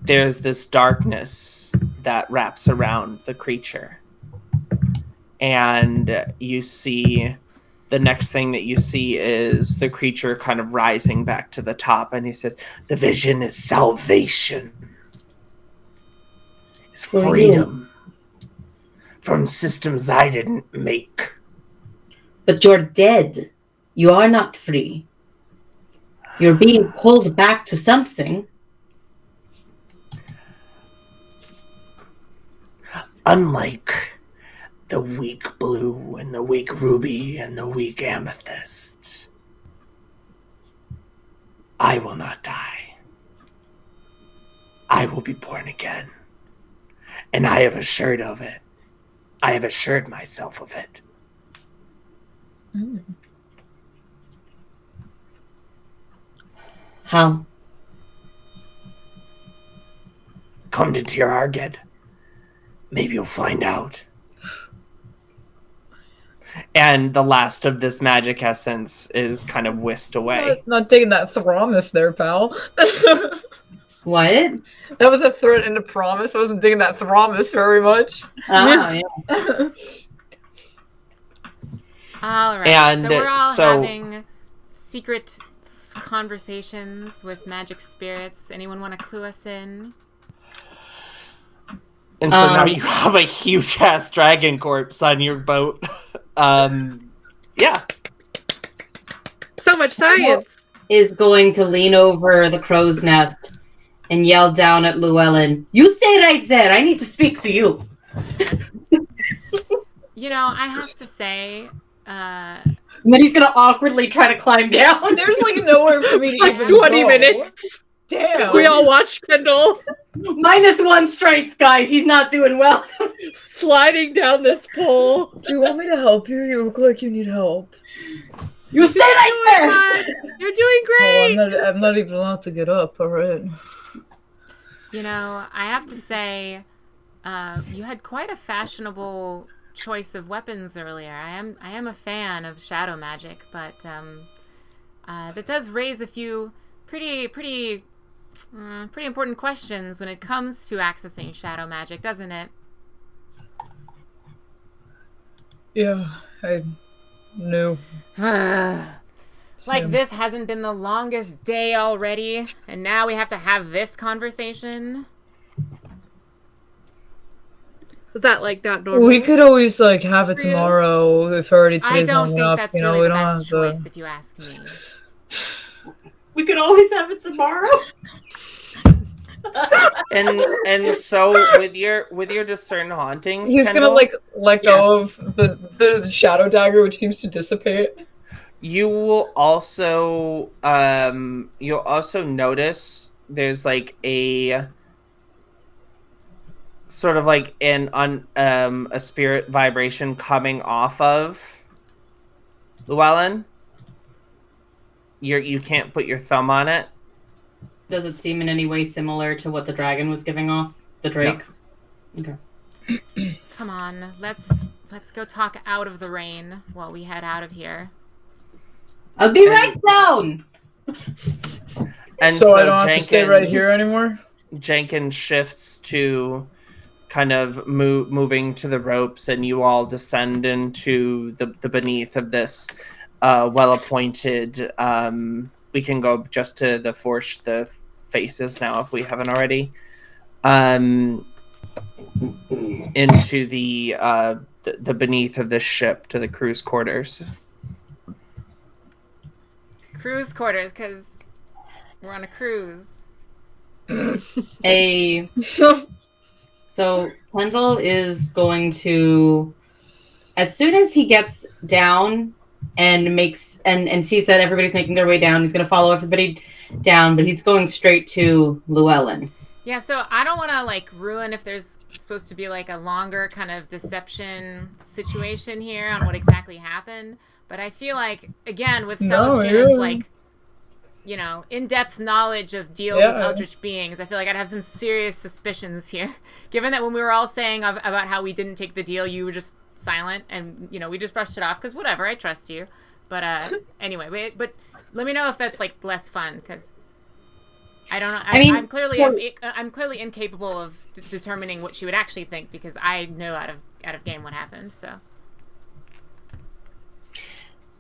there's this darkness that wraps around the creature. And you see, the next thing that you see is the creature kind of rising back to the top, and he says, "The vision is salvation. It's freedom from systems I didn't make." But you're dead. You are not free. You're being pulled back to something. Unlike the weak blue and the weak ruby and the weak amethyst, I will not die. I will be born again. And I have assured of it. I have assured myself of it. How? Come to Tir Arged. Maybe you'll find out. And the last of this magic essence is kind of whisked away. Not taking that thromus there, pal. What? That was a threat and a promise. I wasn't digging that thromus very much. Yeah. All right. And so we're all having secret conversations with magic spirits. Anyone want to clue us in? And so now you have a huge-ass dragon corpse on your boat. Yeah. So much science. Is going to lean over the crow's nest and yell down at Llewellyn, "You stay right there. I need to speak to you." You know, I have to say... And then he's going to awkwardly try to climb down. There's like nowhere for me to Like even 20 go. minutes. Damn. We all watched Kendall -1 strength, guys. He's not doing well. sliding down this pole. Do you want me to help you? You look like you need help. You stay right there. You're doing great! Oh, I'm not even allowed to get up. All right. You know, I have to say, you had quite a fashionable choice of weapons earlier. I am a fan of shadow magic, but that does raise a few pretty important questions when it comes to accessing shadow magic, doesn't it? Yeah, I knew. Like this hasn't been the longest day already, and now we have to have this conversation. Is that like not normal? We could always like have it tomorrow if already today's I don't long think enough. that's You know, really we the don't best have choice, if you ask me. We could always have it tomorrow. And so with your discern hauntings, He's Kendall, gonna like let go of the shadow dagger, which seems to dissipate. you'll also notice there's like a sort of like a spirit vibration coming off of Llewellyn. You can't put your thumb on it. Does it seem in any way similar to what the dragon was giving off? The Drake? No. Okay. Come on, let's go talk out of the rain while we head out of here. I'll be right down! And so I don't have to stay right here anymore? Jenkins shifts to kind of moving to the ropes, and you all descend into the beneath of this well-appointed... we can go just to the faces now if we haven't already. Into the beneath of this ship to the crew's quarters. Cruise quarters, because we're on a cruise. So Kendall is going to, as soon as he gets down and makes and sees that everybody's making their way down, he's going to follow everybody down, but he's going straight to Llewellyn. Yeah, so I don't want to like ruin if there's supposed to be like a longer kind of deception situation here on what exactly happened, but I feel like again with Celestina's like, you know, in-depth knowledge of deals with eldritch beings, I feel like I'd have some serious suspicions here. Given that when we were all saying about how we didn't take the deal, you were just silent, and you know we just brushed it off because whatever, I trust you. But anyway, but let me know if that's like less fun because I don't know. I'm clearly incapable of determining what she would actually think because I know out of game what happened. So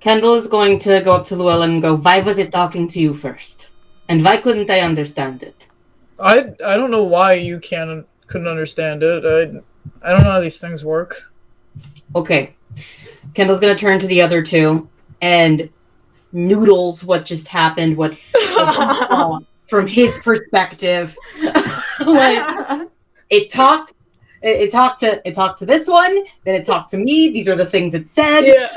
Kendall is going to go up to Llewellyn and go, why was it talking to you first? And why couldn't I understand it? I don't know why you couldn't understand it. I don't know how these things work. Okay. Kendall's going to turn to the other two and noodles what just happened, what from his perspective. Like, it talked to this one, then it talked to me. These are the things it said. Yeah.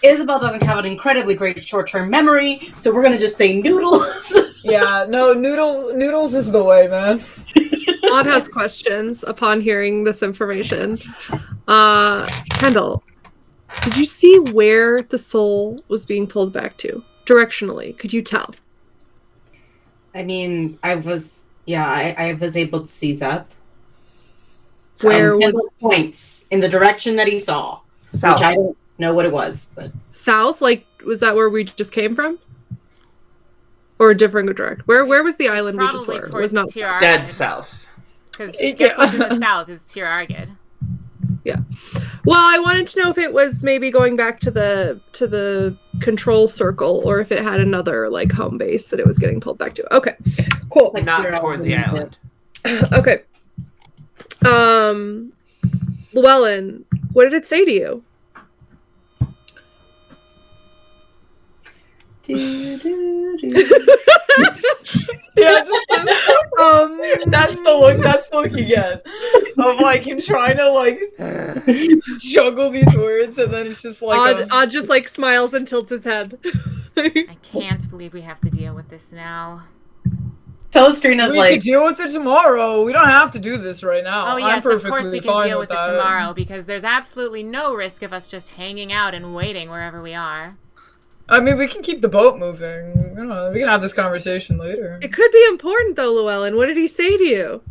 Isabel doesn't have an incredibly great short-term memory, so we're gonna just say noodles. Yeah, no, noodles is the way, man. Maud has questions upon hearing this information. Kendall, did you see where the soul was being pulled back to? Directionally, could you tell? I mean, I was able to see that. Where was points in the direction that he saw? South. Which I don't know what it was, but south. Like, was that where we just came from, or a different direction? Where was the island we just were? It was not dead south. Because guess what's in the south is Tir Argid. Yeah. Well, I wanted to know if it was maybe going back to the control circle, or if it had another like home base that it was getting pulled back to. Okay, cool. like Not towards the island. Okay. Llewellyn, what did it say to you? Yeah, that's the look you get of like him trying to like juggle these words, and then it's just like Odd just like smiles and tilts his head. I can't believe we have to deal with this now. Telestrina's we could deal with it tomorrow. We don't have to do this right now. Oh yes, of course we can deal with it tomorrow because there's absolutely no risk of us just hanging out and waiting wherever we are. I mean, we can keep the boat moving. I don't know, we can have this conversation later. It could be important though, Llewellyn. What did he say to you?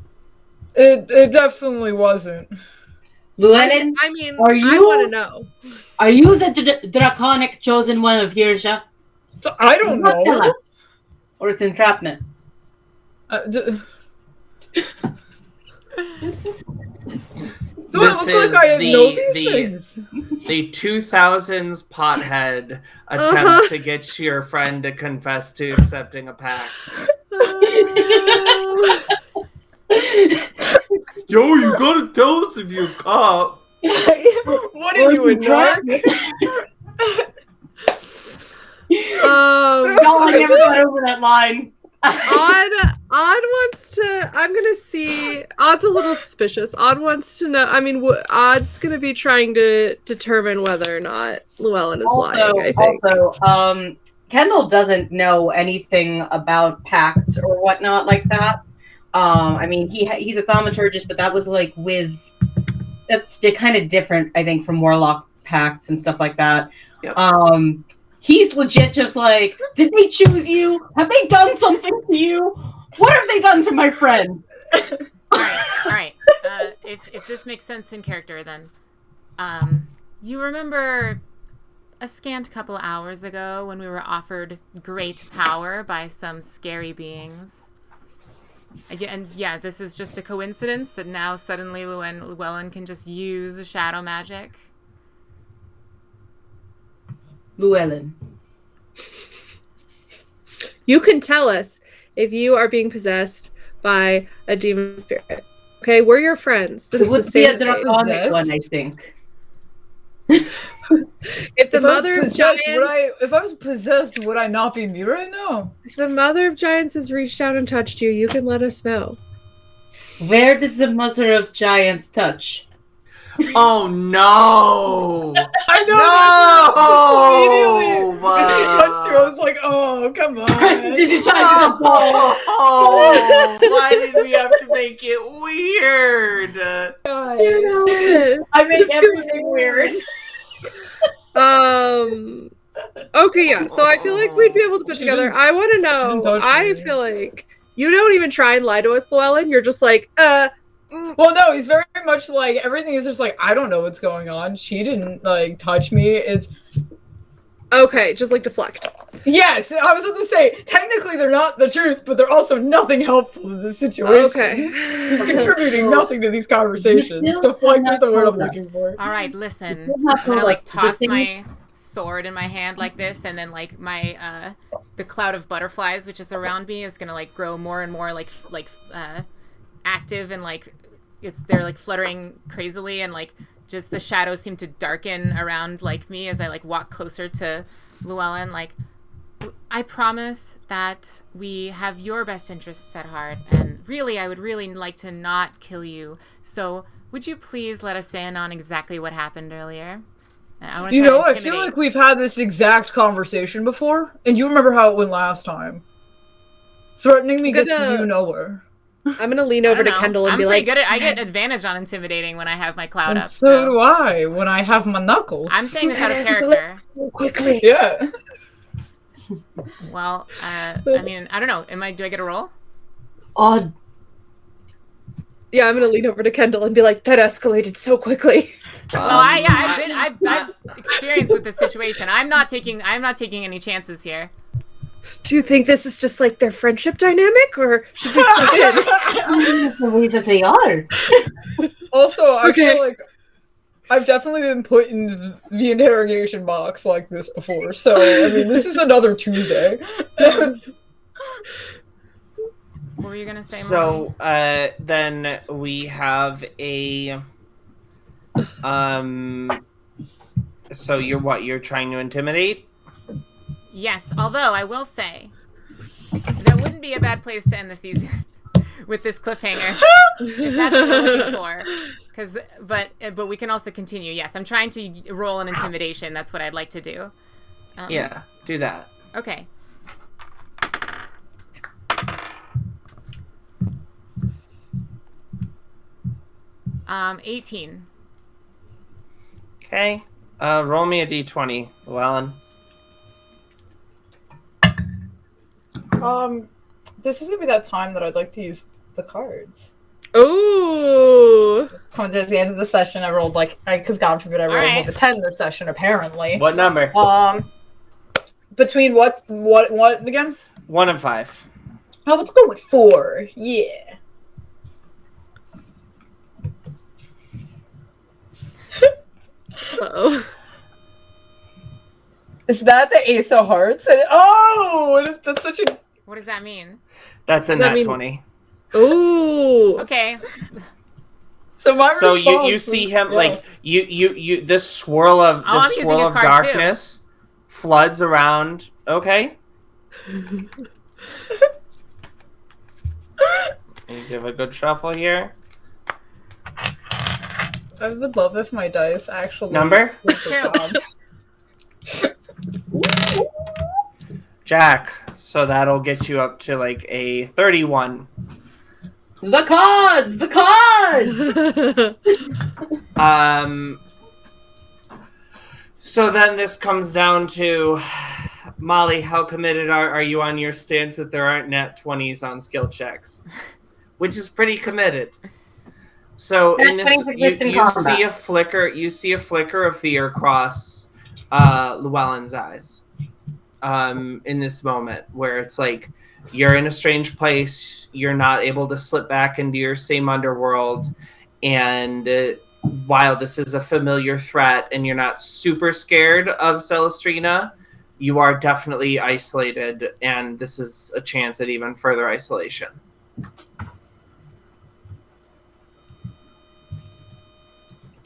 It definitely wasn't. Llewellyn, I want to know. Are you the draconic chosen one of Hirsha? So, I don't know. Or it's entrapment. This is things. the 2000s pothead attempts to get your friend to confess to accepting a pact. Yo, you gotta tell us if you're a cop. What are you, a narc? No, I never got over that line. Odd wants to. I'm gonna see. Odd's a little suspicious. Odd wants to know. I mean, Odd's gonna be trying to determine whether or not Llewellyn is lying. I think. Also, Kendall doesn't know anything about pacts or whatnot like that. I mean, he's a thaumaturgist, but that was like that's kind of different, I think, from warlock pacts and stuff like that. Yep. He's legit just like, did they choose you? Have they done something to you? What have they done to my friend? All right. If this makes sense in character, then you remember a scant couple hours ago when we were offered great power by some scary beings. And yeah, this is just a coincidence that now suddenly Llewellyn can just use shadow magic. Llewellyn. You can tell us if you are being possessed by a demon spirit. Okay, we're your friends. This is the safe space. One, I think. If the mother of giants, if I was possessed, would I not be me right now? If the mother of giants has reached out and touched you, you can let us know. Where did the mother of giants touch? Oh no! I know. No! When she touched her, I was like, "Oh, come on!" Did you try to Oh, why did we have to make it weird? You know it. I make everything weird. Okay, yeah. So I feel like we'd be able to put together. I want to know. I feel like you don't even try and lie to us, Llewellyn. You're just like, Well, no, he's very much like, everything is just like, I don't know what's going on. She didn't, like, touch me. It's... Okay, just, like, deflect. Yes, I was about to say, technically they're not the truth, but they're also nothing helpful in this situation. Okay. He's contributing nothing to these conversations. Deflect is the word I'm looking for. All right, listen. I'm gonna, like, toss my sword in my hand like this, and then, like, my, the cloud of butterflies, which is around me, is gonna, like, grow more and more, like, active, and like they're like fluttering crazily, and like just the shadows seem to darken around like me as I like walk closer to Llewellyn. Like, I promise that we have your best interests at heart, and really I would really like to not kill you, so would you please let us in on exactly what happened earlier? And I want to I feel like we've had this exact conversation before, and you remember how it went last time. Threatening me gets you nowhere. I'm gonna lean over to Kendall and be like, I get advantage on intimidating when I have my cloud and up. So do I when I have my knuckles. I'm saying this out of character. Quickly. Yeah. Well, I mean, I don't know. Do I get a roll? Odd. Yeah, I'm gonna lean over to Kendall and be like, that escalated so quickly. I've experience with this situation. I'm not taking any chances here. Do you think this is just like their friendship dynamic, or should we step in? The ways that they are. Also, I feel like I've definitely been put in the interrogation box like this before, so I mean, this is another Tuesday. What were you gonna say? So, then we have a. So you're trying to intimidate? Yes, although I will say that wouldn't be a bad place to end the season with this cliffhanger. If that's what we're looking for. But we can also continue. Yes, I'm trying to roll an intimidation. That's what I'd like to do. Yeah, do that. Okay. Um, 18. Okay. Roll me a d20, Llewellyn. This is gonna be that time that I'd like to use the cards. Ooh. Coming to the end of the session, I rolled because God forbid I rolled with a 10 this session, apparently. What number? Between what again? 1 and 5. Oh, let's go with 4. Yeah. Uh-oh. Is that the Ace of Hearts? That's such a... What does that mean? That's a nat 20. Ooh. Okay. So my response you see him like you this swirl of darkness floods around. Okay. You give a good shuffle here. I would love if my dice actually Number? Jack. So that'll get you up to like a 31. The cards! The cards! So then this comes down to, Molly, how committed are you on your stance that there aren't nat 20s on skill checks? Which is pretty committed. So in this, you see a flicker. You see a flicker of fear across Llewellyn's eyes. In this moment, where it's like you're in a strange place, you're not able to slip back into your same underworld, and while this is a familiar threat, and you're not super scared of Celestrina, you are definitely isolated, and this is a chance at even further isolation.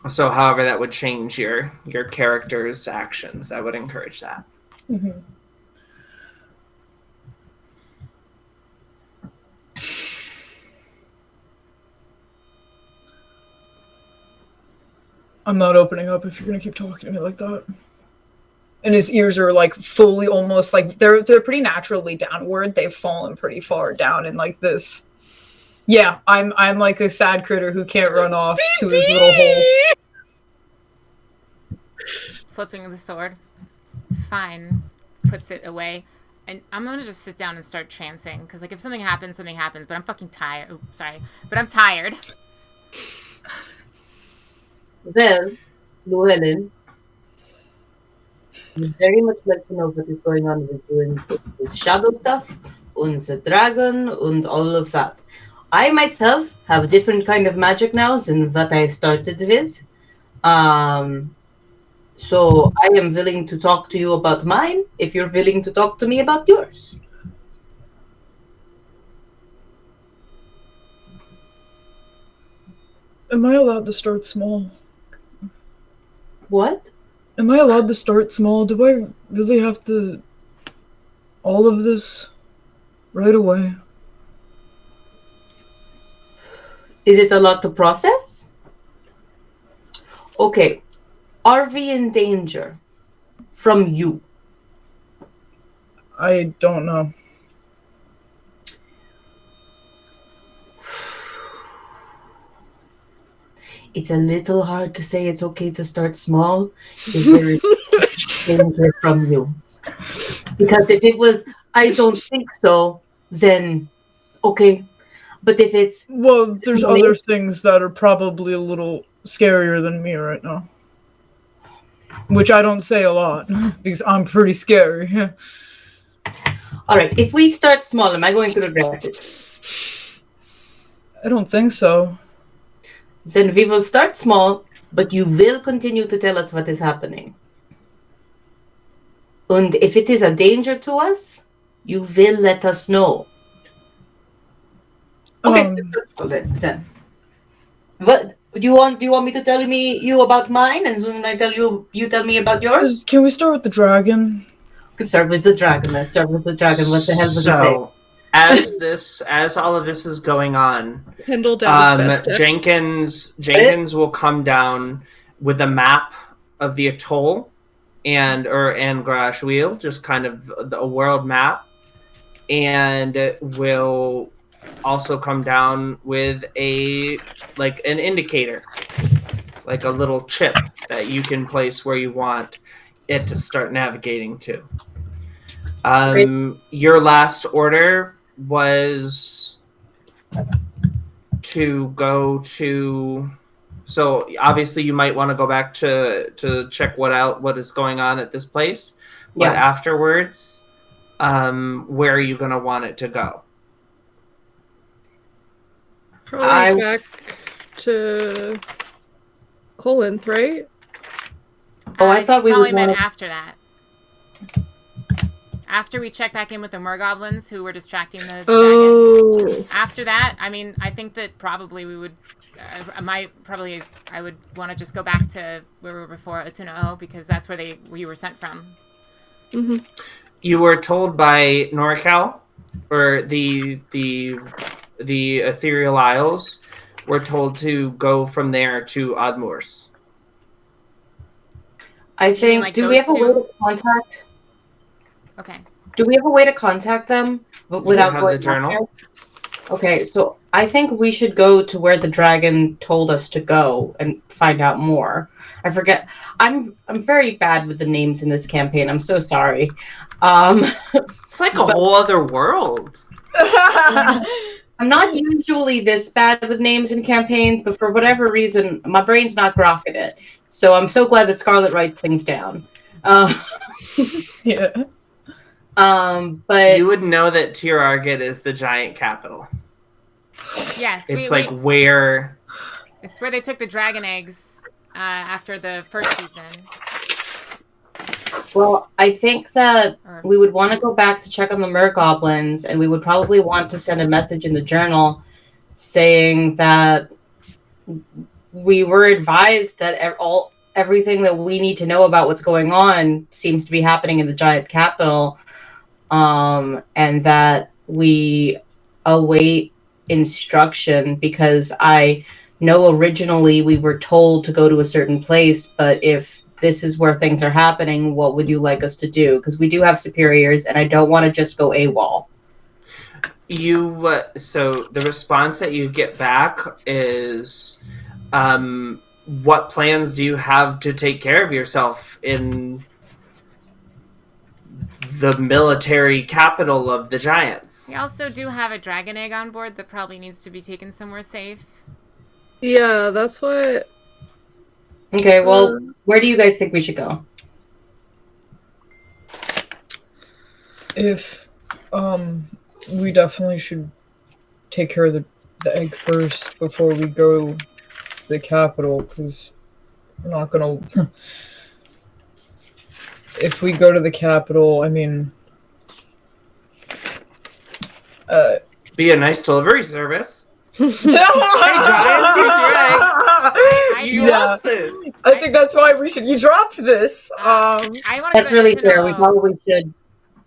So, however, that would change your character's actions. I would encourage that. Mm-hmm. I'm not opening up if you're gonna keep talking to me like that. And his ears are like fully, almost like they're pretty naturally downward. They've fallen pretty far down in like this. Yeah, I'm like a sad critter who can't run off to his little hole. Flipping the sword. Fine. Puts it away. And I'm gonna just sit down and start trancing. Because, like, if something happens, something happens. But I'm fucking tired. Oops, sorry. But I'm tired. Well, Llewellyn, I'd very much like to know what is going on with you and this shadow stuff, and the dragon, and all of that. I myself have different kind of magic now than what I started with. So I am willing to talk to you about mine if you're willing to talk to me about yours. Am I allowed to start small? What? Am I allowed to start small? Do I really have to... all of this right away? Is it a lot to process? Okay. Are we in danger from you? I don't know. It's a little hard to say it's okay to start small if there is danger from you. Because if it was, I don't think so, then okay. But if it's... Well, there's other things that are probably a little scarier than me right now. Which I don't say a lot, because I'm pretty scary. Alright, if we start small, am I going to regret it? I don't think so. Then we will start small, but you will continue to tell us what is happening. And if it is a danger to us, you will let us know. Okay, then. What do you want me to tell you about mine, and then I tell you tell me about yours? Can we start with the dragon? We can start with the dragon. Let's start with the dragon. What the hell was it? As all of this is going on, Jenkins will come down with a map of the atoll and Garage Wheel, just kind of a world map, and will also come down with an indicator, like a little chip that you can place where you want it to start navigating to. Your last order was to go to, so obviously you might want to go back to check what is going on at this place, but afterwards, where are you going to want it to go? Probably back to Colinth, right? Oh, I thought we probably meant after that. After we check back in with the mergoblins who were distracting the dragon. After that, I mean, I think that probably we would... I would want to just go back to where we were before, Otuno, because that's where we were sent from. Mm-hmm. You were told by NorCal, or the the Ethereal Isles, we're told to go from there to Odmoors. I think. like do we have a way to contact? Okay. Do we have a way to contact them without have going the journal? There? Okay, so I think we should go to where the dragon told us to go and find out more. I forget. I'm very bad with the names in this campaign. I'm so sorry. It's like a whole other world. I'm not usually this bad with names in campaigns, but for whatever reason, my brain's not grokking it. So I'm so glad that Scarlett writes things down. Yeah. But you would know that Tirarget is the giant capital. Yes, it's where it's where they took the dragon eggs after the first season. Well, I think that we would want to go back to check on the mergoblins, and we would probably want to send a message in the journal saying that we were advised that everything that we need to know about what's going on seems to be happening in the giant capital, and that we await instruction, because I know originally we were told to go to a certain place, but if this is where things are happening, what would you like us to do? Because we do have superiors, and I don't want to just go AWOL. So the response that you get back is, what plans do you have to take care of yourself in the military capital of the giants? We also do have a dragon egg on board that probably needs to be taken somewhere safe. Yeah, that's what... Okay, well, where do you guys think we should go? If, we definitely should take care of the egg first before we go to the capital, because we're not gonna... If we go to the capital, I mean... Be a nice delivery service. Hey, Giants, you're right. You lost this. I think that's why we should. You dropped this. That's really fair. We probably should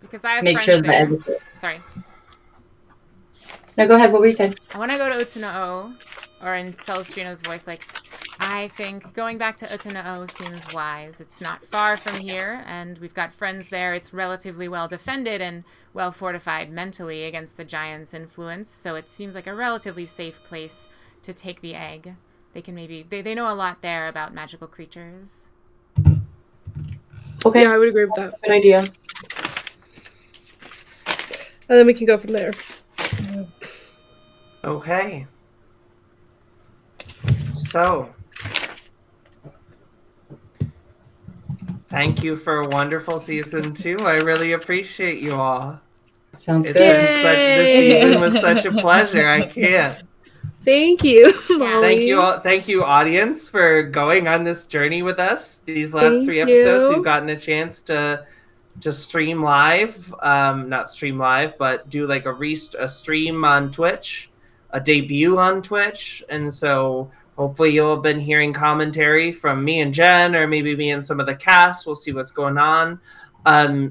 because I have make friends sure there. that. Sorry. No, go ahead. What were you saying? I want to go to Utuna'o, or in Celestrina's voice, like, I think going back to Utuna'o seems wise. It's not far from here, and we've got friends there. It's relatively well defended and well fortified mentally against the giants' influence, so it seems like a relatively safe place to take the egg. They can they know a lot there about magical creatures. Okay, yeah, I would agree with that. Good idea. And then we can go from there. Okay. So, thank you for a wonderful season 2. I really appreciate you all. Sounds It's good. been this season was such a pleasure. I can't. Thank you, Molly. Thank you all. Thank you, audience, for going on this journey with us. These last 3 episodes, we've gotten a chance to stream live. Not stream live, but do like a stream on Twitch, a debut on Twitch, and so hopefully you'll have been hearing commentary from me and Jen, or maybe me and some of the cast. We'll see what's going on.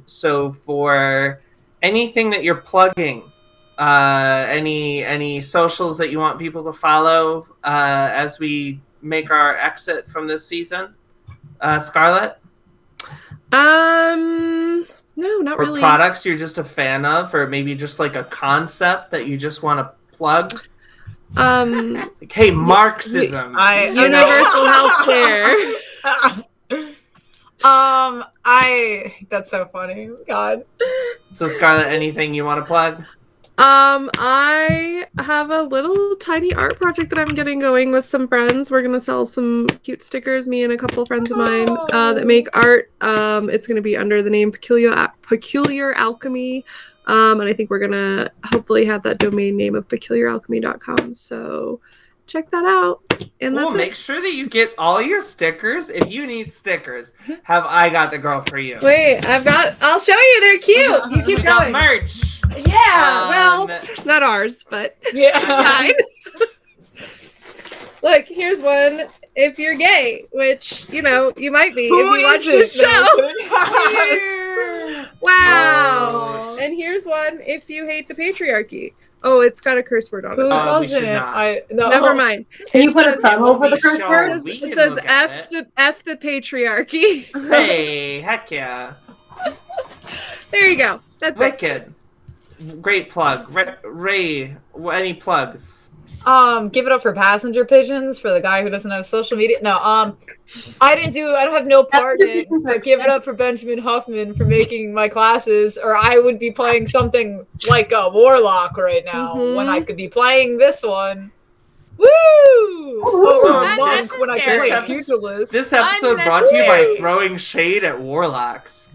So for anything that you're plugging, any socials that you want people to follow as we make our exit from this season, Scarlett? No, not really. Or products you're just a fan of, or maybe just like a concept that you just want to plug? Like, hey, Marxism. Universal healthcare. That's so funny. God. So, Scarlett, anything you want to plug? I have a little tiny art project that I'm getting going with some friends. We're gonna sell some cute stickers, me and a couple of friends of mine that make art. It's gonna be under the name Peculiar Alchemy. And I think we're gonna hopefully have that domain name of peculiaralchemy.com. So check that out. And that's make sure that you get all your stickers. If you need stickers, have I got the girl for you. Wait, I'll show you. They're cute. You keep we going. Got merch. Yeah, well, not ours, but yeah. Look, here's one. If you're gay, which you might be Who if you watch this show. Wow. And here's one if you hate the patriarchy. Oh, it's got a curse word on Who it. We should doesn't? not. No. Never mind. Can you put a thumb will over be the curse shown. word? We It can says look at F the patriarchy. Hey, heck yeah. There you go. That's it. Wicked. Great plug. Ray, any plugs? Give it up for passenger pigeons for the guy who doesn't have social media. No, I don't have no part in it, but give it up for Benjamin Huffman for making my classes, or I would be playing something like a warlock right now when I could be playing this one. Woo! Or a monk when I could play pugilist. This episode brought to you by throwing shade at warlocks.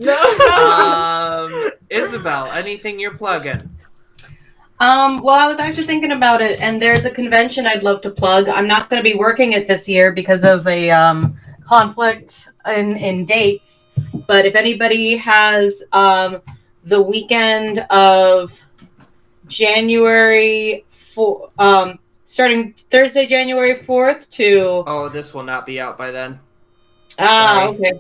Isabel, anything you're plugging? Well, I was actually thinking about it, and there's a convention I'd love to plug. I'm not going to be working it this year because of a conflict in dates. But if anybody has the weekend of January starting Thursday, January 4th to... Oh, this will not be out by then. Okay.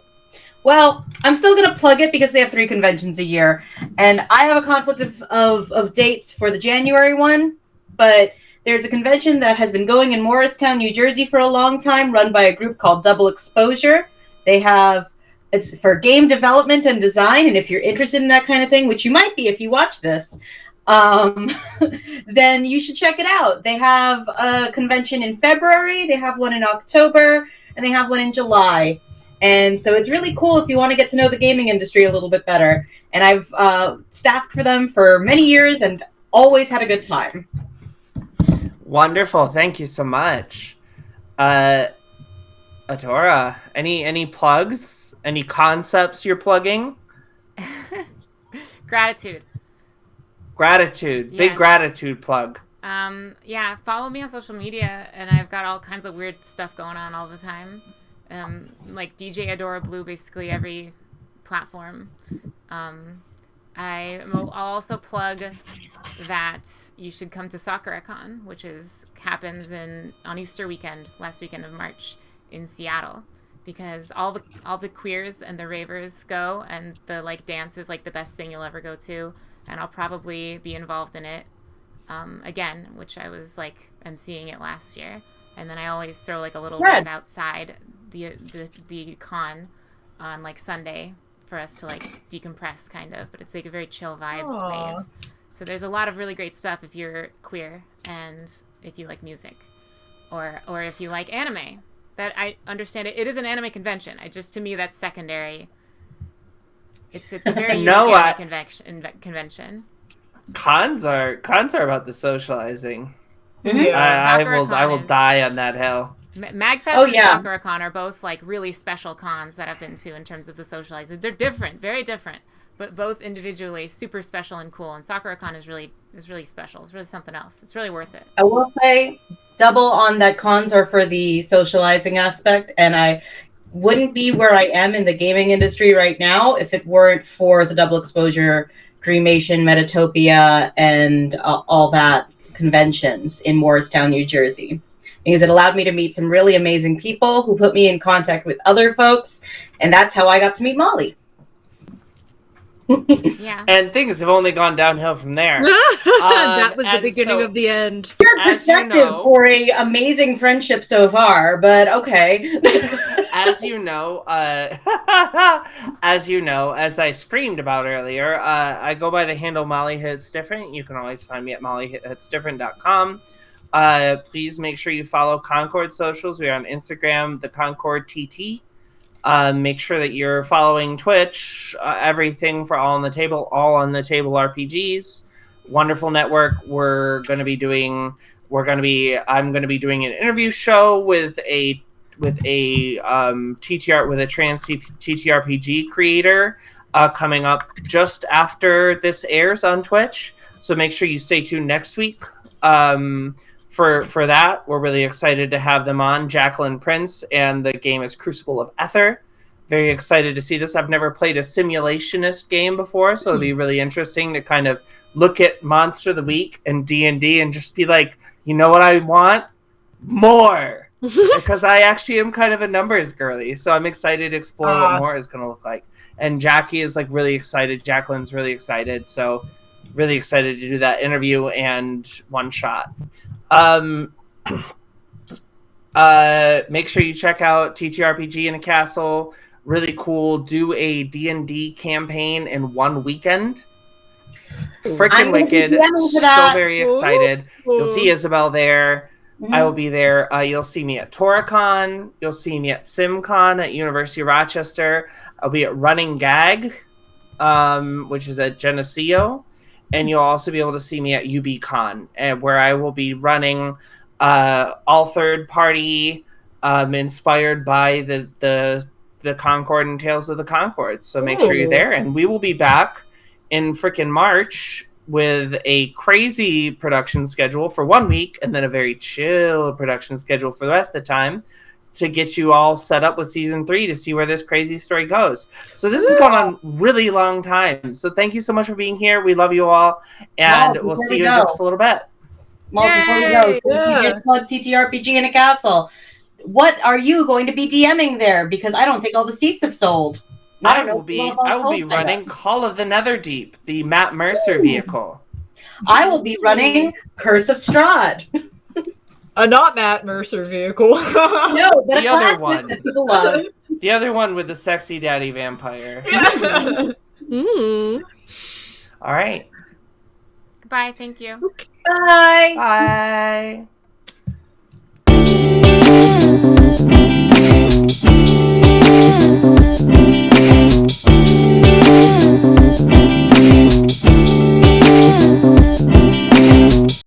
Well, I'm still going to plug it because they have 3 conventions a year. And I have a conflict of dates for the January one. But there's a convention that has been going in Morristown, New Jersey for a long time, run by a group called Double Exposure. It's for game development and design. And if you're interested in that kind of thing, which you might be if you watch this, then you should check it out. They have a convention in February, they have one in October, and they have one in July. And so it's really cool if you want to get to know the gaming industry a little bit better. And I've staffed for them for many years and always had a good time. Wonderful. Thank you so much. Adora, any plugs? Any concepts you're plugging? Gratitude. Gratitude. Big gratitude plug. Yeah, follow me on social media, and I've got all kinds of weird stuff going on all the time. Like DJ Adorablue, basically every platform. I'll also plug that you should come to SoccerCon, which happens on Easter weekend, last weekend of March in Seattle, because all the queers and the ravers go, and the dance is the best thing you'll ever go to, and I'll probably be involved in it again, which I was emceeing it last year. And then I always throw a little rave outside the con on Sunday for us to decompress kind of, but it's a very chill vibes rave. So there's a lot of really great stuff if you're queer and if you like music, or if you like anime. That I understand it is an anime convention. To me that's secondary. It's a very unique anime convention. Cons are about the socializing. Yeah. I will die on that hill. MagFest and SoccerCon are both really special cons that I've been to in terms of the socializing. They're different, very different, but both individually super special and cool. And SoccerCon is really special. It's really something else. It's really worth it. I will say double on that cons are for the socializing aspect, and I wouldn't be where I am in the gaming industry right now if it weren't for the Double Exposure, Dreamation, Metatopia, and all that conventions in Morristown, New Jersey, because it allowed me to meet some really amazing people who put me in contact with other folks, and that's how I got to meet Molly. Yeah. And things have only gone downhill from there. That was the beginning of the end. Your perspective for a amazing friendship so far, but okay. As you know, as I screamed about earlier, I go by the handle Molly Hits Different. You can always find me at mollyhitsdifferent.com. Please make sure you follow Concord socials. We are on Instagram, the Concord TT. Make sure that you're following Twitch, everything for All on the Table RPGs. Wonderful network. I'm going to be doing an interview show with a trans TTRPG creator coming up just after this airs on Twitch. So make sure you stay tuned next week for that. We're really excited to have them on, Jacqueline Prince, and the game is Crucible of Ether. Very excited to see this. I've never played a simulationist game before, so it'll be really interesting to kind of look at Monster of the Week and D&D and just be like, you know what I want? More! Because I actually am kind of a numbers girly, so I'm excited to explore what more is going to look like. And Jackie is really excited. Jacqueline's really excited, so really excited to do that interview and one shot. Make sure you check out TTRPG in a Castle. Really cool. Do a D&D campaign in one weekend. Freaking wicked. So very excited. You'll see Isabel there. I will be there. You'll see me at Toricon. You'll see me at SimCon at University of Rochester. I'll be at Running Gag, which is at Geneseo. And you'll also be able to see me at UBCon, where I will be running all third-party, inspired by the Concord and Tales of the Concord. So make sure you're there. And we will be back in freaking March with a crazy production schedule for 1 week and then a very chill production schedule for the rest of the time to get you all set up with season 3 to see where this crazy story goes. So this has gone on really long time. So thank you so much for being here. We love you all. And we'll see you in just a little bit. Well, before we go, you get plug TTRPG in a Castle. What are you going to be DMing there? Because I don't think all the seats have sold. I will be running Call of the Netherdeep, the Matt Mercer vehicle. I will be running Curse of Strahd. A not Matt Mercer vehicle. No, but the other one. That people love. The other one with the sexy daddy vampire. All right. Goodbye. Thank you. Bye. Bye.